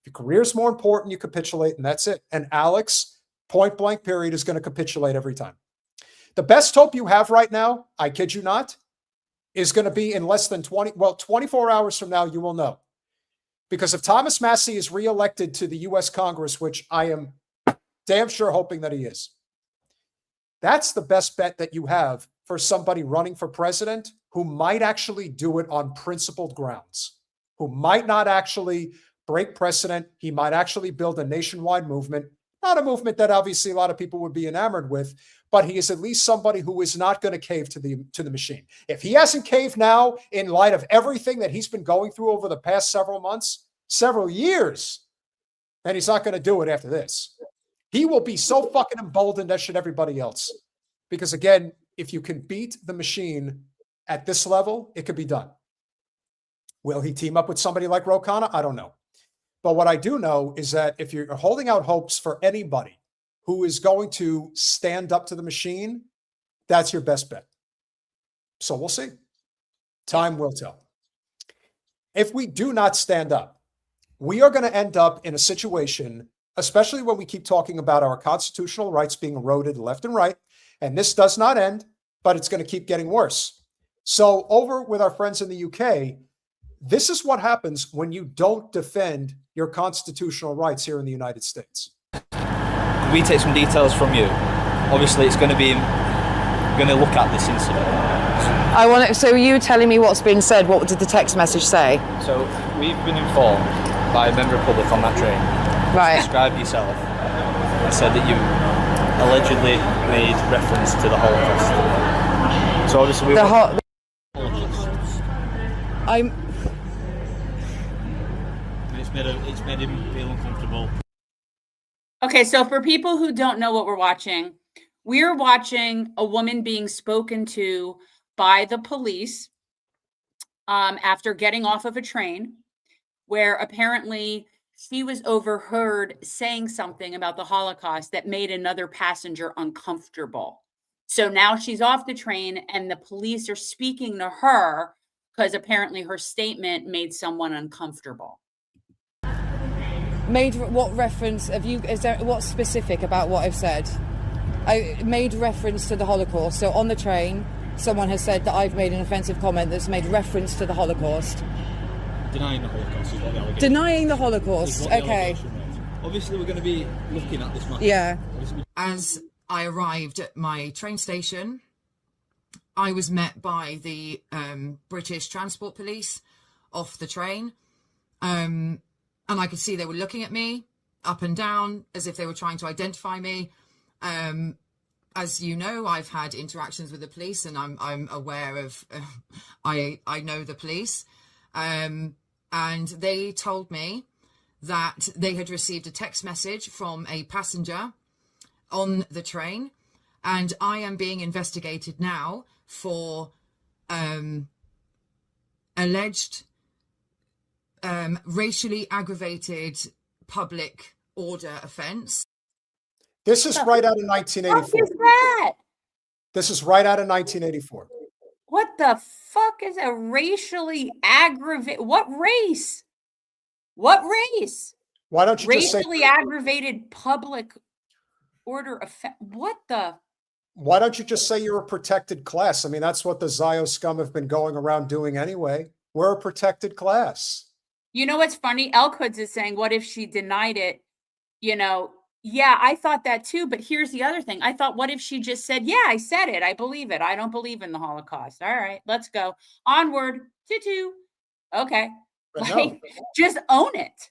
If your career's more important, you capitulate, and that's it. And Alex, point blank period, is going to capitulate every time. The best hope you have right now, I kid you not, is going to be in less than 24 hours from now, you will know. Because if Thomas Massie is reelected to the U.S. Congress, which I am damn sure hoping that he is, that's the best bet that you have for somebody running for president who might actually do it on principled grounds, who might not actually break precedent. He might actually build a nationwide movement, not a movement that obviously a lot of people would be enamored with, but he is at least somebody who is not going to cave to the machine. If he hasn't caved now in light of everything that he's been going through over the past several months, several years, then he's not going to do it after this. He will be so fucking emboldened, as should everybody else. Because again, if you can beat the machine, at this level, it could be done. Will he team up with somebody like Ro Khanna? I don't know. But what I do know is that if you're holding out hopes for anybody who is going to stand up to the machine, that's your best bet. So we'll see. Time will tell. If we do not stand up, we are going to end up in a situation, especially when we keep talking about our constitutional rights being eroded left and right, and this does not end, but it's going to keep getting worse. So over with our friends in the UK, this is what happens when you don't defend your constitutional rights here in the United States. Could we take some details from you? Obviously, it's going to be going to look at this incident. I want to, so you telling me what's been said? What did the text message say? So we've been informed by a member of public on that train. Right. Described yourself and said that you allegedly made reference to the Holocaust. So obviously it's made him feel uncomfortable. Okay, so for people who don't know what we're watching a woman being spoken to by the police after getting off of a train, where apparently she was overheard saying something about the Holocaust that made another passenger uncomfortable. So now she's off the train and the police are speaking to her because apparently her statement made someone uncomfortable. Made what reference have you? Is there what's specific about what I've said? I made reference to the Holocaust. So on the train, someone has said that I've made an offensive comment that's made reference to the Holocaust. Denying the Holocaust is what the allegation. Denying the Holocaust. Okay. Obviously, we're going to be looking at this matter. Yeah. As I arrived at my train station, I was met by the British Transport Police off the train. And I could see they were looking at me up and down as if they were trying to identify me. As you know, I've had interactions with the police and I'm aware of, I know the police. And they told me that they had received a text message from a passenger on the train. And I am being investigated now for alleged racially aggravated public order offense. This is right out of 1984. What is that? This is right out of 1984. What the fuck is a racially aggravated? What race? What race? Why don't you just say Racially aggravated public order offense? What the? Why don't you just say you're a protected class? I mean, that's what the Zio scum have been going around doing anyway. We're a protected class. You know what's funny? Elkhoods is saying, what if she denied it? You know, yeah, I thought that too. But here's the other thing. I thought, what if she just said, yeah, I said it. I believe it. I don't believe in the Holocaust. All right, let's go. Onward. Tutu. Okay. Like, just own it.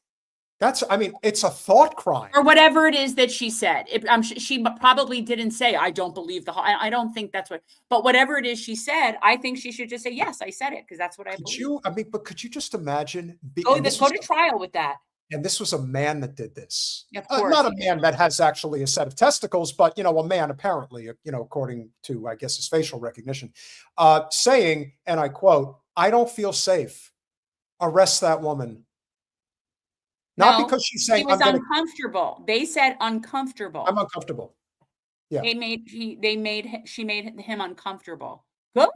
I mean, it's a thought crime. Or whatever it is that she said. She probably didn't say, I don't believe I don't think that's what, but whatever it is she said, I think she should just say, yes, I said it, because that's what I believe. But could you just imagine? Go to trial with that. And this was a man that did this. Of course. Not a man that has actually a set of testicles, but, a man apparently, according to, I guess, his facial recognition, saying, and I quote, I don't feel safe. Arrest that woman. Not because she's saying he was uncomfortable. They said uncomfortable. I'm uncomfortable. Yeah. She made him uncomfortable. Good.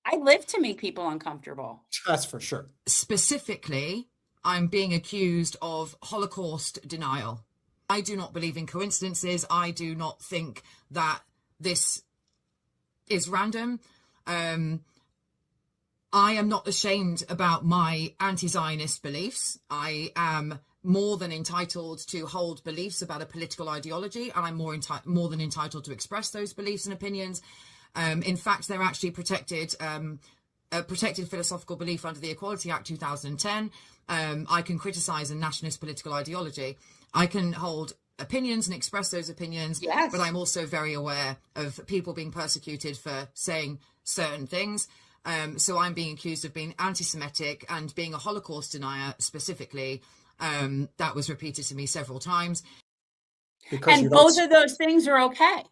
I live to make people uncomfortable. That's for sure. Specifically, I'm being accused of Holocaust denial. I do not believe in coincidences. I do not think that this is random. I am not ashamed about my anti-Zionist beliefs. I am more than entitled to hold beliefs about a political ideology, and I'm more than entitled to express those beliefs and opinions. In fact, they're actually protected, a protected philosophical belief under the Equality Act 2010. I can criticize a nationalist political ideology. I can hold opinions and express those opinions, yes. But I'm also very aware of people being persecuted for saying certain things. So I'm being accused of being anti-Semitic and being a Holocaust denier specifically. That was repeated to me several times. And both of those things are okay.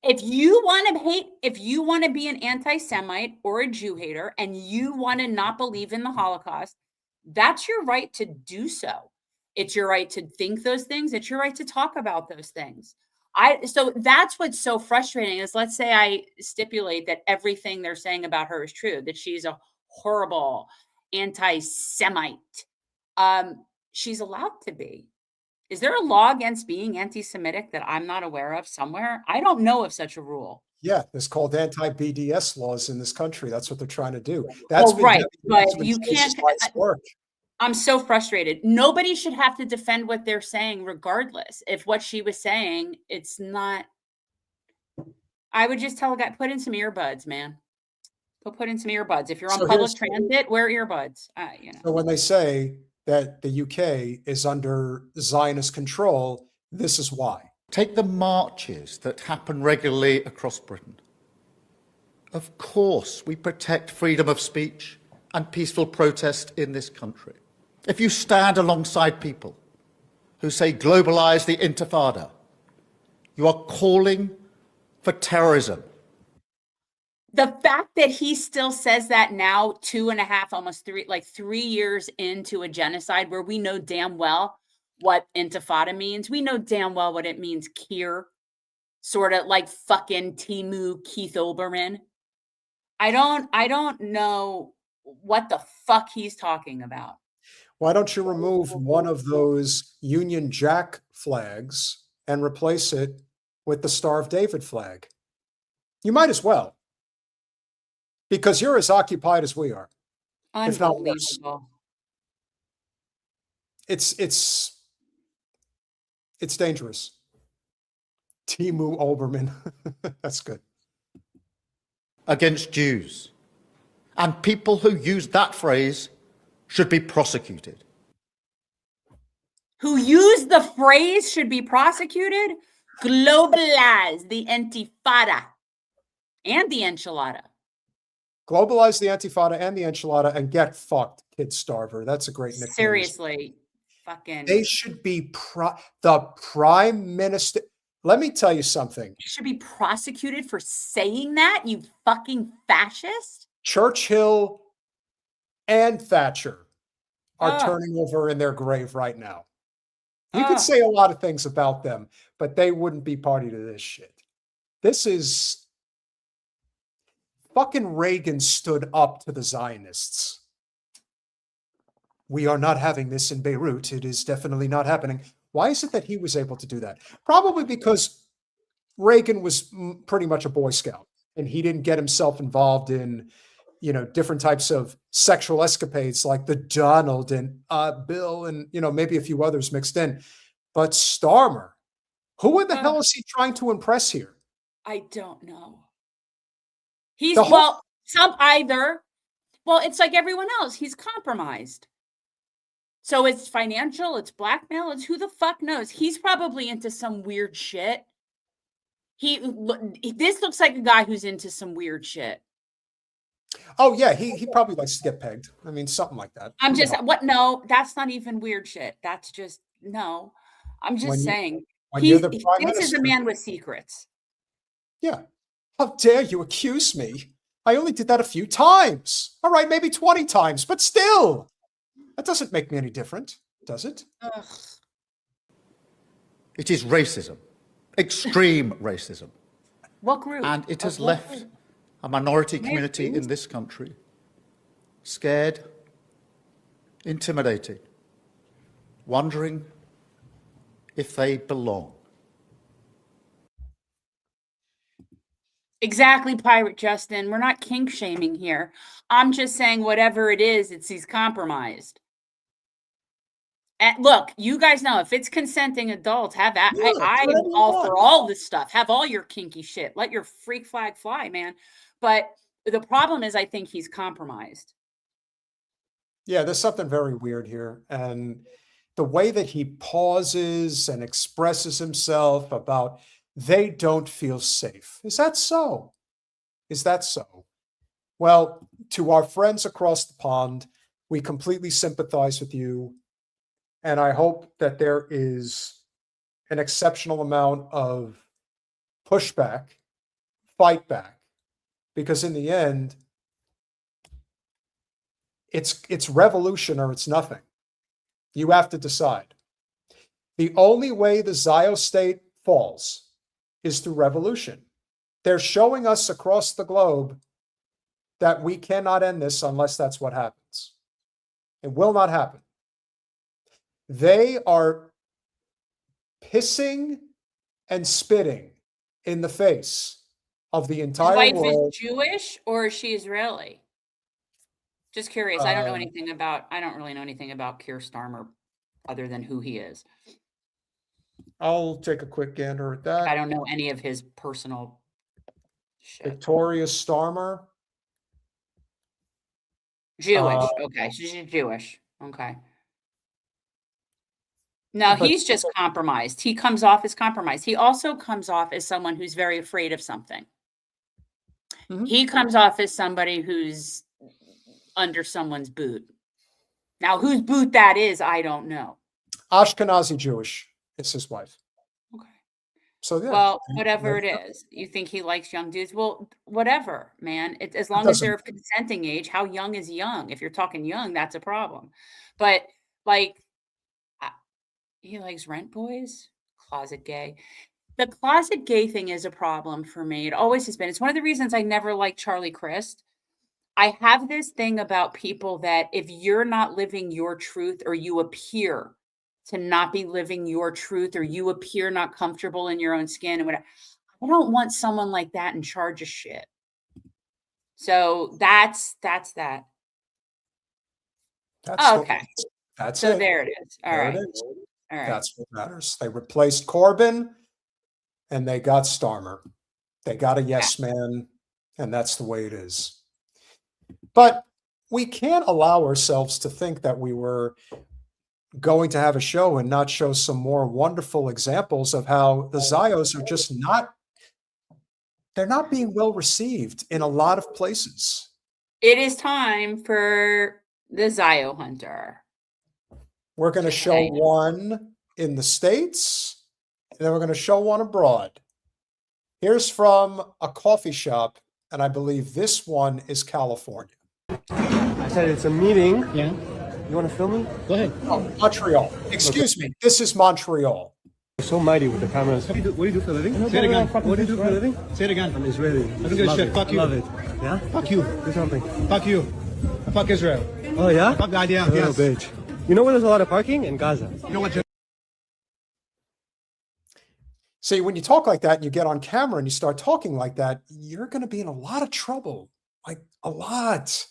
If you want to hate, if you want to be an anti-Semite or a Jew hater and you want to not believe in the Holocaust, that's your right to do so. It's your right to think those things. It's your right to talk about those things. So that's what's so frustrating is, let's say I stipulate that everything they're saying about her is true, that she's a horrible anti-Semite. She's allowed to be. Is there a law against being anti-Semitic that I'm not aware of somewhere? I don't know of such a rule. Yeah, it's called anti-BDS laws in this country. That's what they're trying to do. That's Oh, right, but that's what you Jesus can't. Christ worked. I'm so frustrated. Nobody should have to defend what they're saying, regardless. If what she was saying, it's not. I would just tell a guy, put in some earbuds, man. Put in some earbuds. If you're on So public transit, wear earbuds. You know. So when they say that the UK is under Zionist control, this is why. Take the marches that happen regularly across Britain. Of course, we protect freedom of speech and peaceful protest in this country. If you stand alongside people who say globalize the intifada, you are calling for terrorism. The fact that he still says that now, 2.5, almost 3, like 3 years into a genocide where we know damn well what intifada means. We know damn well what it means here. Sort of like fucking Timu Keith Olbermann. I don't know what the fuck he's talking about. Why don't you remove one of those Union Jack flags and replace it with the Star of David flag? You might as well. Because you're as occupied as we are. If not worse. Unbelievable. It's dangerous. Timu Olbermann. That's good. Against Jews. And people who use that phrase should be prosecuted. Who use the phrase should be prosecuted? Globalize the intifada and the enchilada. Globalize the Antifada and the enchilada and get fucked, kid starver. That's a great nickname. Seriously. Fucking. They should be the prime minister. Let me tell you something. You should be prosecuted for saying that, you fucking fascist. Churchill and Thatcher are turning over in their grave right now. You could say a lot of things about them, but they wouldn't be party to this shit. This is fucking Reagan stood up to the Zionists. We are not having this in Beirut. It is definitely not happening. Why is it that he was able to do that? Probably because Reagan was pretty much a Boy Scout and he didn't get himself involved in, you know, different types of sexual escapades like the Donald and Bill and, you know, maybe a few others mixed in. But Starmer, who in the hell is he trying to impress here? I don't know. He's well, it's like everyone else. He's compromised. So it's financial, it's blackmail, it's who the fuck knows. He's probably into some weird shit. This looks like a guy who's into some weird shit. Oh yeah, he probably likes to get pegged. I mean, something like that. I'm just no, that's not even weird shit. That's just no. I'm just saying. This is a man with secrets. Yeah. How dare you accuse me? I only did that a few times. All right, maybe 20 times, but still. That doesn't make me any different, does it? Ugh. It is racism, extreme racism. What group? And it has left a minority community in this country scared, intimidated, wondering if they belong. Exactly, Pirate Justin. We're not kink shaming here. I'm just saying whatever it is, he's compromised. And look, you guys know if it's consenting adults, have that. Yeah, I am all for all this stuff. Have all your kinky shit. Let your freak flag fly, man. But the problem is, I think he's compromised. Yeah, there's something very weird here. And the way that he pauses and expresses himself about they don't feel safe. Is that so? Is that so? Well, to our friends across the pond, we completely sympathize with you. And I hope that there is an exceptional amount of pushback fight back, because in the end, it's revolution or it's nothing. You have to decide. The only way the Zionist state falls is through revolution. They're showing us across the globe that we cannot end this unless that's what happens. It will not happen. They are pissing and spitting in the face of the His entire wife world. is Jewish or is she Israeli? Just curious. I don't know anything about, I don't really know anything about Keir Starmer other than who he is. I'll take a quick gander at that. I don't know any of his personal shit. Victoria Starmer. Jewish. Okay. She's Jewish. Okay. No, But- he's just compromised. He comes off as compromised. He also comes off as someone who's very afraid of something. Mhm. He comes off as somebody who's under someone's boot. Now, whose boot that is, I don't know. Ashkenazi Jewish is his wife. Okay. So yeah. Well, whatever it is, you think he likes young dudes? Well, whatever, man. It's as long as doesn't- they're of consenting age. How young is young? If you're talking young, that's a problem. But like, he likes rent boys, closet gay. The closet gay thing is a problem for me. It always has been. It's one of the reasons I never liked Charlie Crist. I have this thing about people that if you're not living your truth or you appear to not be living your truth or you appear not comfortable in your own skin and whatever, I don't want someone like that in charge of shit. So that's that. Okay. That's So it. there it is. All There right. it is. All right. That's what matters. They replaced Corbyn and they got Starmer. They got a yes man, and that's the way it is. But we can't allow ourselves to think that we were going to have a show and not show some more wonderful examples of how the Zios are just they're not being well received in a lot of places. It is time for the Zio Hunter. We're going to show one in the States, and then we're going to show one abroad. Here's from a coffee shop, and I believe this one is California. I said it's a meeting. Yeah. You want to film me? Go ahead. Oh, Montreal. Excuse me. This is Montreal. You're so mighty with the cameras. What do you do for a living? Say it again. What do you do for a living? Say it again. I'm Israeli. I don't give a shit. Fuck you. Love it. Yeah? Fuck you. Do something. Fuck you. Fuck Israel. Oh, yeah? Fuck the idea. Oh, yes. Bitch. You know where there's a lot of parking? In Gaza. You know what? See, when you talk like that and you get on camera and you start talking like that, you're going to be in a lot of trouble. Like, a lot.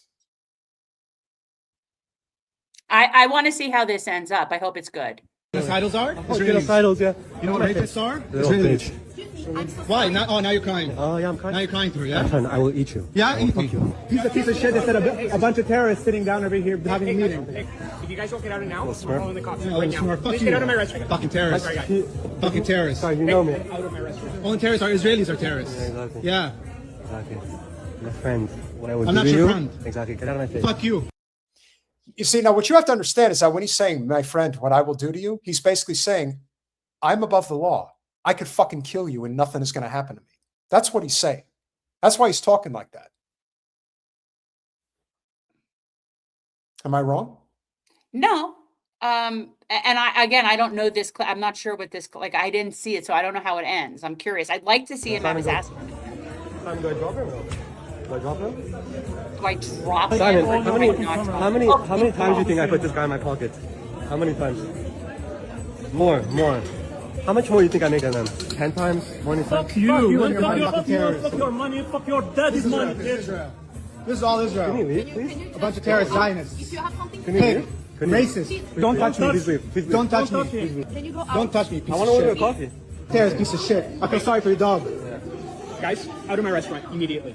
I want to see how this ends up. I hope it's good. Genocidals are? Genocidals, yeah. You know what rapists are? Israelis. Why? Now you're crying. Oh, yeah, I'm crying. Now you're crying through, yeah? I will eat you. Yeah, eat me. He's a piece of shit that said a bunch of terrorists sitting down over here having a meeting. If you guys don't get out of now, I'm calling the cops right now. Please get out of my restaurant. Fucking terrorists. Fucking terrorists. Sorry, you know me. Out of my restaurant. Only terrorists are Israelis are terrorists. Yeah, exactly. Yeah. Exactly. My friend. What I would I'm do not to your you. friend. Exactly. Get out of my face. Fuck you. You see, now what you have to understand is that when he's saying, my friend, what I will do to you, he's basically saying, I'm above the law. I could fucking kill you and nothing is going to happen to me. That's what he's saying. That's why he's talking like that. Am I wrong? No. And I don't know this. I'm not sure what this, like, I didn't see it, so I don't know how it ends. I'm curious. I'd like to see him have his ass. Do I drop him? Do I drop him? Do I drop him? Simon, or do I not drop him? how many times do you think I put this guy in my pocket? How many times? More. How much more do you think I make than them? 10 times? 20 times? Fuck you. Fuck your money. Fuck your daddy's money. Israel. This is all Israel. Can you leave, please? A bunch of terrorist Zionists. Can you leave? Racist. Don't touch me. Please leave. Please leave. Don't touch me. Please leave. Don't touch me. Piece I want to order a coffee. Terrorist piece of shit. I feel sorry for your dog. Guys, out of my restaurant immediately.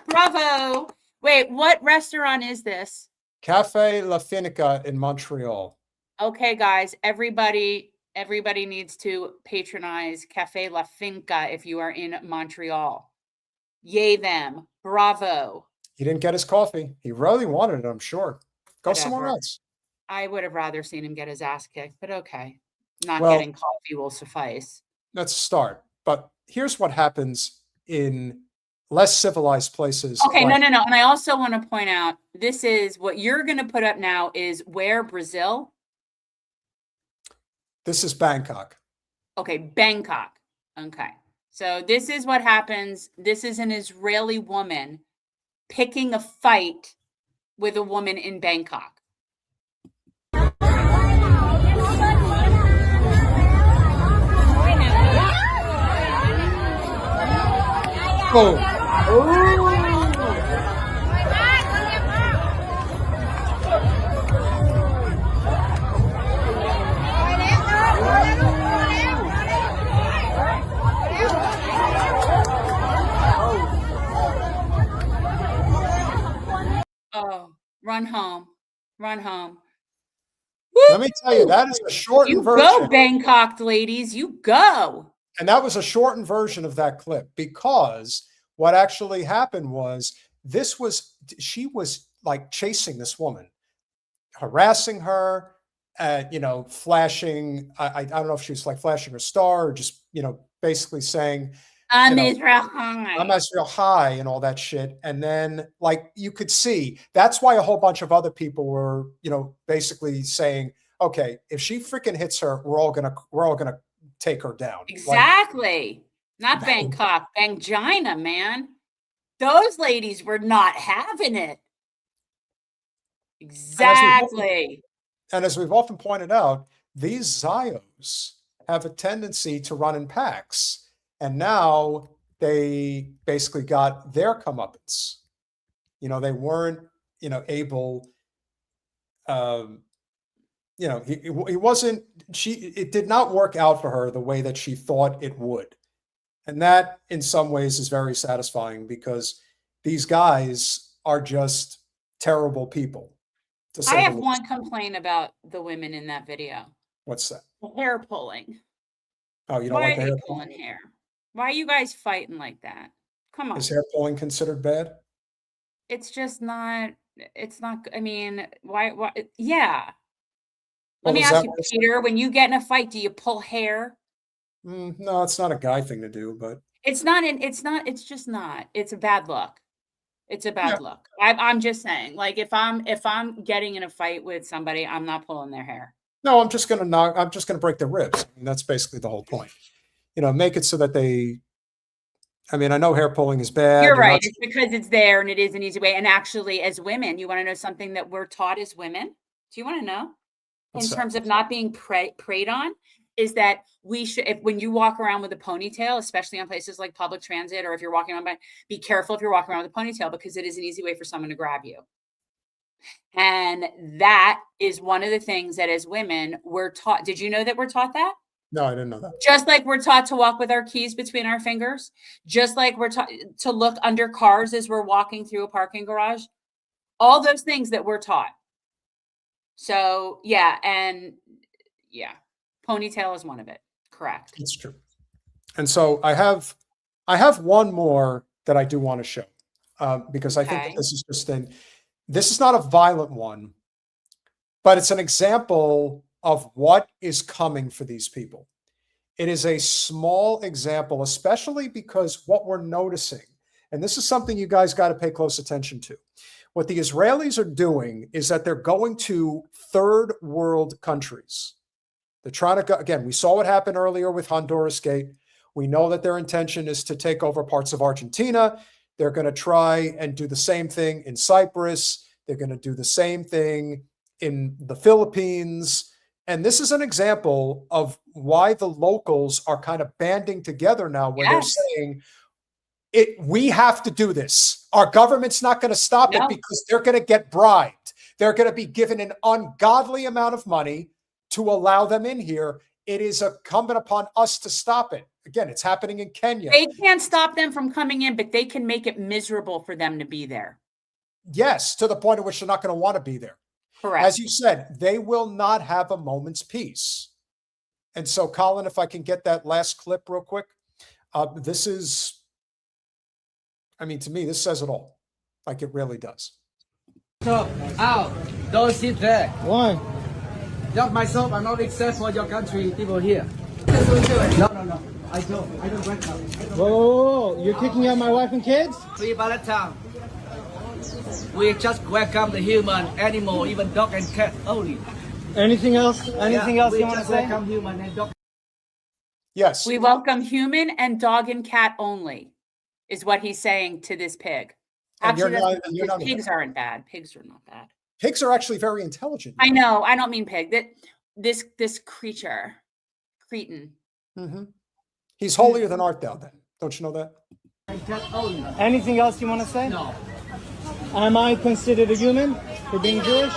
Bravo. Wait, what restaurant is this? Cafe La Finica in Montreal. Okay, guys, everybody needs to patronize Cafe La Finca if you are in Montreal. Yay them. Bravo. He didn't get his coffee. He really wanted it, I'm sure. Go somewhere Whatever. else. I would have rather seen him get his ass kicked, but okay. Not Well- getting coffee will suffice. That's a start. But here's what happens in less civilized places. Okay, no. And I also want to point out, this is what you're going to put up now is where, Brazil? This is Bangkok. Okay, Bangkok. Okay. So this is what happens. This is an Israeli woman picking a fight with a woman in Bangkok. Oh. Oh, run home. Run home. Let me tell you, that is a shortened version. You go, Bangkok ladies. You go. And that was a shortened version of that clip, because what actually happened was she was like chasing this woman, harassing her, flashing. I don't know if she was like flashing her star or just, basically saying, I'm Israel High. I'm Israel High and all that shit. And then like you could see, that's why a whole bunch of other people were, basically saying, okay, if she freaking hits her, we're all gonna take her down. Exactly. Not Bangkok, Bangina, man. Those ladies were not having it. Exactly. And as we've often pointed out, these Zios have a tendency to run in packs. And now they basically got their comeuppance. They weren't, able, it did not work out for her the way that she thought it would. And that in some ways is very satisfying, because these guys are just terrible people. I have one complaint about the women in that video. What's that? The hair pulling. Oh, you don't Why like the are hair they pulling? pulling hair? Why are you guys fighting like that? Come on. Is hair pulling considered bad? It's just not, I mean, why, yeah. Let me ask you, Peter, when you get in a fight, do you pull hair? No, it's not a guy thing to do, but it's just not. It's a bad look. It's a bad look. I'm just saying, like, if I'm getting in a fight with somebody, I'm not pulling their hair. No, I'm just gonna break their ribs. I mean, that's basically the whole point. Make it so that I know hair pulling is bad. You're right. It's because it's there and it is an easy way. And actually, as women, you want to know something that we're taught as women? Do you want to know? In terms of not being preyed on, is that we should, when you walk around with a ponytail, especially on places like public transit, or if you're walking around, be careful if you're walking around with a ponytail, because it is an easy way for someone to grab you. And that is one of the things that as women we're taught. Did you know that we're taught that? No, I didn't know that. Just like we're taught to walk with our keys between our fingers, just like we're taught to look under cars as we're walking through a parking garage, all those things that we're taught. So yeah, ponytail is one of it. Correct. It's true. And so I have one more that I do want to show, because I think that this is this is not a violent one, but it's an example of what is coming for these people. It is a small example, especially because what we're noticing, and this is something you guys got to pay close attention to. What the Israelis are doing is that they're going to third world countries. They're trying to go, again, we saw what happened earlier with Hondurasgate. We know that their intention is to take over parts of Argentina. They're going to try and do the same thing in Cyprus. They're going to do the same thing in the Philippines. And this is an example of why the locals are kind of banding together now, where they're saying, we have to do this. Our government's not going to stop it, because they're going to get bribed. They're going to be given an ungodly amount of money to allow them in here. It is incumbent upon us to stop it. Again, it's happening in Kenya. They can't stop them from coming in, but they can make it miserable for them to be there. Yes, to the point at which they're not going to want to be there. Correct. As you said, they will not have a moment's peace. And so, Colin, if I can get that last clip real quick. This is, to me, this says it all. Like, it really does. So, out. Don't sit there. Why? Just myself, I'm not accept for your country people here. That's what we're doing. No. I don't welcome. Whoa, you're kicking out my wife and kids? Free Palestine. We just welcome the human, animal, even dog and cat only. Anything else? Anything else you want to say? Welcome human and dog. Yes. We welcome human and dog and cat only, is what he's saying to this pig. And you're Actually, not- you're not- pigs aren't bad. Pigs are not bad. Pigs are actually very intelligent. I know. I don't mean pig. That this creature, cretin. Mm-hmm. He's holier than art thou, then. Don't you know that? Anything else you want to say? No. Am I considered a human for being Jewish?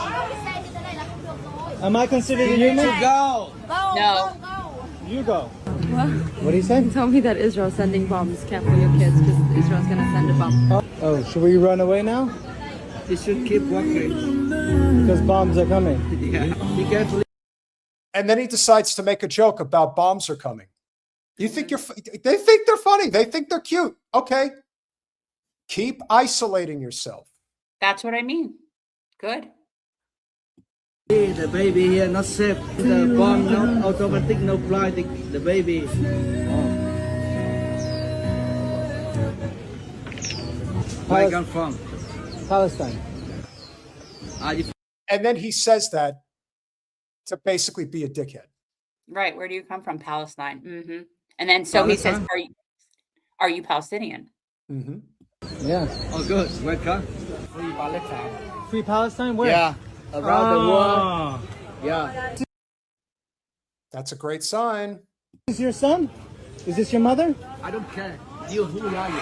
Am I considered a human? Go. No. You go. What do you say? Tell me that Israel's sending bombs. Careful your kids, because Israel's going to send a bomb. Oh, should we run away now? You should keep walking. Because bombs are coming. Yeah. Be careful. And then he decides to make a joke about bombs are coming. You think they think they're funny. They think they're cute. Okay. Keep isolating yourself. That's what I mean. Good. The baby here not safe. The bomb no automatic, no fly. The baby. Where you come from? Palestine. And then he says that to basically be a dickhead. Right. Where do you come from? Palestine. Mm-hmm. And then so he says, "Are you Palestinian?" Mm-hmm. Yeah. Oh, good. Welcome. Free Palestine. Free Palestine? Where? Yeah. Around the world. Yeah. That's a great sign. Is this your son? Is this your mother? I don't care. You, who are you?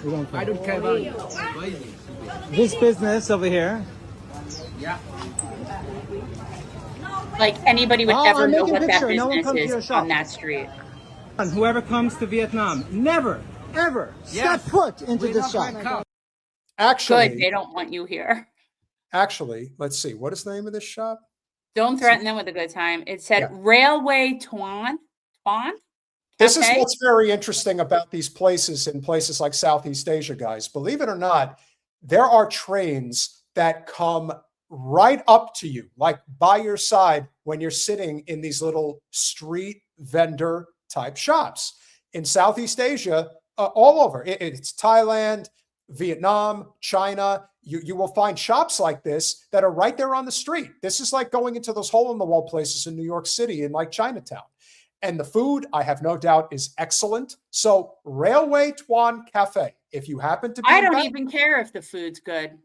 We don't care. I don't care about you. Crazy. This business over here. Yeah. Like anybody would ever I'm know making what a that picture. No one business come to your is shop. on that street. And whoever comes to Vietnam, never, ever step foot into this shop. Actually, Good. They don't want you here. Actually, let's see. What is the name of this shop? Don't threaten them with a good time. It said Railway Tuan. This is Cafe? what's very interesting about these places in places like Southeast Asia, guys. Believe it or not, there are trains that come right up to you, like by your side when you're sitting in these little street vendor type shops. In Southeast Asia, all over. It's Thailand, Vietnam, China. You will find shops like this that are right there on the street. This is like going into those hole-in-the-wall places in New York City in like Chinatown. And the food, I have no doubt, is excellent. So Railway Tuan Cafe, if you happen to be I don't even care if the food's good.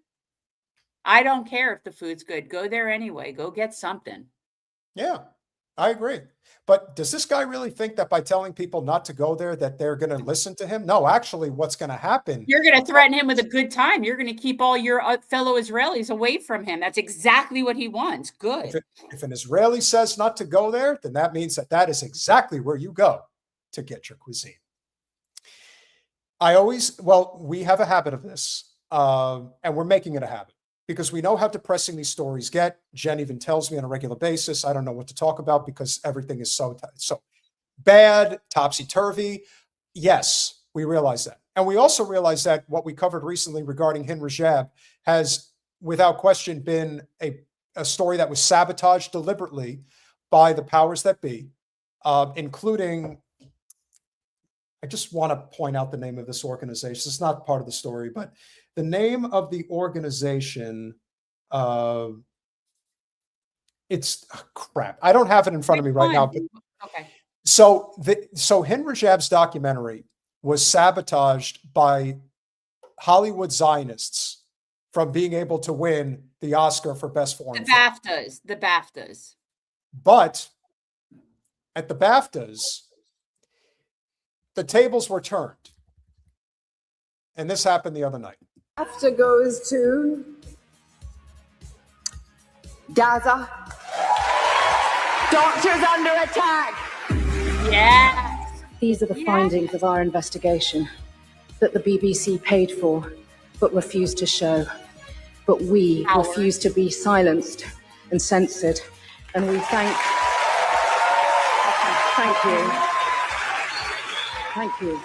I don't care if the food's good. Go there anyway. Go get something. Yeah, I agree. But does this guy really think that by telling people not to go there that they're going to listen to him? No, actually, what's going to happen? You're going to threaten him with a good time. You're going to keep all your fellow Israelis away from him. That's exactly what he wants. Good. If an Israeli says not to go there, then that means that that is exactly where you go to get your cuisine. We have a habit of this, and we're making it a habit because we know how depressing these stories get. Jen even tells me on a regular basis, I don't know what to talk about because everything is so bad, topsy-turvy. Yes, we realize that. And we also realize that what we covered recently regarding Hind Rajab has, without question, been a story that was sabotaged deliberately by the powers that be, including, I just want to point out the name of this organization. It's not part of the story, but the name of the organization, it's crap. I don't have it in front of me right now. But, okay. So Hind Rajab's documentary was sabotaged by Hollywood Zionists from being able to win the Oscar for Best Foreign Film. The BAFTAs. But at the BAFTAs, the tables were turned. And this happened the other night. BAFTA goes to Gaza. Doctors under attack. Yes. These are the findings of our investigation that the BBC paid for but refused to show. But we refuse to be silenced and censored. And we thank you. Thank you.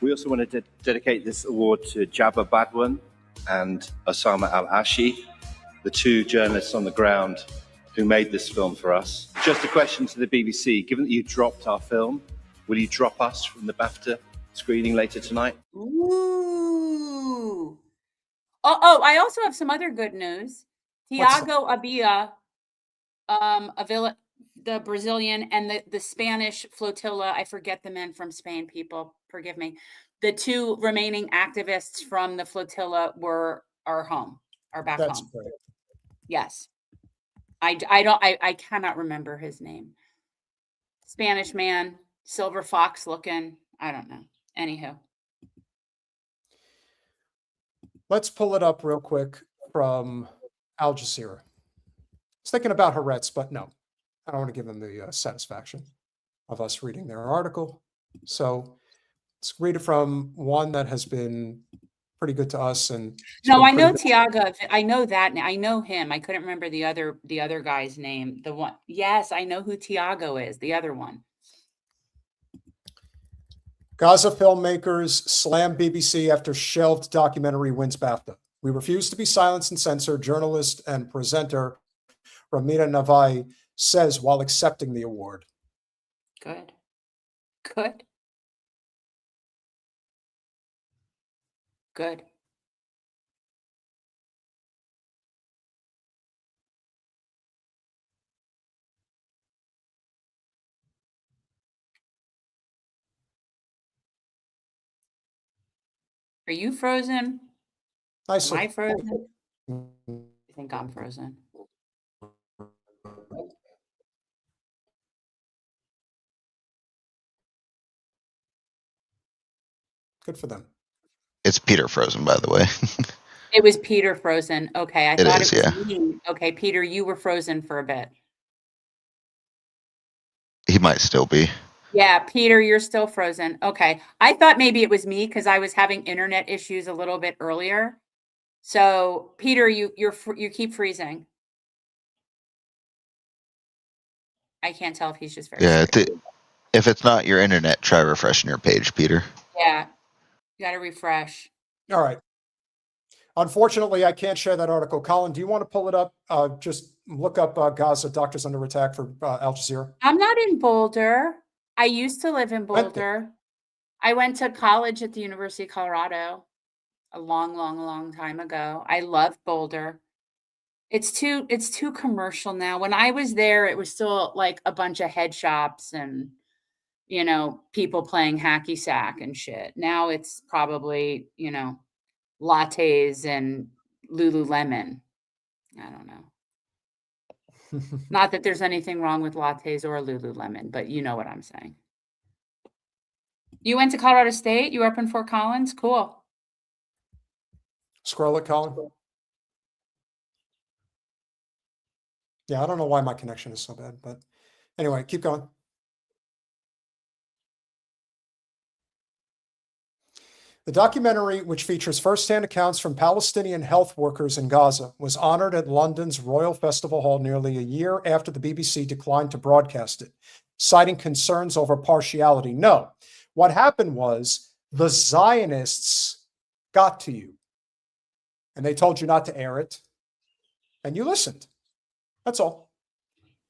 We also want to dedicate this award to Jabba Badwan and Osama al-Ashi, the two journalists on the ground who made this film for us. Just a question to the BBC. Given that you dropped our film, Will you drop us from the BAFTA screening later tonight? Ooh. Oh, I also have some other good news. Tiago Abia, the Brazilian, and the Spanish flotilla, I forget the men from Spain, people, forgive me. The two remaining activists from the flotilla are back That's home. great. Yes. I cannot remember his name. Spanish man, silver fox looking. I don't know. Anywho. Let's pull it up real quick from Al Jazeera. I was thinking about Haaretz, but no, I don't want to give them the satisfaction of us reading their article. So let's read it from one that has been pretty good to us. And no, I know Tiago. I know that. I know him. I couldn't remember the other guy's name. The one. Yes, I know who Tiago is. The other one. Gaza filmmakers slam BBC after shelved documentary wins BAFTA. We refuse to be silenced and censored, journalist and presenter Ramita Navai says while accepting the award. Good. Good. Good. Are you frozen? Nice. Am I frozen? I think I'm frozen. Good for them. It's Peter frozen, by the way. It was Peter frozen. Okay, I thought is, it was yeah. me. Okay, Peter, you were frozen for a bit. He might still be. Yeah, Peter, you're still frozen. Okay, I thought maybe it was me because I was having internet issues a little bit earlier. So, Peter, you keep freezing. I can't tell if he's just very. Yeah, if it's not your internet, try refreshing your page, Peter. Yeah, you got to refresh. All right. Unfortunately, I can't share that article. Colin, do you want to pull it up? Just look up Gaza doctors under attack for Al Jazeera. I'm not in Boulder. I used to live in Boulder. I went to college at the University of Colorado a long time ago. I love Boulder. It's too commercial now. When I was there, it was still like a bunch of head shops and, you know, people playing hacky sack and shit. Now it's probably, you know, lattes and Lululemon. I don't know. Not that there's anything wrong with lattes or Lululemon, but you know what I'm saying. You went to Colorado State? You were up in Fort Collins? Cool. Scroll it, Colin. Yeah, I don't know why my connection is so bad, but anyway, keep going. The documentary, which features firsthand accounts from Palestinian health workers in Gaza, was honored at London's Royal Festival Hall nearly a year after the BBC declined to broadcast it, citing concerns over partiality. No, what happened was the Zionists got to you, and they told you not to air it, and you listened. That's all.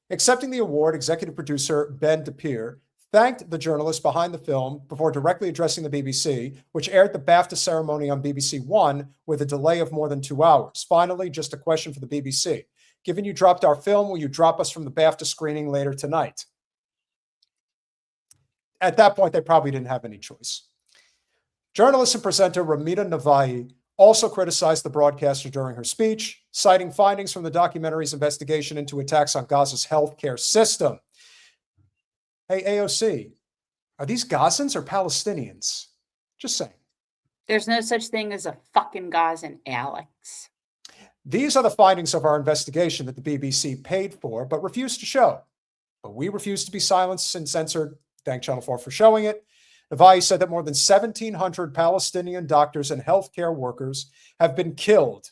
Accepting the award, executive producer Ben DePere thanked the journalist behind the film before directly addressing the BBC, which aired the BAFTA ceremony on BBC One with a delay of more than 2 hours. Finally, just a question for the BBC. Given you dropped our film, will you drop us from the BAFTA screening later tonight? At that point, they probably didn't have any choice. Journalist and presenter Ramita Navai also criticized the broadcaster during her speech, citing findings from the documentary's investigation into attacks on Gaza's healthcare system. Hey, AOC, are these Gazans or Palestinians? Just saying. There's no such thing as a fucking Gazan, Alex. These are the findings of our investigation that the BBC paid for but refused to show. But we refused to be silenced and censored. Thank Channel 4 for showing it. Navai said that more than 1,700 Palestinian doctors and healthcare workers have been killed.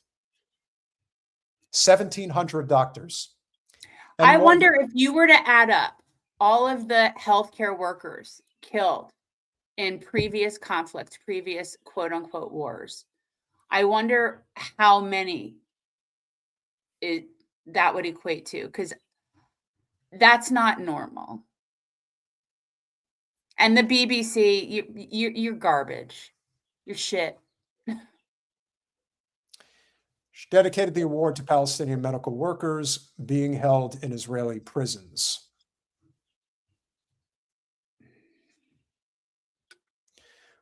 1,700 doctors. And I wonder if you were to add up all of the healthcare workers killed in previous conflicts, previous quote unquote wars, I wonder how many that would equate to, because that's not normal. And the BBC, you're garbage. You're shit. She dedicated the award to Palestinian medical workers being held in Israeli prisons.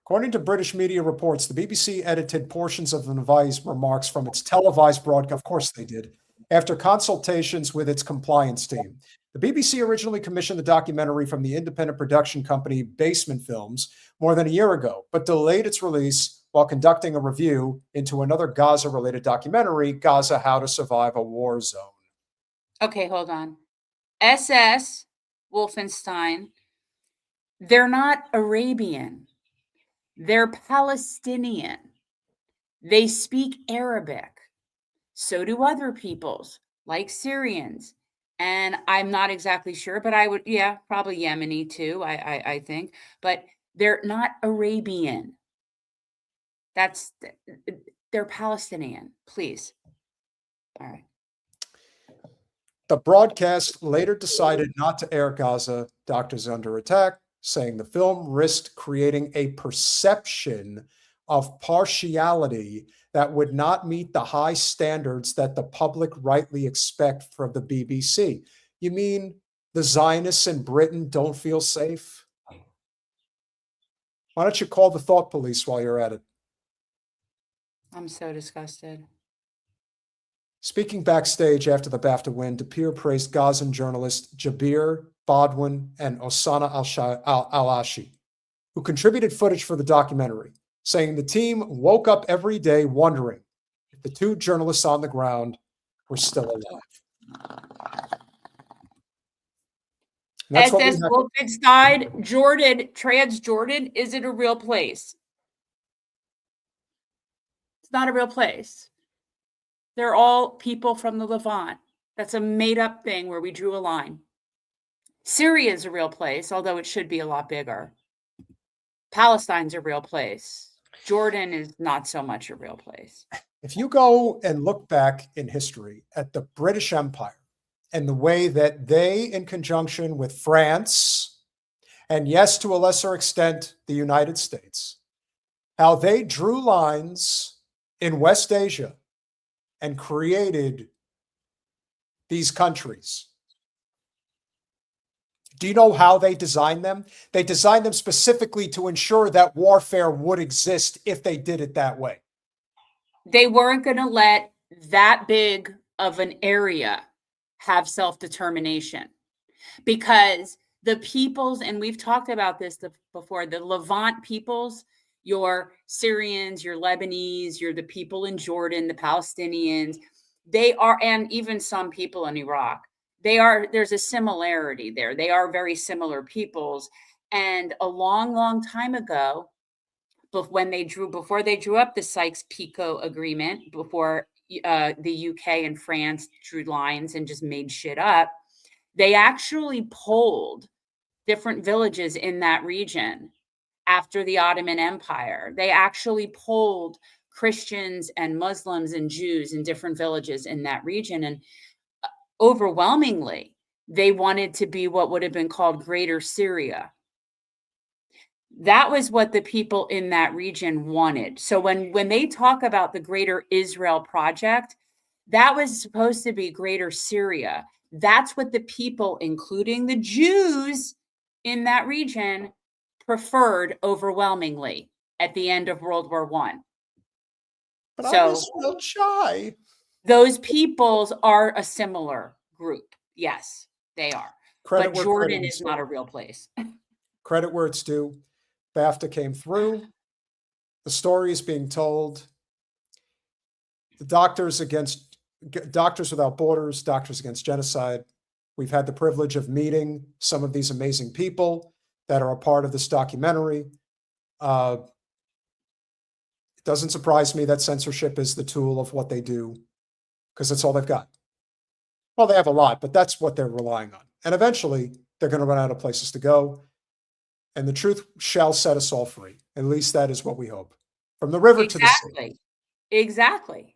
According to British media reports, the BBC edited portions of the Nevai's remarks from its televised broadcast. Of course they did. After consultations with its compliance team. The BBC originally commissioned the documentary from the independent production company Basement Films more than a year ago, but delayed its release while conducting a review into another Gaza-related documentary, Gaza: How to Survive a War Zone. Okay, hold on. SS Wolfenstein, they're not Arabian. They're Palestinian. They speak Arabic. So do other peoples, like Syrians. And I'm not exactly sure, but I would, yeah, probably Yemeni too, I think. But they're not Arabian. They're Palestinian, please. All right. The broadcast later decided not to air Gaza Doctors Under Attack, saying the film risked creating a perception of partiality that would not meet the high standards that the public rightly expect from the BBC. You mean the Zionists in Britain don't feel safe? Why don't you call the thought police while you're at it? I'm so disgusted. Speaking backstage after the BAFTA win, DePere praised Gazan journalists Jabir Bodwin and Osana al-Ashi, who contributed footage for the documentary, saying the team woke up every day wondering if the two journalists on the ground were still alive. SS Wolfenstein, Jordan, Transjordan, is it a real place? It's not a real place. They're all people from the Levant. That's a made-up thing where we drew a line. Syria is a real place, although it should be a lot bigger. Palestine's a real place. Jordan is not so much a real place. If you go and look back in history at the British Empire and the way that they, in conjunction with France, and yes, to a lesser extent, the United States, how they drew lines in West Asia and created these countries. Do you know how they designed them? They designed them specifically to ensure that warfare would exist if they did it that way. They weren't going to let that big of an area have self-determination, because the peoples, and we've talked about this before, the Levant peoples, your Syrians, your Lebanese, you're the people in Jordan, the Palestinians, they are, and even some people in Iraq, there's a similarity there. They are very similar peoples. And a long, long time ago, before they drew up the Sykes-Picot Agreement, before the UK and France drew lines and just made shit up, they actually polled different villages in that region after the Ottoman Empire. They actually polled Christians and Muslims and Jews in different villages in that region. And overwhelmingly, they wanted to be what would have been called Greater Syria. That was what the people in that region wanted. So when they talk about the Greater Israel Project, that was supposed to be Greater Syria. That's what the people, including the Jews in that region, preferred overwhelmingly at the end of World War I. But I was still shy. Those peoples are a similar group. Yes, they are. But Jordan is not a real place. Credit where it's due. BAFTA came through. The story is being told. The Doctors Without Borders, Doctors Against Genocide. We've had the privilege of meeting some of these amazing people that are a part of this documentary. It doesn't surprise me that censorship is the tool of what they do, because that's all they've got. Well, they have a lot, but that's what they're relying on. And eventually, they're going to run out of places to go. And the truth shall set us all free. At least that is what we hope. From the river to the sea. Exactly.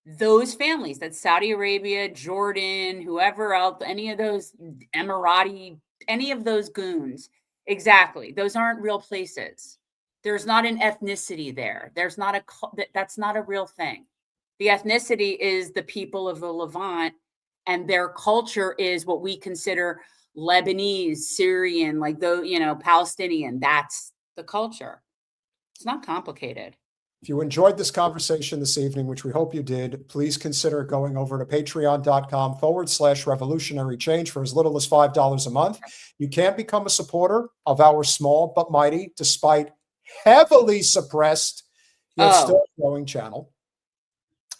Those families, that Saudi Arabia, Jordan, whoever else, any of those Emirati, any of those goons, Exactly. Those aren't real places. There's not an ethnicity there. There's not that's not a real thing. The ethnicity is the people of the Levant, and their culture is what we consider Lebanese, Syrian, like Palestinian. That's the culture. It's not complicated. If you enjoyed this conversation this evening, which we hope you did, please consider going over to patreon.com/revolutionary change for as little as $5 a month. You can become a supporter of our small but mighty, despite heavily suppressed, yet still growing channel.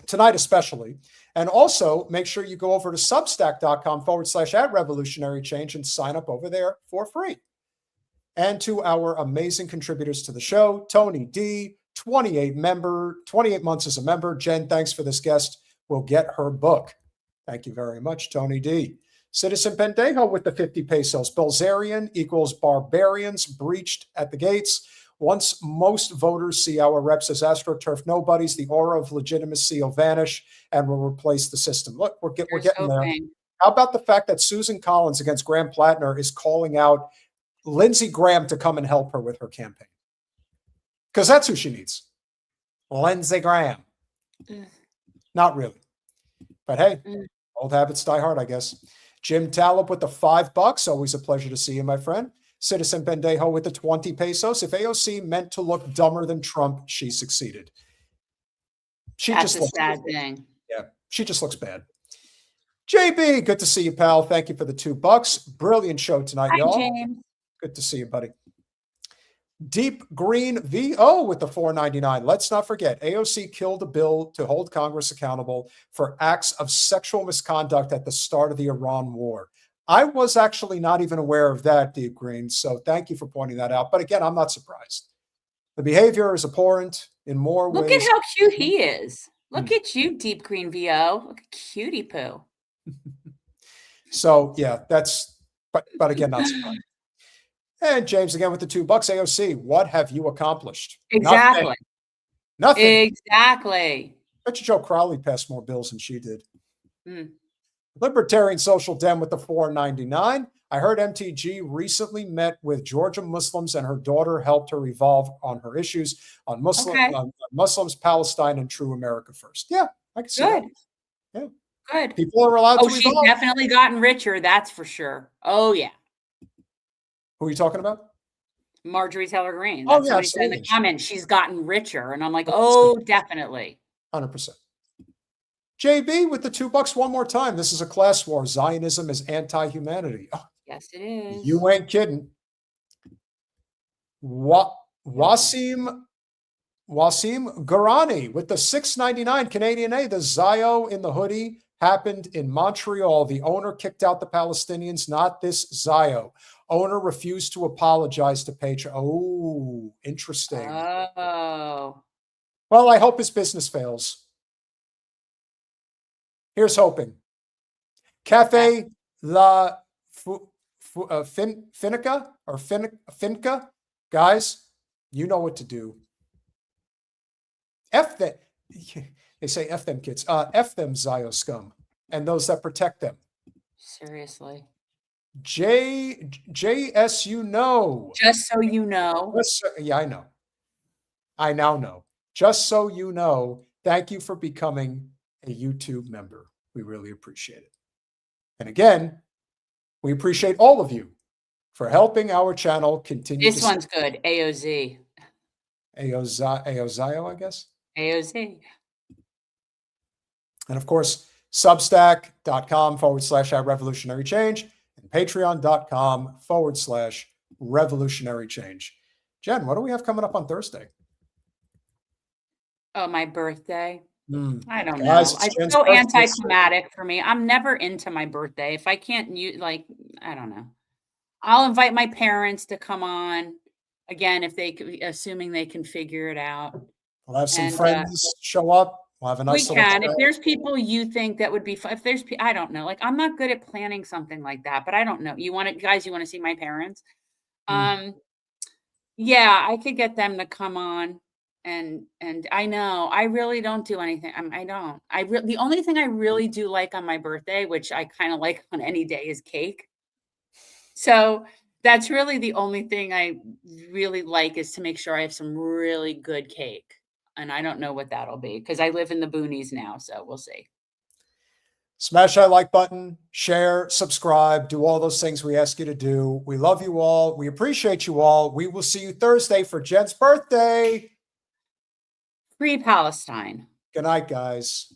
Tonight, especially. And also make sure you go over to substack.com/@revolutionary change and sign up over there for free. And to our amazing contributors to the show, Tony D, 28 months as a member. Jen, thanks for this guest. We'll get her book. Thank you very much, Tony D. Citizen Pendejo with the 50 pesos. Bilzerian equals barbarians breached at the gates. Once most voters see our reps as AstroTurf nobodies, the aura of legitimacy will vanish and will replace the system. Look, we're getting there. How about the fact that Susan Collins against Graham Plattner is calling out Lindsey Graham to come and help her with her campaign? Because that's who she needs. Lindsey Graham. Not really. But hey, old habits die hard, I guess. Jim Talib with the $5. Always a pleasure to see you, my friend. Citizen Pendejo with the 20 pesos. If AOC meant to look dumber than Trump, she succeeded. That's a sad thing. Yeah, she just looks bad. JB, good to see you, pal. Thank you for the $2. Brilliant show tonight, Hi, y'all. James. Good to see you, buddy. Deep Green VO with the $4.99. Let's not forget, AOC killed a bill to hold Congress accountable for acts of sexual misconduct at the start of the Iran war. I was actually not even aware of that, Deep Green, so thank you for pointing that out. But again, I'm not surprised. The behavior is abhorrent in more ways. Look at how cute he is. Look at you, Deep Green VO. Look at cutie poo. So, yeah, but again, not surprised. And James again with the $2. AOC, what have you accomplished? Exactly. Nothing. Exactly. Bet you Joe Crowley passed more bills than she did. Libertarian Social Dem with the $4.99. I heard MTG recently met with Georgia Muslims and her daughter helped her revolve on her issues on Muslims, Palestine, and True America First. Yeah, I can see that. Yeah. Good. People are allowed to revolve. She's definitely gotten richer, that's for sure. Oh, yeah. Who are you talking about? Marjorie Taylor Greene. Oh, That's yeah, what he said in the comments. She's gotten richer. And I'm like, oh, definitely. 100%. JB with the $2 one more time. This is a class war. Zionism is anti-humanity. Oh, yes, it is. you ain't kidding. Wasim Garani with the $6.99 Canadian A. The Zio in the hoodie happened in Montreal. The owner kicked out the Palestinians, not this Zio. Owner refused to apologize to Patreon. Oh, interesting. Oh. Well, I hope his business fails. Here's hoping. Cafe La Finica or Finca. Guys, you know what to do. F them. They say F them kids. F them Zio scum and those that protect them. Seriously. JS, you know. Just so you know. Yeah, I know. I now know. Just so you know, thank you for becoming a YouTube member. We really appreciate it. And again, we appreciate all of you for helping our channel continue. This one's good. AOZ. AOZio, I guess. AOZ. And of course, substack.com/revolutionary change and patreon.com/revolutionary change. Jen, what do we have coming up on Thursday? Oh, my birthday. I don't know. Guys, It's so anticlimactic for me. I'm never into my birthday. If I can't use, I don't know. I'll invite my parents to come on again if they, assuming they can figure it out. We'll have some friends show up. We'll have a nice. We can. If there's people you think that would be fun, if there's, I don't know. Like I'm not good at planning something like that, but I don't know. You want to, guys? You want to see my parents? Yeah, I could get them to come on. And I know I really don't do anything. I don't. The only thing I really do like on my birthday, which I kind of like on any day, is cake. So That's really the only thing I really like, is to make sure I have some really good cake. And I don't know what that'll be, because I live in the boonies now, so we'll see. Smash that like button, share, subscribe, do all those things we ask you to do. We love you all. We appreciate you all. We will see you Thursday for Jen's birthday. Free Palestine. Good night, guys.